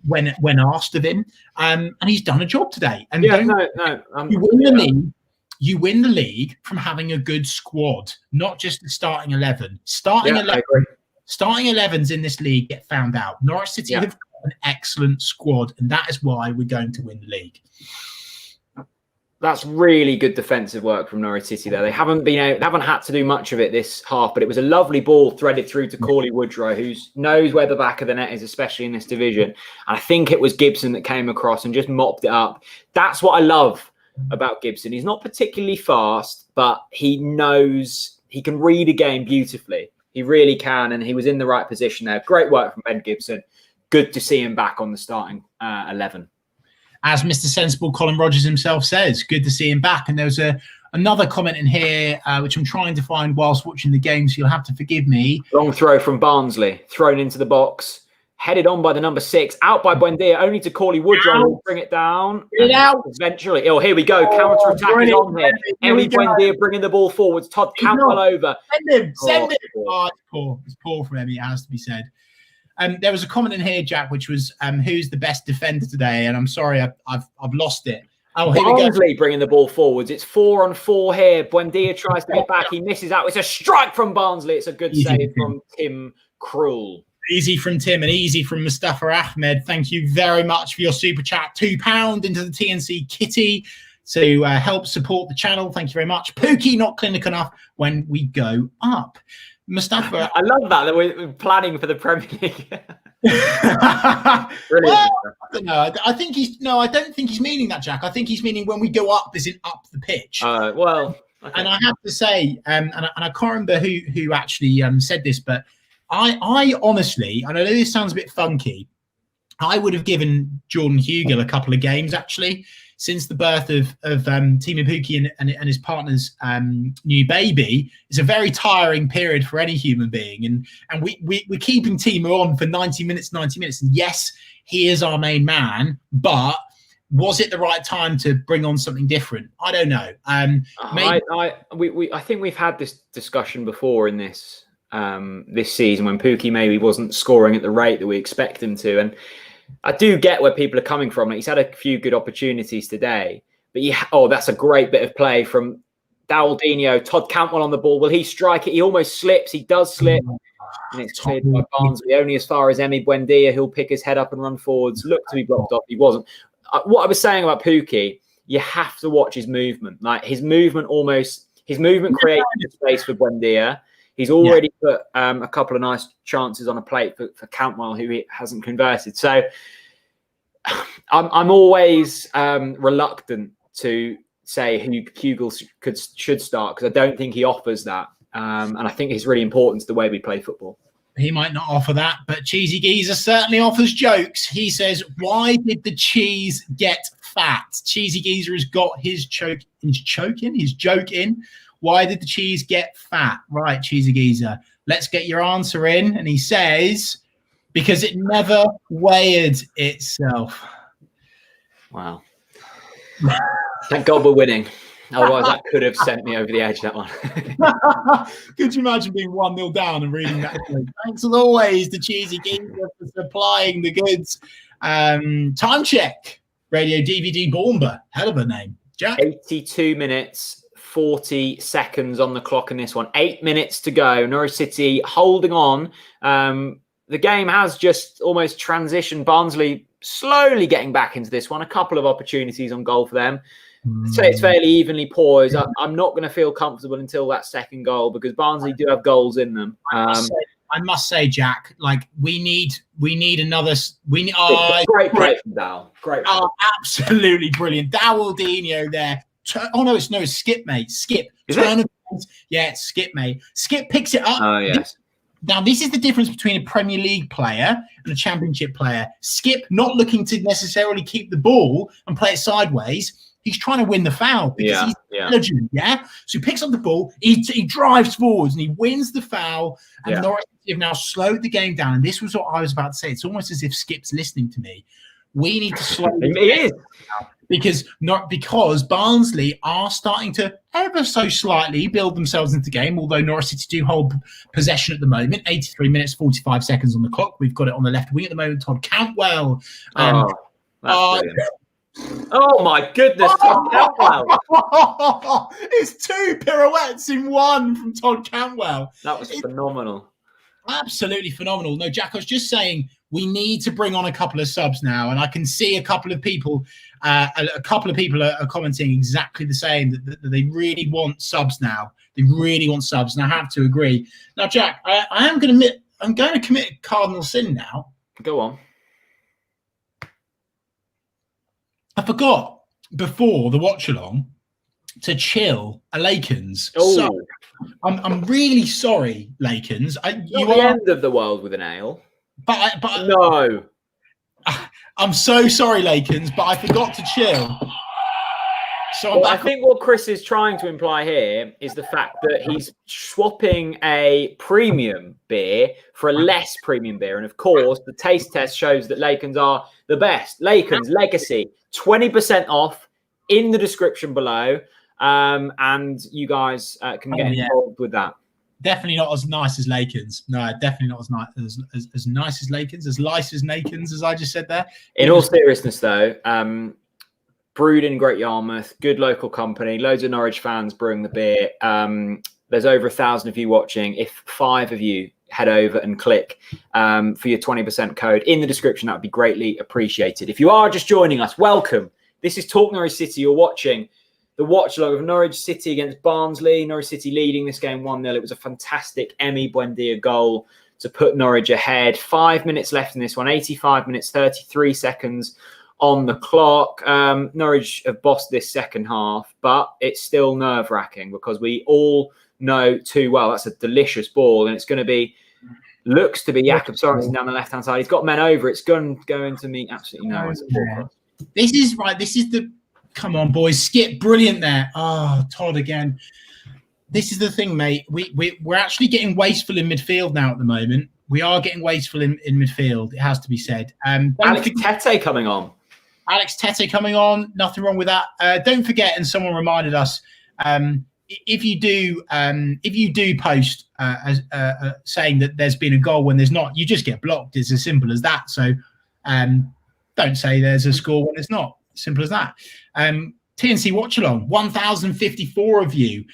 when asked of him, and he's done a job today. And you win the league. You win the league from having a good squad, not just the starting 11. Starting 11s in this league get found out. Norwich City have got an excellent squad, and that is why we're going to win the league. That's really good defensive work from Norwich City there. They haven't had to do much of it this half, but it was a lovely ball threaded through to Cauley Woodrow, who knows where the back of the net is, especially in this division. And I think it was Gibson that came across and just mopped it up. That's what I love about Gibson. He's not particularly fast, but he knows he can read a game beautifully. He really can, and he was in the right position there. Great work from Ben Gibson. Good to see him back on the starting 11. As Mr. Sensible Colin Rogers himself says, good to see him back. And there was another comment in here, which I'm trying to find whilst watching the game, so you'll have to forgive me. Long throw from Barnsley, thrown into the box, headed on by the number 6, out by Buendia, only to Cauley Woodrow, bring it down. Get it out. Eventually, here we go, counter-attack is on here. Emi Buendia bringing the ball forwards, Todd Cantwell over. Send him. Oh, it's poor from Emi, it has to be said. There was a comment in here, Jack, which was, who's the best defender today? And I'm sorry, I've lost it. Oh, here Barnsley bringing the ball forwards. It's 4-on-4 here. Buendia tries to get back. He misses out. It's a strike from Barnsley. It's a good save from Tim Krul. Easy from Tim and easy from Mustafa Ahmed. Thank you very much for your super chat. £2 into the TNC kitty to help support the channel. Thank you very much. Pookie, not clinical enough when we go up. Mustafa, I love that we're planning for the Premier League. Brilliant. Well, I don't know. I don't think he's meaning that, Jack. I think he's meaning when we go up, as in up the pitch. Okay. And I have to say, and I can't remember who actually said this, but I honestly, and I know this sounds a bit funky, I would have given Jordan Hugill a couple of games actually since the birth of Timo Pukki and his partner's new baby. It's a very tiring period for any human being, and we're keeping Timo on for 90 minutes. And yes, he is our main man, but was it the right time to bring on something different? I don't know. I think we've had this discussion before in this season when Pukki maybe wasn't scoring at the rate that we expect him to, and I do get where people are coming from. He's had a few good opportunities today, but that's a great bit of play from Daldinho. Todd Cantwell on the ball. Will he strike it? He almost slips. He does slip. And it's cleared by Barnsley only as far as Emi Buendia. He'll pick his head up and run forwards. Looked to be blocked off. He wasn't. What I was saying about Pukki, you have to watch his movement. Like his movement creates space for Buendia. He's already put a couple of nice chances on a plate for Cantwell, who he hasn't converted. So I'm always reluctant to say who Kugel should start, because I don't think he offers that. And I think it's really important to the way we play football. He might not offer that, but Cheesy Geezer certainly offers jokes. He says, why did the cheese get fat? Cheesy Geezer has got his joke in. Why did the cheese get fat? Right, Cheesy Geezer, let's get your answer in. And he says, because it never weighed itself. Wow. Thank God we're winning. Otherwise, that could have sent me over the edge, that one. Could you imagine being 1-0 down and reading that? Thanks as always to Cheesy Geezer for supplying the goods. Time check. Radio DVD Bournemouth. Hell of a name. Jack? 82 minutes, 40 seconds on the clock in this one. 8 minutes to go. Norwich City holding on. The game has just almost transitioned. Barnsley slowly getting back into this one. A couple of opportunities on goal for them. So it's fairly evenly poised. I'm not going to feel comfortable until that second goal, because Barnsley do have goals in them. I must say, Jack, like we need another. Great play from Dow. Great. Oh, absolutely brilliant. Daldinho there. It's Skip, mate. Skip. Yeah, it's Skip, mate. Skip picks it up. Oh, yes. Now, this is the difference between a Premier League player and a Championship player. Skip not looking to necessarily keep the ball and play it sideways. He's trying to win the foul because he's intelligent, So he picks up the ball, he drives forwards and he wins the foul. And Norwich have now slowed the game down. And this was what I was about to say. It's almost as if Skip's listening to me. We need to slow the game down because Barnsley are starting to ever so slightly build themselves into the game, although Norwich City do hold possession at the moment. 83 minutes, 45 seconds on the clock. We've got it on the left wing at the moment. Todd Cantwell. Oh my goodness, Todd Cantwell. It's 2 pirouettes in one from Todd Cantwell. That was phenomenal. Absolutely phenomenal. No, Jack, I was just saying we need to bring on a couple of subs now, and I can see a couple of people are commenting exactly the same, that they really want subs now. They really want subs, and I have to agree. Now, Jack, I'm going to commit a cardinal sin now. Go on. I forgot before the watch-along to chill a Lakens. Oh. So I'm really sorry, Lakens. You are the end of the world with an ale. But no. I'm so sorry, Lakens, but I forgot to chill. So I think what Chris is trying to imply here is the fact that he's swapping a premium beer for a less premium beer. And of course, the taste test shows that Lakens are the best. Lakens Legacy, 20% off in the description below. And you guys can get involved with that. Definitely not as nice as Lakens. No, definitely not as nice as Lakens, as lice as Nakens, as I just said there. In all seriousness, though, brewed in Great Yarmouth, good local company, loads of Norwich fans brewing the beer. There's over 1,000 of you watching. If 5 of you head over and click for your 20% code in the description, that would be greatly appreciated. If you are just joining us, welcome. This is Talk Norwich City. You're watching the watch-along of Norwich City against Barnsley. Norwich City leading this game 1-0. It was a fantastic Emi Buendia goal to put Norwich ahead. 5 minutes left in this one. 85 minutes, 33 seconds on the clock. Norwich have bossed this second half, but it's still nerve-wracking because we all know too well that's a delicious ball, and it's going to be, looks to be Jakob Sorensen down the left-hand side. He's got men over. It's going to mean absolutely no one. This is right. This is the... Come on, boys. Skip, brilliant there. Oh, Todd again. This is the thing, mate. We're actually getting wasteful in midfield now at the moment. We are getting wasteful in midfield, it has to be said. Alex Tete coming on. Alex Tete coming on. Nothing wrong with that. Don't forget, and someone reminded us, if you do post saying that there's been a goal when there's not, you just get blocked. It's as simple as that. So don't say there's a score when it's not. Simple as that. TNC Watchalong, 1,054 of you.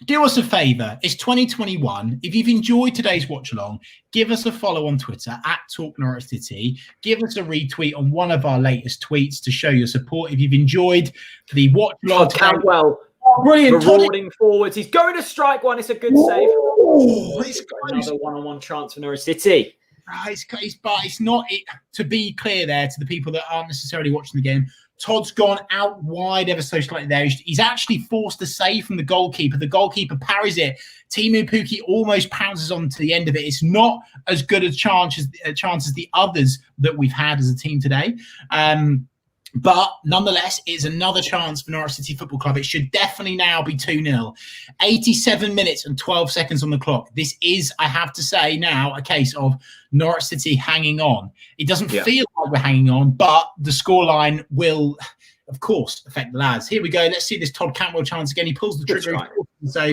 Do us a favour. It's 2021. If you've enjoyed today's watch-along, give us a follow on Twitter at Talk Norwich City. Give us a retweet on one of our latest tweets to show your support. If you've enjoyed the watch-along today, Cantwell, brilliant. Marauding forwards. He's going to strike one. It's a good save. It's another one-on-one chance for Norwich City. But it's not it. To be clear, there to the people that aren't necessarily watching the game, Todd's gone out wide ever so slightly there. He's actually forced a save from the goalkeeper. The goalkeeper parries it. Timu Pukki almost pounces onto the end of it. It's not as good a chance as the others that we've had as a team today. But nonetheless, it's another chance for Norwich City Football Club. It should definitely now be 2-0. 87 minutes and 12 seconds on the clock. This is, I have to say now, a case of Norwich City hanging on. It doesn't feel like we're hanging on, but the scoreline will, of course, affect the lads. Here we go. Let's see this Todd Cantwell chance again. He pulls the trigger. So,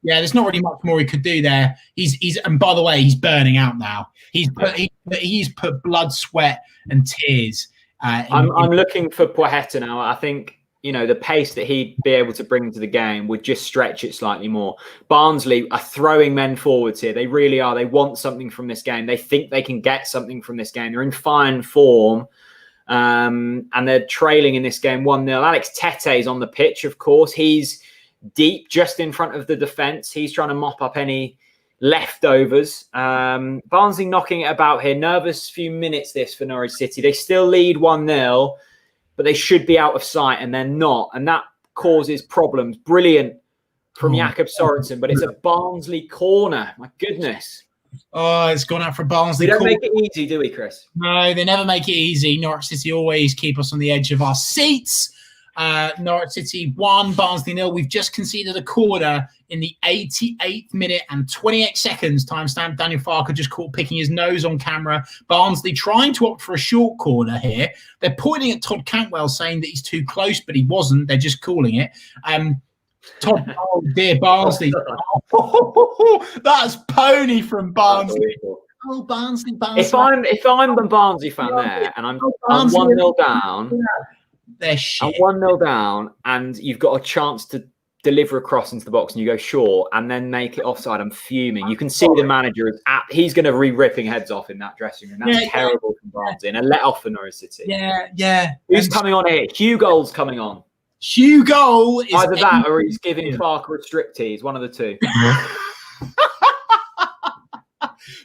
yeah, there's not really much more he could do there. He's and by the way, he's burning out now. He's put blood, sweat, and tears. I'm looking for Poeta now. I think, the pace that he'd be able to bring to the game would just stretch it slightly more. Barnsley are throwing men forwards here. They really are. They want something from this game. They think they can get something from this game. They're in fine form, and they're trailing in this game 1-0. Alex Tete's on the pitch, of course. He's deep just in front of the defence. He's trying to mop up any leftovers. Barnsley knocking it about here. Nervous few minutes this for Norwich City. They still lead 1-0, but they should be out of sight, and they're not. And that causes problems. Brilliant from Jakob Sorensen, but it's a Barnsley corner. My goodness. Oh, it's gone out for Barnsley. We don't make it easy, do we, Chris? No, they never make it easy. Norwich City always keep us on the edge of our seats. Norwich City 1, Barnsley 0. We've just conceded a corner in the 88th minute and 28 seconds. Timestamp. Daniel Farker just caught picking his nose on camera. Barnsley trying to opt for a short corner here. They're pointing at Todd Cantwell, saying that he's too close, but he wasn't. They're just calling it. Todd, oh dear, Barnsley. That's pony from Barnsley. Oh, Barnsley. If I'm the Barnsley fan there, and I'm 1-0 down. They're shit. I'm 1-0 down, and you've got a chance to deliver a cross into the box, and you go short, and then make it offside. I'm fuming. You can see the manager is he's going to be ripping heads off in that dressing room. That's terrible from Barnsley, and a let off for Norwich City. Yeah. Who's coming on here? Hugo's coming on. Hugo is either that, or he's giving Farker a striptease. One of the two.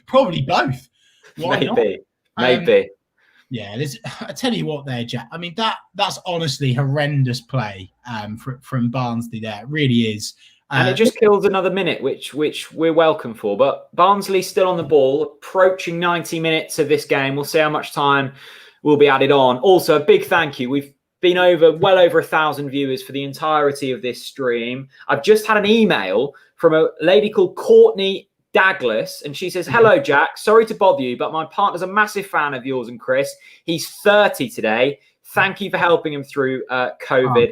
Probably both. Maybe. Yeah, I tell you what there, Jack. I mean, that's honestly horrendous play from Barnsley there. It really is. And it just kills another minute, which we're welcome for. But Barnsley still on the ball, approaching 90 minutes of this game. We'll see how much time will be added on. Also, a big thank you. We've been well over 1,000 viewers for the entirety of this stream. I've just had an email from a lady called Courtney Douglas, and she says, "Hello, Jack. Sorry to bother you, but my partner's a massive fan of yours and Chris. He's 30 today. Thank you for helping him through COVID.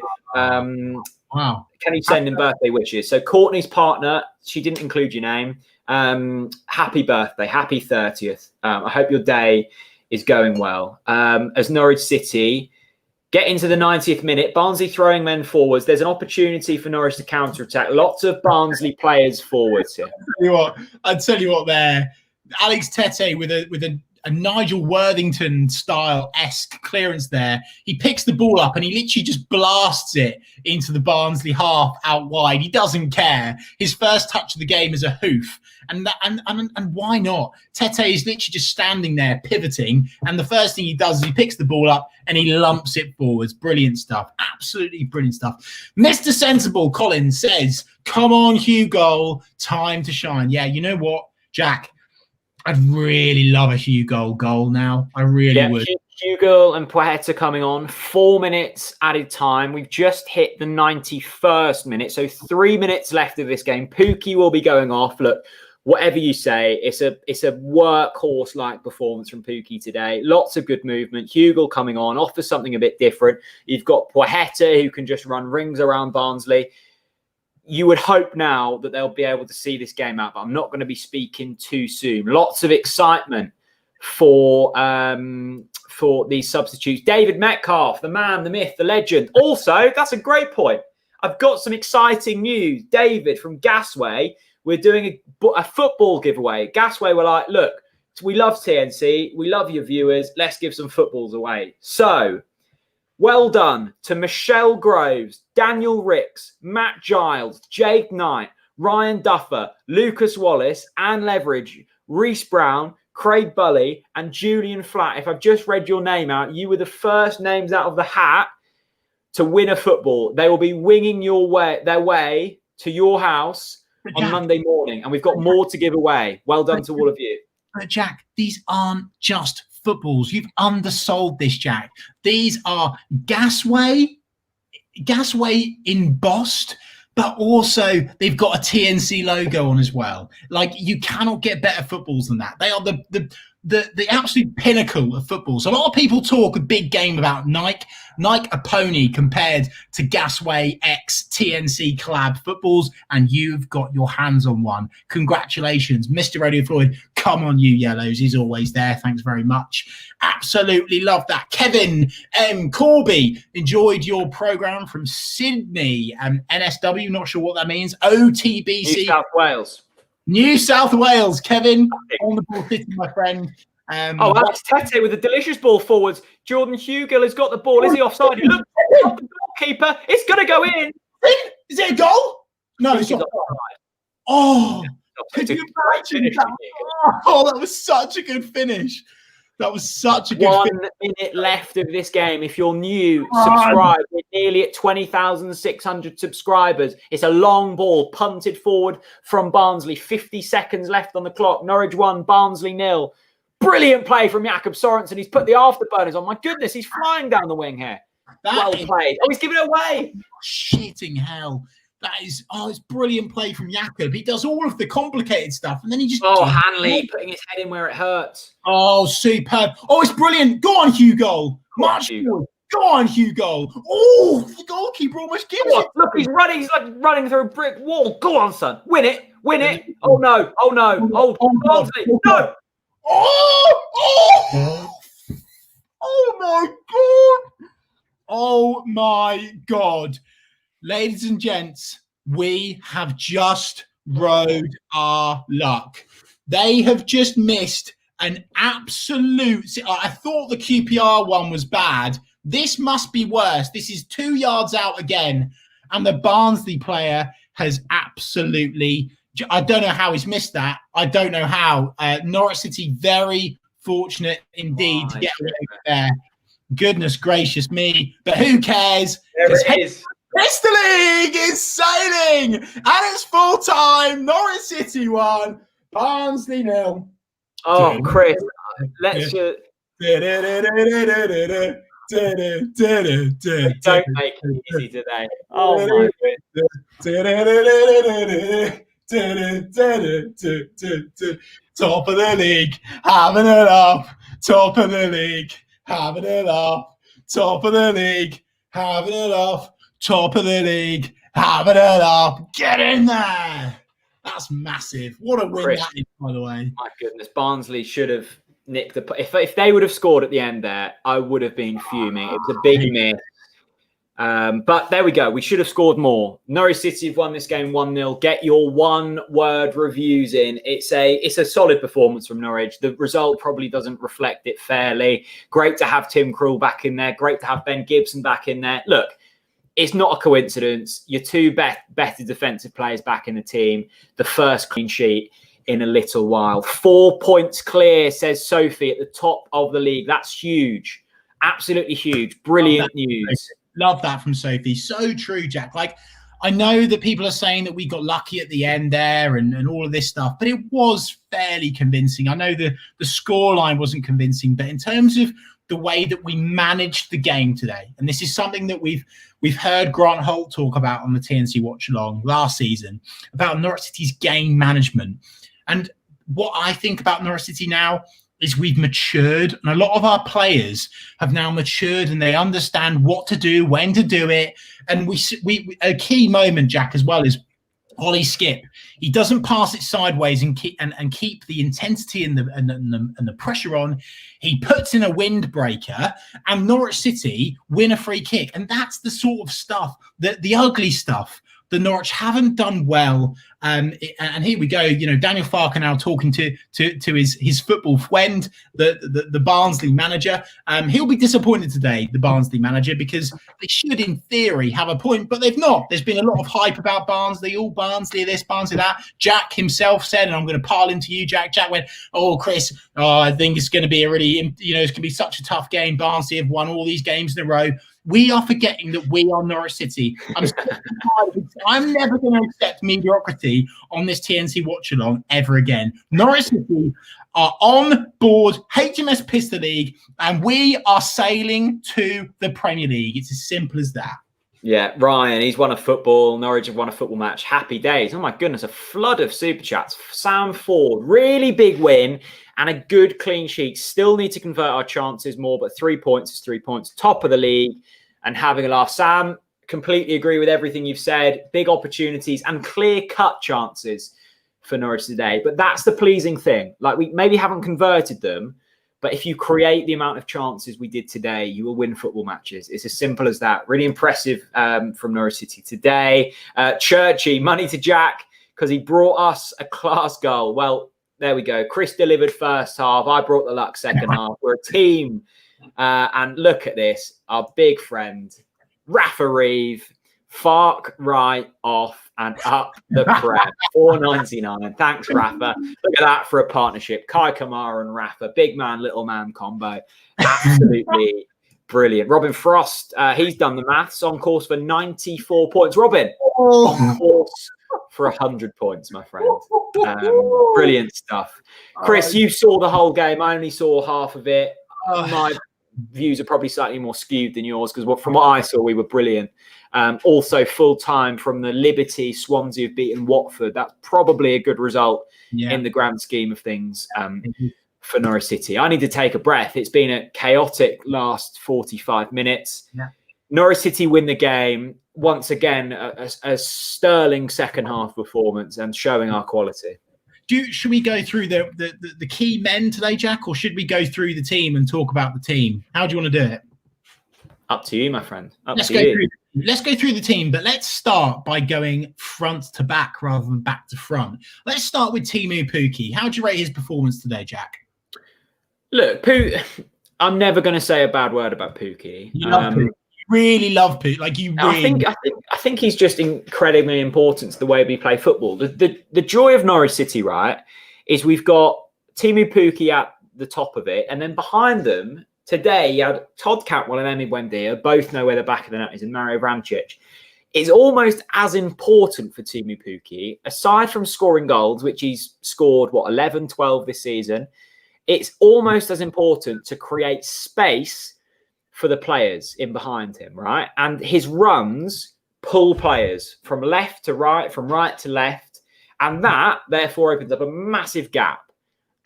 Wow. Can you send him birthday wishes?" So Courtney's partner, she didn't include your name. Happy birthday. Happy 30th. I hope your day is going well. As Norwich City get into the 90th minute, Barnsley throwing men forwards. There's an opportunity for Norwich to counter-attack. Lots of Barnsley players forwards here. I'd tell you what there. Alex Tete with a Nigel Worthington style-esque clearance there. He picks the ball up and he literally just blasts it into the Barnsley half out wide. He doesn't care. His first touch of the game is a hoof. And why not? Tete is literally just standing there pivoting, and the first thing he does is he picks the ball up and he lumps it forwards. Brilliant stuff. Absolutely brilliant stuff. Mr. Sensible Collins says, "Come on, Hugo, time to shine." Yeah, you know what, Jack? I'd really love a Hugo goal now. I really would. Hugo and Poeta coming on. 4 minutes added time. We've just hit the 91st minute, so 3 minutes left of this game. Pukki will be going off. Look, whatever you say, it's a workhorse-like performance from Pukki today. Lots of good movement. Hugo coming on, offers something a bit different. You've got Poeta, who can just run rings around Barnsley. You would hope now that they'll be able to see this game out, but I'm not going to be speaking too soon. Lots of excitement for these substitutes. David Metcalf, the man, the myth, the legend. Also, that's a great point. I've got some exciting news. David from Gasway, we're doing a football giveaway. Gasway were like, look, we love TNC. We love your viewers. Let's give some footballs away. So, well done to Michelle Groves, Daniel Ricks, Matt Giles, Jake Knight, Ryan Duffer, Lucas Wallace, Anne Leverage, Reese Brown, Craig Bully, and Julian Flatt. If I've just read your name out, you were the first names out of the hat to win a football. They will be winging their way to your house on Monday morning, and we've got more to give away. Well done to all of you. But Jack, these aren't just footballs. You've undersold this, Jack. These are Gasway embossed, but also they've got a TNC logo on as well. Like, you cannot get better footballs than that. They are the absolute pinnacle of football. So a lot of people talk a big game about Nike a pony compared to Gasway X TNC collab footballs, and you've got your hands on one. Congratulations, Mr. Radio Floyd. Come on, you yellows. He's always there. Thanks very much. Absolutely love that. Kevin M. Corby, enjoyed your program from Sydney. NSW, not sure what that means. OTBC. New South Wales. New South Wales, Kevin, on the ball, my friend. Alex Tete with a delicious ball forwards. Jordan Hugill has got the ball. Is he offside? Look, the goalkeeper. It's going to go in. Is it a goal? No, it's not. Oh, could you imagine that? Oh, that was such a good finish. That was such a good 1 minute left of this game. If you're new, subscribe. We're nearly at 20,600 subscribers. It's a long ball punted forward from Barnsley. 50 seconds left on the clock. Norwich 1, Barnsley 0. Brilliant play from Jakob Sorensen. He's put the afterburners on. My goodness, he's flying down the wing here. Well played. Oh, he's giving it away. Shitting hell. It's brilliant play from Jakob. He does all of the complicated stuff, and then he just... Hanley putting his head in where it hurts. Oh, superb. Oh, it's brilliant. Go on, Hugo. March forward. Go on, Hugo. Oh, the goalkeeper almost gives it. Look, he's running. He's like running through a brick wall. Go on, son. Win it. Win it. Oh, no. Oh, no. Oh, Barnsley. No. Oh my God. Oh, my God. Ladies and gents, we have just rode our luck. They have just missed an absolute... I thought the QPR one was bad. This must be worse. This is 2 yards out again. And the Barnsley player has absolutely... I don't know how he's missed that. I don't know how. Norwich City, very fortunate indeed to get away with there. Goodness gracious me. But who cares? There it is. Bristol League is sailing, and it's full time. Norwich City 1, Barnsley 0. Oh, Chris, let's just... Don't make it easy today. Oh, my goodness. Top of the league, having it up. Top of the league, having it up. Top of the league, having it up. Top of the league, having it up. Get in there. That's massive. What a win Chris, that is, by the way. My goodness, Barnsley should have nicked the... If they would have scored at the end there, I would have been fuming. It was a big miss. But there we go. We should have scored more. Norwich City have won this game 1-0. Get your one-word reviews in. It's a solid performance from Norwich. The result probably doesn't reflect it fairly. Great to have Tim Krul back in there. Great to have Ben Gibson back in there. Look, it's not a coincidence. Your two better defensive players back in the team. The first clean sheet in a little while. 4 points clear, says Sophie, at the top of the league. That's huge. Absolutely huge. Brilliant news. Love that from Sophie. So true, Jack. Like, I know that people are saying that we got lucky at the end there and all of this stuff, but it was fairly convincing. I know the scoreline wasn't convincing, but in terms of the way that we managed the game today, and this is something that we've heard Grant Holt talk about on the TNC Watchalong last season, about Norwich City's game management. And what I think about Norwich City now is we've matured, and a lot of our players have now matured, and they understand what to do, when to do it. And we a key moment, Jack, as well, is Ollie Skip. He doesn't pass it sideways and keep the intensity and the pressure on. He puts in a windbreaker, and Norwich City win a free kick. And that's the sort of stuff, the ugly stuff, the Norwich haven't done well. And here we go. You know, Daniel Farke now talking to his football friend, the Barnsley manager. He'll be disappointed today, the Barnsley manager, because they should, in theory, have a point, but they've not. There's been a lot of hype about Barnsley, all Barnsley this, Barnsley that. Jack himself said, and I'm going to pile into you, Jack. Jack went, "Oh, Chris, I think it's going to be a really, it's going to be such a tough game. Barnsley have won all these games in a row." We are forgetting that we are Norwich City. I'm never going to accept mediocrity on this TNC watch-along ever again. Norwich City are on board HMS Pistol League, and we are sailing to the Premier League. It's as simple as that. Yeah, Ryan, he's won a football. Norwich have won a football match. Happy days. Oh, my goodness, a flood of super chats. Sam Ford, really big win and a good clean sheet. Still need to convert our chances more, but 3 points is 3 points. Top of the league and having a laugh. Sam, completely agree with everything you've said. Big opportunities and clear-cut chances for Norwich today. But that's the pleasing thing. Like, we maybe haven't converted them, but if you create the amount of chances we did today, you will win football matches. It's as simple as that. Really impressive from Norwich City today. Churchy, money to Jack, because he brought us a class goal. Well, there we go. Chris delivered first half. I brought the luck second half. We're a team. And look at this. Our big friend, Rafa Reeve, Farke right off and up the prep. $4.99. Thanks, Rafa. Look at that for a partnership. Kai Kamara and Rafa. Big man, little man combo. Absolutely brilliant. Robin Frost, he's done the maths, on course for 94 points. Robin, on course for 100 points, my friend. Brilliant stuff. Chris, you saw the whole game. I only saw half of it. My views are probably slightly more skewed than yours, because from what I saw, we were brilliant. Also, full time from the Liberty. Swansea have beaten Watford. That's probably a good result in the grand scheme of things for Norwich City. I need to take a breath. It's been a chaotic last 45 minutes. Yeah. Norwich City win the game. Once again, a sterling second half performance and showing our quality. Should we go through the key men today, Jack, or should we go through the team and talk about the team? How do you want to do it? Up to you, my friend. Let's go through the team, but let's start by going front to back rather than back to front. Let's start with Teemu Pukki. How do you rate his performance today, Jack? Look, I'm never going to say a bad word about Pukki. You love Pukki. Really love Pukki. Like, you really... I think he's just incredibly important to the way we play football. The joy of Norwich City, right, is we've got Teemu Pukki at the top of it, and then behind them today you had Todd Cantwell and Emi Buendia, both know where the back of the net is, and Mario Vrančić. It's almost as important for Teemu Pukki, aside from scoring goals, which he's scored 11, 12 this season. It's almost as important to create space for the players in behind him, right? And his runs pull players from left to right, from right to left. And that, therefore, opens up a massive gap.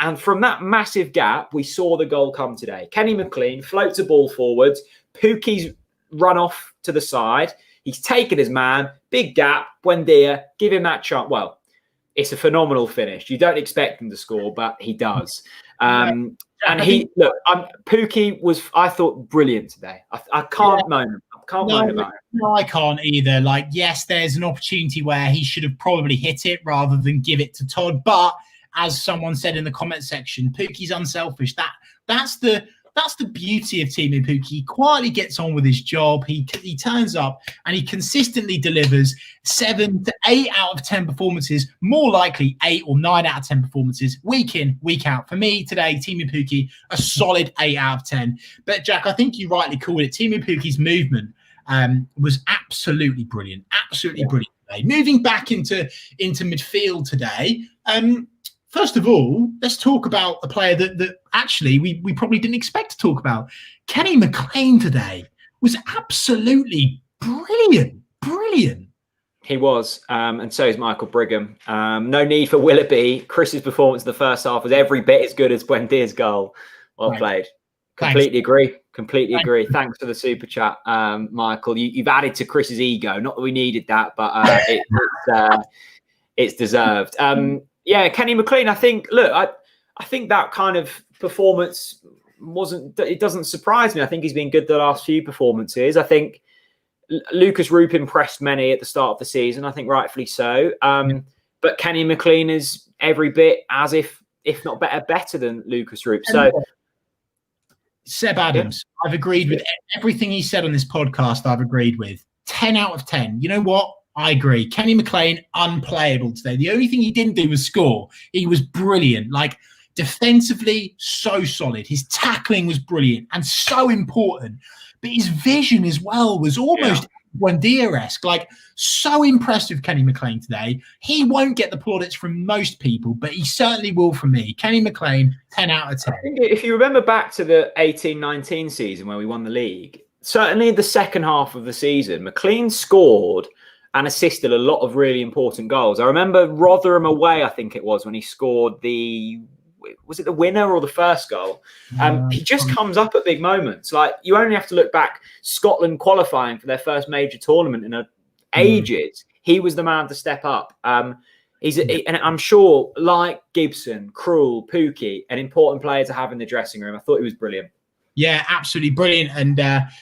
And from that massive gap, we saw the goal come today. Kenny McLean floats a ball forwards. Pukki's run off to the side. He's taken his man. Big gap. Buendia, give him that chance. Well, it's a phenomenal finish. You don't expect him to score, but he does. And Pukki was, I thought, brilliant today. I can't moan. I can't moan about it. No, I can't either. Like, yes, there's an opportunity where he should have probably hit it rather than give it to Todd. But as someone said in the comment section, Pukki's unselfish. That's the beauty of Teemu Pukki. He quietly gets on with his job. He turns up and he consistently delivers 7 to 8 out of 10 performances, more likely 8 or 9 out of 10 performances, week in, week out. For me today, Teemu Pukki, a solid 8 out of 10. But Jack, I think you rightly called it. Teemu Pukki's movement was absolutely brilliant. Absolutely brilliant today. Moving back into midfield today, first of all, let's talk about a player that actually we probably didn't expect to talk about. Kenny McLean today was absolutely brilliant. Brilliant. He was, and so is Michael Brigham. No need for Willoughby. Chris's performance in the first half was every bit as good as Buendia's goal. Well played. Completely agree. Thanks for the super chat, Michael. You've added to Chris's ego. Not that we needed that, but it's deserved. Yeah, Kenny McLean. I think. Look, I think that kind of performance it doesn't surprise me. I think he's been good the last few performances. I think Lucas Roop impressed many at the start of the season. I think rightfully so. But Kenny McLean is every bit as if not better than Lucas Roop. So Seb Adams, I've agreed with everything he said on this podcast. I've agreed with 10 out of 10. You know what? I agree. Kenny McLean, unplayable today. The only thing he didn't do was score. He was brilliant. Like, defensively, so solid. His tackling was brilliant and so important. But his vision as well was almost Buendia-esque. Like, so impressed with Kenny McLean today. He won't get the plaudits from most people, but he certainly will from me. Kenny McLean, 10 out of 10. I think if you remember back to the 18-19 season where we won the league, certainly the second half of the season, McLean scored and assisted a lot of really important goals. I remember Rotherham away, I think it was, when he scored was it the winner or the first goal? He just comes up at big moments. Like, you only have to look back, Scotland qualifying for their first major tournament in ages. He was the man to step up. And I'm sure, like Gibson, Krul, Pookie, an important player to have in the dressing room. I thought he was brilliant. Yeah, absolutely brilliant. And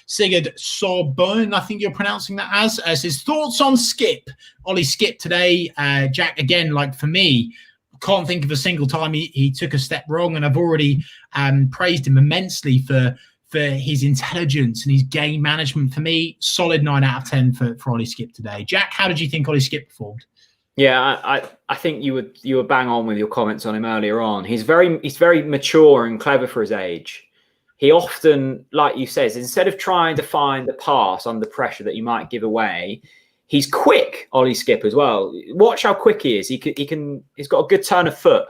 Sigurd Sorbonne, I think you're pronouncing that as his thoughts on Skip. Ollie Skip today, Jack, again, like for me, can't think of a single time he took a step wrong. And I've already praised him immensely for his intelligence and his game management. For me, solid 9 out of 10 for Ollie Skip today. Jack, how did you think Ollie Skip performed? Yeah, I think you were bang on with your comments on him earlier on. He's very mature and clever for his age. He often, like you said, instead of trying to find the pass under pressure that you might give away, he's quick, Ollie Skip, as well. Watch how quick he is. He's got a good turn of foot,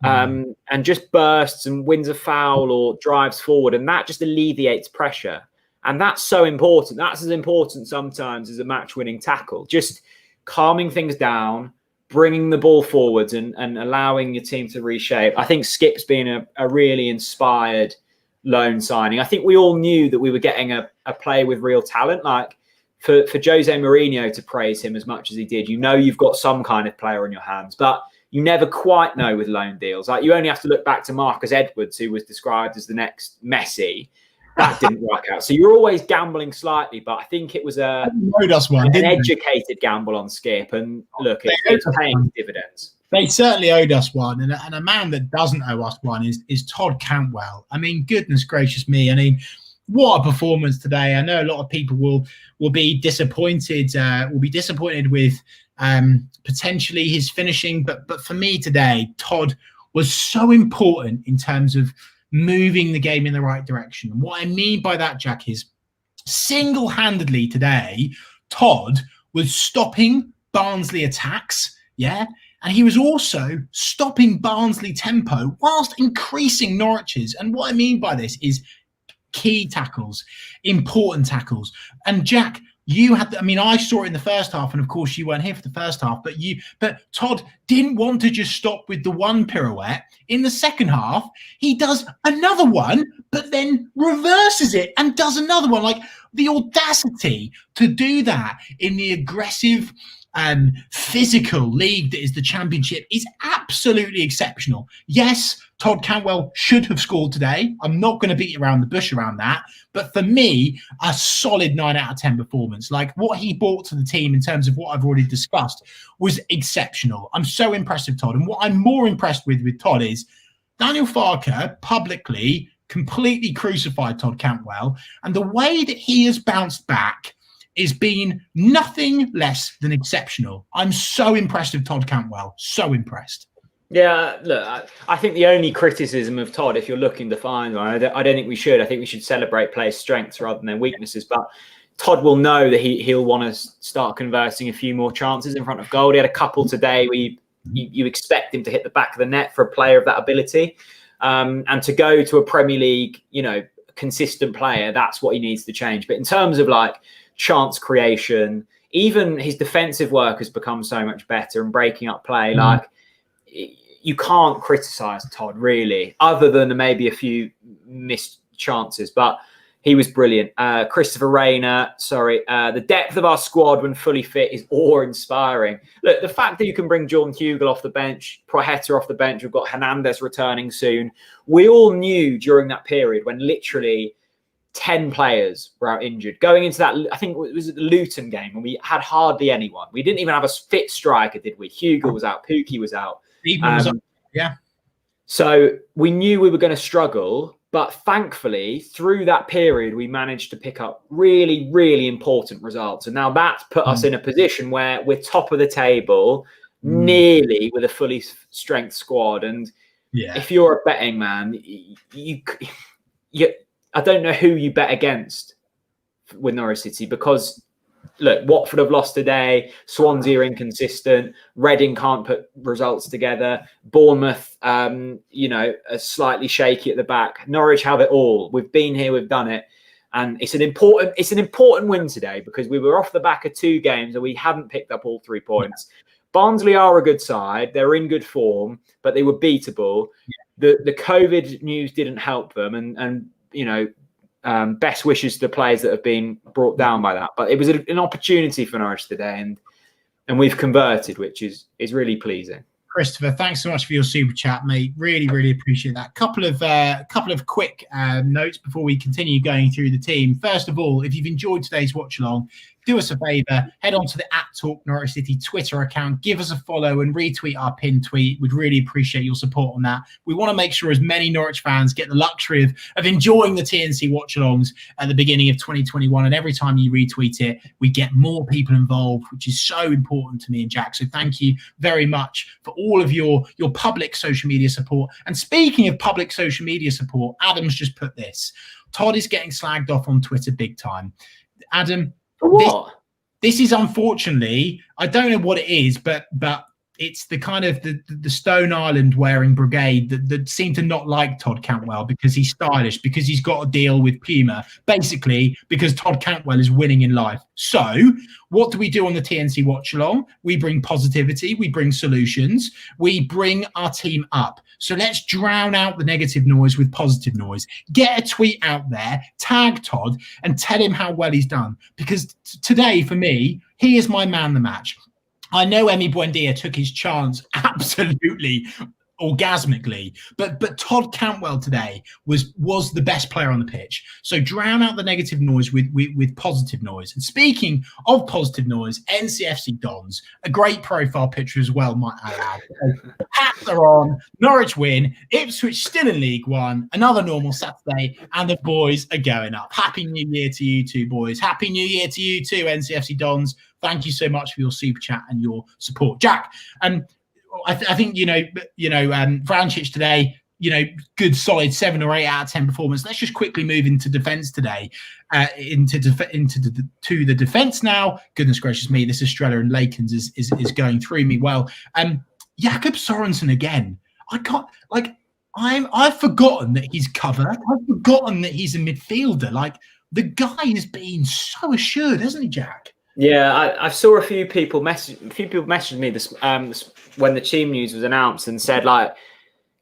and just bursts and wins a foul or drives forward, and that just alleviates pressure. And that's so important. That's as important sometimes as a match-winning tackle. Just calming things down, bringing the ball forwards, and allowing your team to reshape. I think Skip's been a really inspired loan signing. I think we all knew that we were getting a player with real talent. Like, for Jose Mourinho to praise him as much as he did, you know you've got some kind of player on your hands, but you never quite know with loan deals. Like, you only have to look back to Marcus Edwards, who was described as the next Messi. That didn't work out. So you're always gambling slightly, but I think it was an educated gamble on Skip. And look, it's paying dividends. They certainly owed us one, and a man that doesn't owe us one is Todd Cantwell. I mean, goodness gracious me! I mean, what a performance today! I know a lot of people will be disappointed. Will be disappointed with potentially his finishing, but for me today, Todd was so important in terms of moving the game in the right direction. And what I mean by that, Jack, is single-handedly today, Todd was stopping Barnsley attacks. Yeah. And he was also stopping Barnsley tempo whilst increasing Norwich's. And what I mean by this is key tackles, important tackles. And Jack, you had, I saw it in the first half, and of course you weren't here for the first half, but Todd didn't want to just stop with the one pirouette. In the second half, he does another one, but then reverses it and does another one. Like, the audacity to do that in the aggressive physical league that is the Championship is absolutely exceptional. Yes, Todd Cantwell should have scored today. I'm not going to beat around the bush around that. But for me, a solid 9 out of 10 performance. Like, what he brought to the team in terms of what I've already discussed was exceptional. I'm so impressed with Todd. And what I'm more impressed with Todd is Daniel Farke publicly completely crucified Todd Cantwell. And the way that he has bounced back is being nothing less than exceptional. I'm so impressed with Todd Cantwell. So impressed. Yeah, look, I think the only criticism of Todd, if you're looking to find one, I don't think we should. I think we should celebrate players' strengths rather than their weaknesses. But Todd will know that he'll want to start converting a few more chances in front of goal. He had a couple today where you expect him to hit the back of the net for a player of that ability. And to go to a Premier League, consistent player, that's what he needs to change. But in terms of like chance creation, even his defensive work has become so much better and breaking up play. Like, you can't criticize Todd really, other than maybe a few missed chances. But He was brilliant. Christopher Rayner, the depth of our squad when fully fit is awe-inspiring. Look, the fact that you can bring Jordan Hugill off the bench, Projeta off the bench, we've got Hernandez returning soon. We all knew during that period when literally 10 players were out injured. Going into that, I think it was the Luton game, and we had hardly anyone. We didn't even have a fit striker, did we? Hugill was out. Pookie was out. Yeah. So we knew we were going to struggle. But thankfully, through that period, we managed to pick up really, really important results. And now that's put us in a position where we're top of the table, nearly with a fully strength squad. And if you're a betting man, I don't know who you bet against with Norwich City, because look, Watford have lost today. Swansea are inconsistent. Reading can't put results together. Bournemouth, are slightly shaky at the back. Norwich have it all. We've been here, we've done it, and it's an important win today because we were off the back of 2 games and we hadn't picked up all 3 points. Barnsley are a good side. They're in good form, but they were beatable. The COVID news didn't help them, and best wishes to the players that have been brought down by that. But it was an opportunity for Norwich today, and we've converted, which is really pleasing. Christopher, thanks so much for your super chat, mate. Really, really appreciate that. Couple of quick notes before we continue going through the team. First of all, if you've enjoyed today's watch along, do us a favour, head on to the @TalkNorwichCity Twitter account, give us a follow and retweet our pinned tweet. We'd really appreciate your support on that. We want to make sure as many Norwich fans get the luxury of enjoying the TNC watch-alongs at the beginning of 2021. And every time you retweet it, we get more people involved, which is so important to me and Jack. So thank you very much for all of your public social media support. And speaking of public social media support, Adam's just put this. Todd is getting slagged off on Twitter big time. Adam, what? This is unfortunately, I don't know what it is, but it's the kind of the Stone Island wearing brigade that seem to not like Todd Cantwell because he's stylish, because he's got a deal with Puma, basically because Todd Cantwell is winning in life. So what do we do on the TNC Watch Along? We bring positivity, we bring solutions, we bring our team up. So let's drown out the negative noise with positive noise. Get a tweet out there, tag Todd, and tell him how well he's done. Because today, for me, he is my man of the match. I know Emi Buendia took his chance absolutely orgasmically, but Todd Cantwell today was the best player on the pitch. So drown out the negative noise with positive noise. And speaking of positive noise, NCFC Dons, a great profile picture as well, might I add. Hats are on, Norwich win, Ipswich still in League One, another normal Saturday, and the boys are going up. Happy New Year to you two, boys. Happy New Year to you too, NCFC Dons. Thank you so much for your super chat and your support, Jack. I think Vrancic today, good solid 7 or 8 out of 10 performance. Let's just quickly move into defence today, into the defence now. Goodness gracious me, this Estrella and Lakens is going through me. Well, Jakob Sorensen again. I've forgotten that he's covered. I've forgotten that he's a midfielder. Like, the guy has been so assured, hasn't he, Jack? Yeah, I saw a few people messaged me this when the team news was announced and said, like,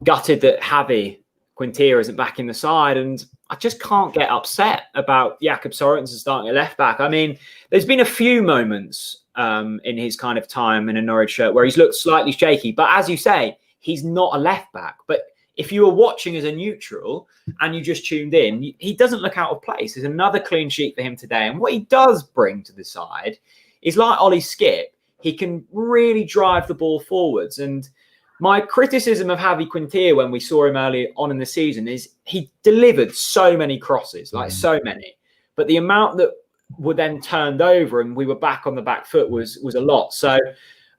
gutted that Javi Quintero isn't back in the side, and I just can't get upset about Jakob Sorensen starting at left back. I mean, there's been a few moments in his kind of time in a Norwich shirt where he's looked slightly shaky, but as you say, he's not a left back. But if you were watching as a neutral and you just tuned in, he doesn't look out of place. There's another clean sheet for him today. And what he does bring to the side is, like Ollie Skip, he can really drive the ball forwards. And my criticism of Javi Quintero when we saw him early on in the season is he delivered so many crosses, so many. But the amount that were then turned over and we were back on the back foot was a lot. So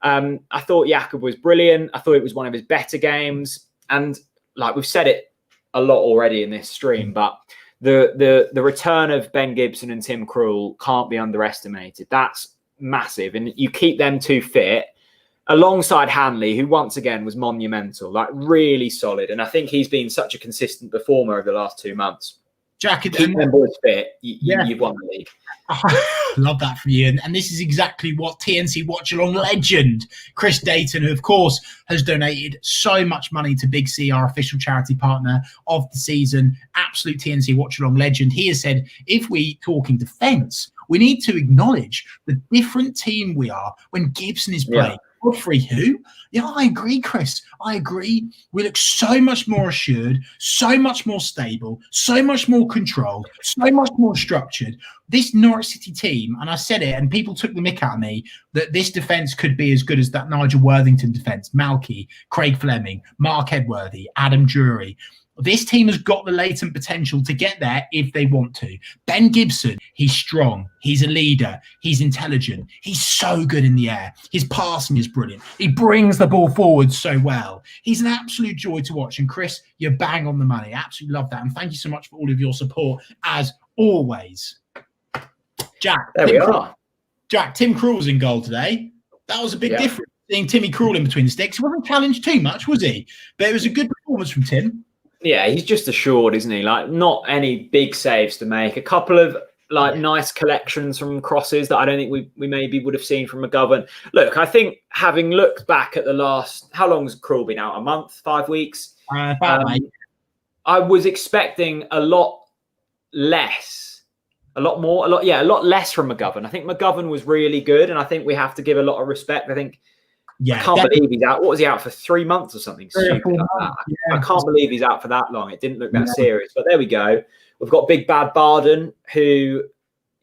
I thought Jakob was brilliant. I thought it was one of his better games. And like we've said it a lot already in this stream, but the return of Ben Gibson and Tim Krul can't be underestimated. That's massive. And you keep them 2 fit alongside Hanley, who once again was monumental, like really solid. And I think he's been such a consistent performer over the last 2 months. Jack, keep them boys fit. Yeah. You've won the league. Love that from you. And this is exactly what TNC Watchalong legend Chris Dayton, who of course has donated so much money to Big C, our official charity partner of the season, absolute TNC Watchalong legend. He has said, if we talking defence, we need to acknowledge the different team we are when Gibson is playing. Godfrey, who? Yeah, I agree, Chris. I agree. We look so much more assured, so much more stable, so much more controlled, so much more structured. This Norwich City team, and I said it, and people took the mick out of me, that this defence could be as good as that Nigel Worthington defence. Malky, Craig Fleming, Mark Edworthy, Adam Drury. This team has got the latent potential to get there if they want to. Ben Gibson, he's strong. He's a leader. He's intelligent. He's so good in the air. His passing is brilliant. He brings the ball forward so well. He's an absolute joy to watch. And Chris, you're bang on the money. Absolutely love that. And thank you so much for all of your support, as always. Jack. There we are. Jack, Tim Krul's in goal today. That was a big difference, seeing Timmy Krul in between the sticks. He wasn't challenged too much, was he? But it was a good performance from Tim. Yeah, he's just assured, isn't he? Like, not any big saves to make. A couple of nice collections from crosses that I don't think we maybe would have seen from McGovern. Look, I think having looked back at the last, how long's Krul been out? A month, 5 weeks? I was expecting a lot less, a lot less from McGovern. I think McGovern was really good, and I think we have to give a lot of respect. I think. Yeah, I can't believe he's out. What was he out for? 3 months or something stupid like that? I can't believe he's out for that long. It didn't look that serious. But there we go. We've got Big Bad Barden, who,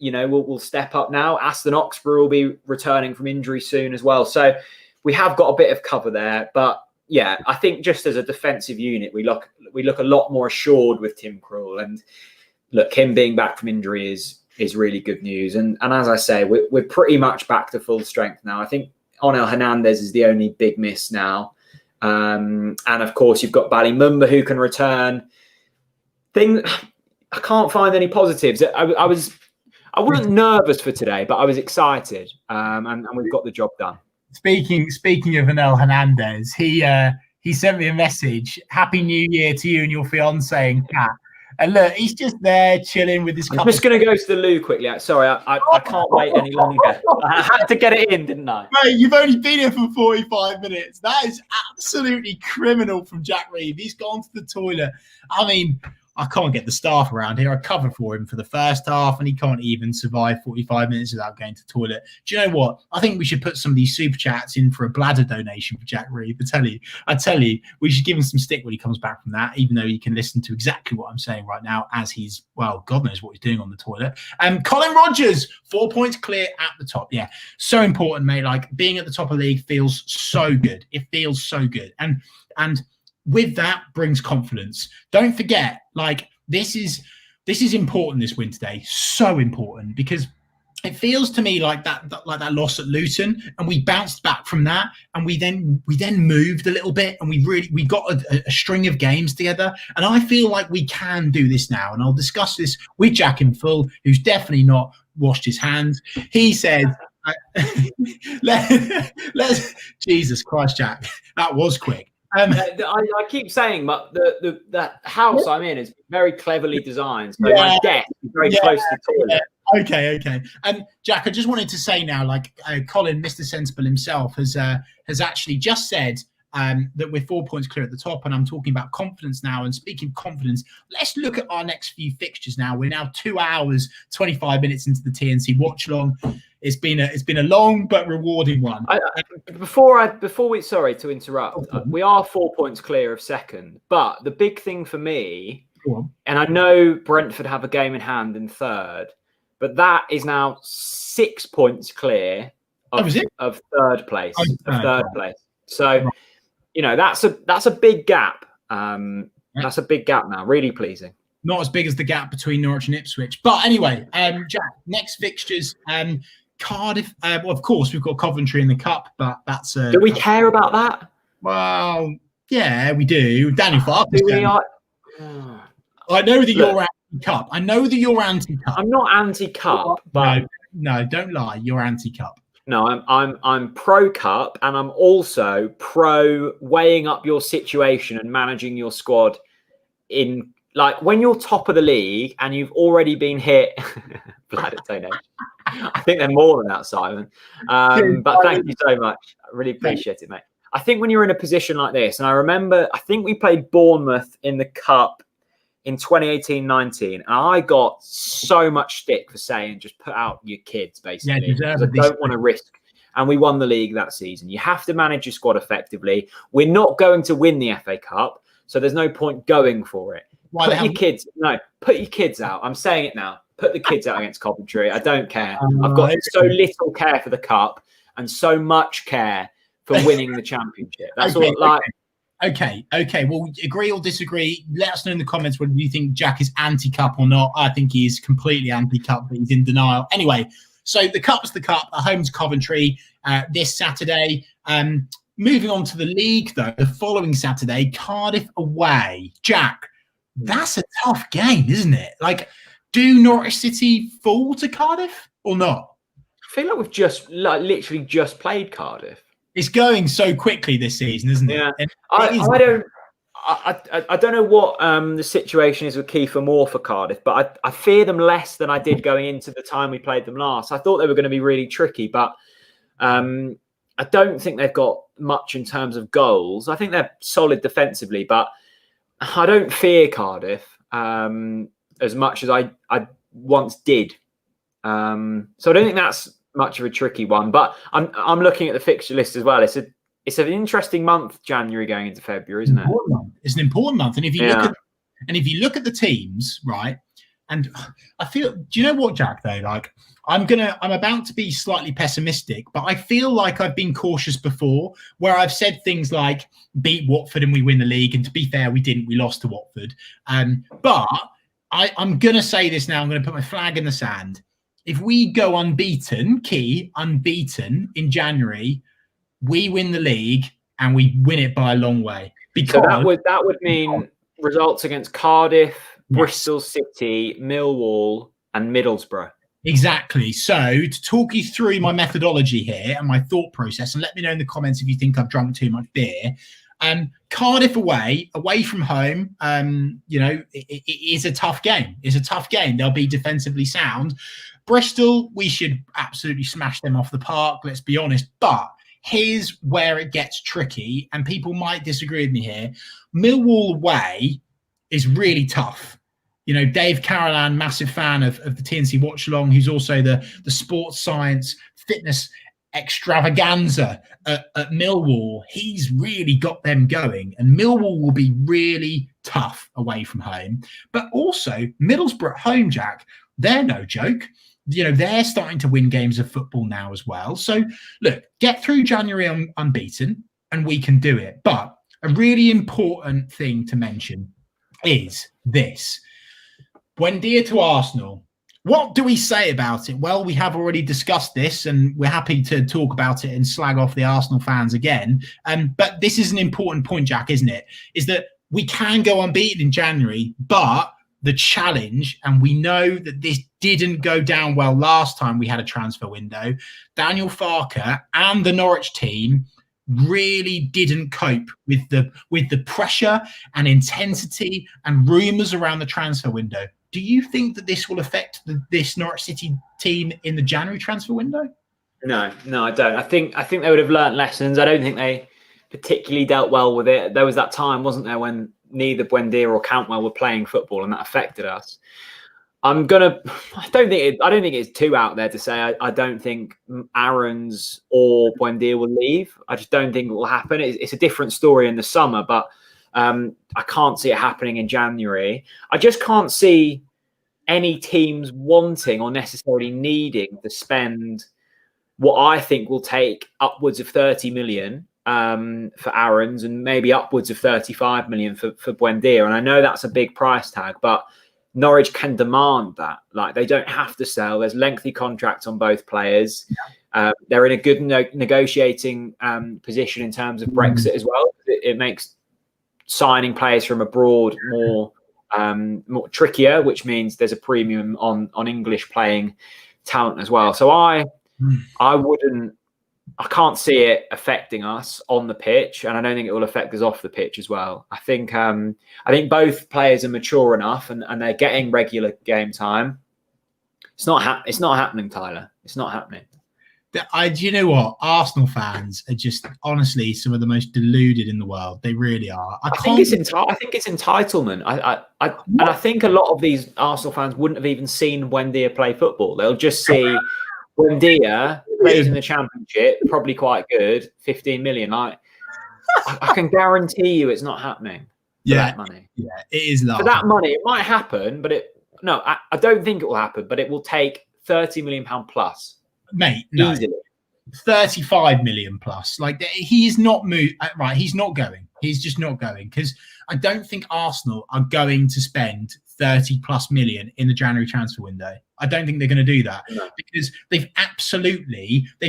will step up now. Aston Oxborough will be returning from injury soon as well. So we have got a bit of cover there. But yeah, I think just as a defensive unit, we look a lot more assured with Tim Krul. And look, him being back from injury is really good news. And as I say, we're pretty much back to full strength now. I think Onel Hernandez is the only big miss now. And of course, you've got Ballymumba who can return. I can't find any positives. I wasn't nervous for today, but I was excited. And we've got the job done. Speaking of Onel Hernandez, he sent me a message. Happy New Year to you and your fiancée and cat. And look, he's just there chilling with his cup. I'm just going to go to the loo quickly. Sorry, I can't wait any longer. I had to get it in, didn't I? Mate, you've only been here for 45 minutes. That is absolutely criminal from Jack Reeve. He's gone to the toilet. I mean, I can't get the staff around here. I covered for him for the first half, and he can't even survive 45 minutes without going to the toilet. Do you know what? I think we should put some of these super chats in for a bladder donation for Jack Reeve. I tell you, we should give him some stick when he comes back from that, even though he can listen to exactly what I'm saying right now as he's, well, God knows what he's doing on the toilet. Colin Rogers, 4 points clear at the top. Yeah, so important, mate. Like, being at the top of the league feels so good. It feels so good. And with that brings confidence. Don't forget, like, this is important this win today. So important, because it feels to me like that loss at Luton, and we bounced back from that, and we then moved a little bit, and we got a string of games together. And I feel like we can do this now. And I'll discuss this with Jack in full, who's definitely not washed his hands. He said, let's Jesus Christ, Jack, that was quick. I keep saying, but the house I'm in is very cleverly designed. So my desk is very close to the toilet. Okay. Jack, I just wanted to say now, like, Colin, Mr. Sensible himself, has actually just said that we're 4 points clear at the top, and I'm talking about confidence now. And speaking of confidence, let's look at our next few fixtures now. We're now 2 hours, 25 minutes into the TNC Watchalong. It's been a long but rewarding one. Before we, sorry to interrupt, we are 4 points clear of second. But the big thing for me, and I know Brentford have a game in hand in third, but that is now 6 points clear of third place. So, that's a big gap. That's a big gap now. Really pleasing. Not as big as the gap between Norwich and Ipswich. But anyway, Jack, next fixtures. Cardiff. Well, of course, we've got Coventry in the Cup, but that's... do we care about that? Well, yeah, we do. Danny Fark. I know that you're anti-Cup. I'm not anti-Cup, but... No, don't lie. You're anti-Cup. No, I'm pro-Cup, and I'm also pro weighing up your situation and managing your squad in like when you're top of the league and you've already been hit. Bladder donation. I think they're more than that, Simon. But thank you so much. I really appreciate it, mate. I think when you're in a position like this, and I remember, I think we played Bournemouth in the Cup in 2018-19, and I got so much stick for saying just put out your kids, basically. Because I don't want to risk. And we won the league that season. You have to manage your squad effectively. We're not going to win the FA Cup, so there's no point going for it. Put your kids out. I'm saying it now. Put the kids out against Coventry. I don't care. I've got so little care for the Cup and so much care for winning the Championship. That's okay, all. Like, okay. Well, agree or disagree? Let us know in the comments whether you think Jack is anti-Cup or not. I think he is completely anti-Cup, but he's in denial. Anyway, so the Cup's the Cup. At home to Coventry this Saturday. Moving on to the league, though, the following Saturday, Cardiff away. Jack, that's a tough game, isn't it? Like, do Norwich City fall to Cardiff or not? I feel like we've just literally just played Cardiff. It's going so quickly this season, isn't it? Yeah. I don't know what the situation is with Kiefer Moore for Cardiff, but I fear them less than I did going into the time we played them last. I thought they were going to be really tricky, but I don't think they've got much in terms of goals. I think they're solid defensively, but I don't fear Cardiff as much as I once did. So I don't think that's much of a tricky one. But I'm looking at the fixture list as well. It's an interesting month, January going into February, isn't it? It's an important month, and if you look at the teams, right? And I feel, do you know what, Jack? Though, like I'm about to be slightly pessimistic, but I feel like I've been cautious before, where I've said things like beat Watford and we win the league. And to be fair, we didn't. We lost to Watford. But I'm going to say this now. I'm going to put my flag in the sand. If we go unbeaten in January, we win the league and we win it by a long way. Because so that would mean results against Cardiff, Bristol City, Millwall, and Middlesbrough. Exactly. So to talk you through my methodology here and my thought process, and let me know in the comments if you think I've drunk too much beer. Cardiff away from home, it is a tough game. It's a tough game. They'll be defensively sound. Bristol, we should absolutely smash them off the park, let's be honest. But here's where it gets tricky, and people might disagree with me here. Millwall away is really tough. You know, Dave Carolan, massive fan of the TNC Watchalong, who's also the sports science fitness extravaganza at Millwall. He's really got them going, and Millwall will be really tough away from home. But also Middlesbrough at home, Jack, they're no joke. You know, they're starting to win games of football now as well. So look, get through January unbeaten and we can do it. But a really important thing to mention is this. Buendia to Arsenal. What do we say about it? Well, we have already discussed this and we're happy to talk about it and slag off the Arsenal fans again. But this is an important point, Jack, isn't it? Is that we can go unbeaten in January, but the challenge, and we know that this didn't go down well last time we had a transfer window, Daniel Farke and the Norwich team really didn't cope with the pressure and intensity and rumours around the transfer window. Do you think that this will affect this Norwich City team in the January transfer window? No, I don't. I think they would have learnt lessons. I don't think they particularly dealt well with it. There was that time, wasn't there, when neither Buendia or Cantwell were playing football, and that affected us. I don't think it's too out there to say I don't think Aarons or Buendia will leave. I just don't think it will happen. It's a different story in the summer, but I can't see it happening in January. I just can't see any teams wanting or necessarily needing to spend what I think will take upwards of 30 million for Aarons and maybe upwards of 35 million for Buendia. And I know that's a big price tag, but Norwich can demand that. Like, they don't have to sell. There's lengthy contracts on both players. They're in a good negotiating position in terms of Brexit as well. It makes signing players from abroad more trickier, which means there's a premium on English playing talent as well. So I wouldn't I can't see it affecting us on the pitch, and I don't think it will affect us off the pitch as well. I think both players are mature enough, and they're getting regular game time. It's not happening, Tyler. It's not happening. Do you know what? Arsenal fans are just honestly some of the most deluded in the world. They really are. I think it's entitlement. And I think a lot of these Arsenal fans wouldn't have even seen Buendia play football. They'll just see Buendia plays in the Championship, probably quite good, 15 million. I can guarantee you it's not happening for that money. Yeah, it is large. For that money, it might happen, but I don't think it will happen, but it will take £30 million plus. Mate, no. Easily. 35 million plus. Like, he is not right. He's not going. He's just not going, because I don't think Arsenal are going to spend 30 plus million in the January transfer window. I don't think they're going to do that, because they've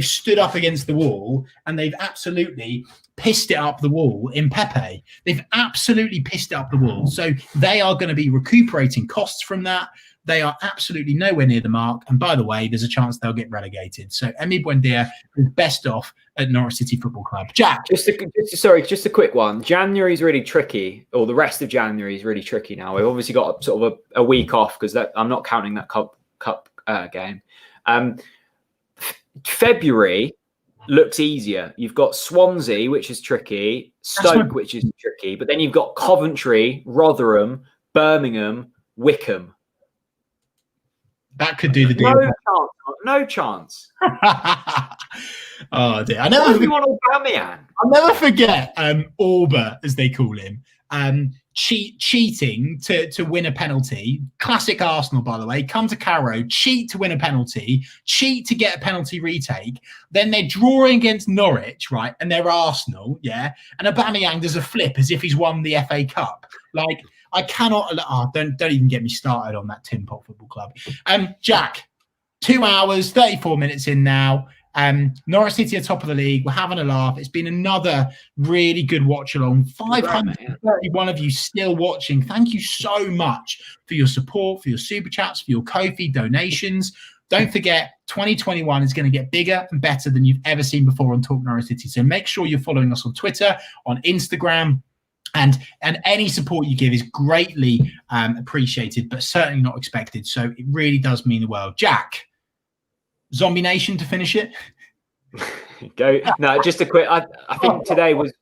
stood up against the wall, and they've absolutely pissed it up the wall in Pepe. They've absolutely pissed it up the wall. So they are going to be recuperating costs from that. They are absolutely nowhere near the mark. And by the way, there's a chance they'll get relegated. So Emi Buendia is best off at Norwich City Football Club. Jack. Just a quick one. January is really tricky, or the rest of January is really tricky now. We've obviously got sort of a week off, because I'm not counting that cup game. February looks easier. You've got Swansea, which is tricky, Stoke, which is tricky, but then you've got Coventry, Rotherham, Birmingham, Wickham. That could do the deal. No chance. Oh dear! I'll never forget Orba, as they call him, cheating to win a penalty. Classic Arsenal, by the way. Come to Carrow, cheat to win a penalty, cheat to get a penalty retake. Then they're drawing against Norwich, right? And they're Arsenal, yeah. And Aubameyang does a flip as if he's won the FA Cup. Like, I cannot. Don't even get me started on that Tin Pot Football Club. Jack, 2 hours, 34 minutes in now. Norwich City are top of the league. We're having a laugh. It's been another really good watch along. 531 of you still watching. Thank you so much for your support, for your super chats, for your Ko-fi donations. Don't forget, 2021 is going to get bigger and better than you've ever seen before on Talk Norwich City. So make sure you're following us on Twitter, on Instagram. And any support you give is greatly appreciated, but certainly not expected. So it really does mean the world. Jack, Zombie Nation to finish it. Go. No, just a quick. I think today was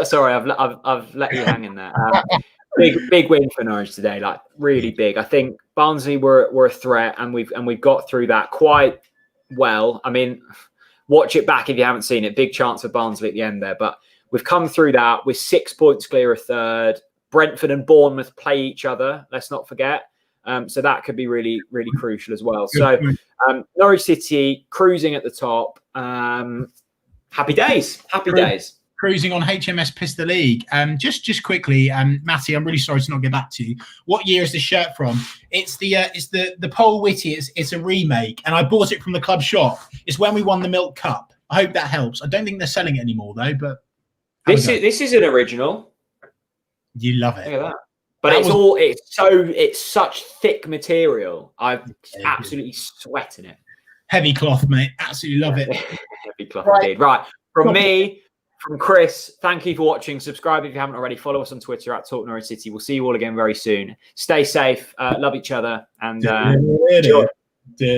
sorry. I've let you hang in there. Big win for Norwich today. Like, really big. I think Barnsley were a threat, and we've got through that quite well. I mean, watch it back if you haven't seen it. Big chance for Barnsley at the end there, but we've come through that. We're 6 points clear of third. Brentford and Bournemouth play each other. Let's not forget. So that could be really, really crucial as well. So Norwich City cruising at the top. Happy days. Happy days. Cruising on HMS Pistol League. Just quickly, Matty, I'm really sorry to not get back to you. What year is this shirt from? It's the Paul Whitty. It's a remake, and I bought it from the club shop. It's when we won the Milk Cup. I hope that helps. I don't think they're selling it anymore though, but this is an original. You love it. Look at that. But it's such thick material. I'm absolutely sweating it. Heavy cloth, mate. Absolutely love it. Heavy cloth indeed. Right. From me, from Chris, thank you for watching. Subscribe if you haven't already. Follow us on Twitter at Talk Norwich City. We'll see you all again very soon. Stay safe. Love each other. And enjoy.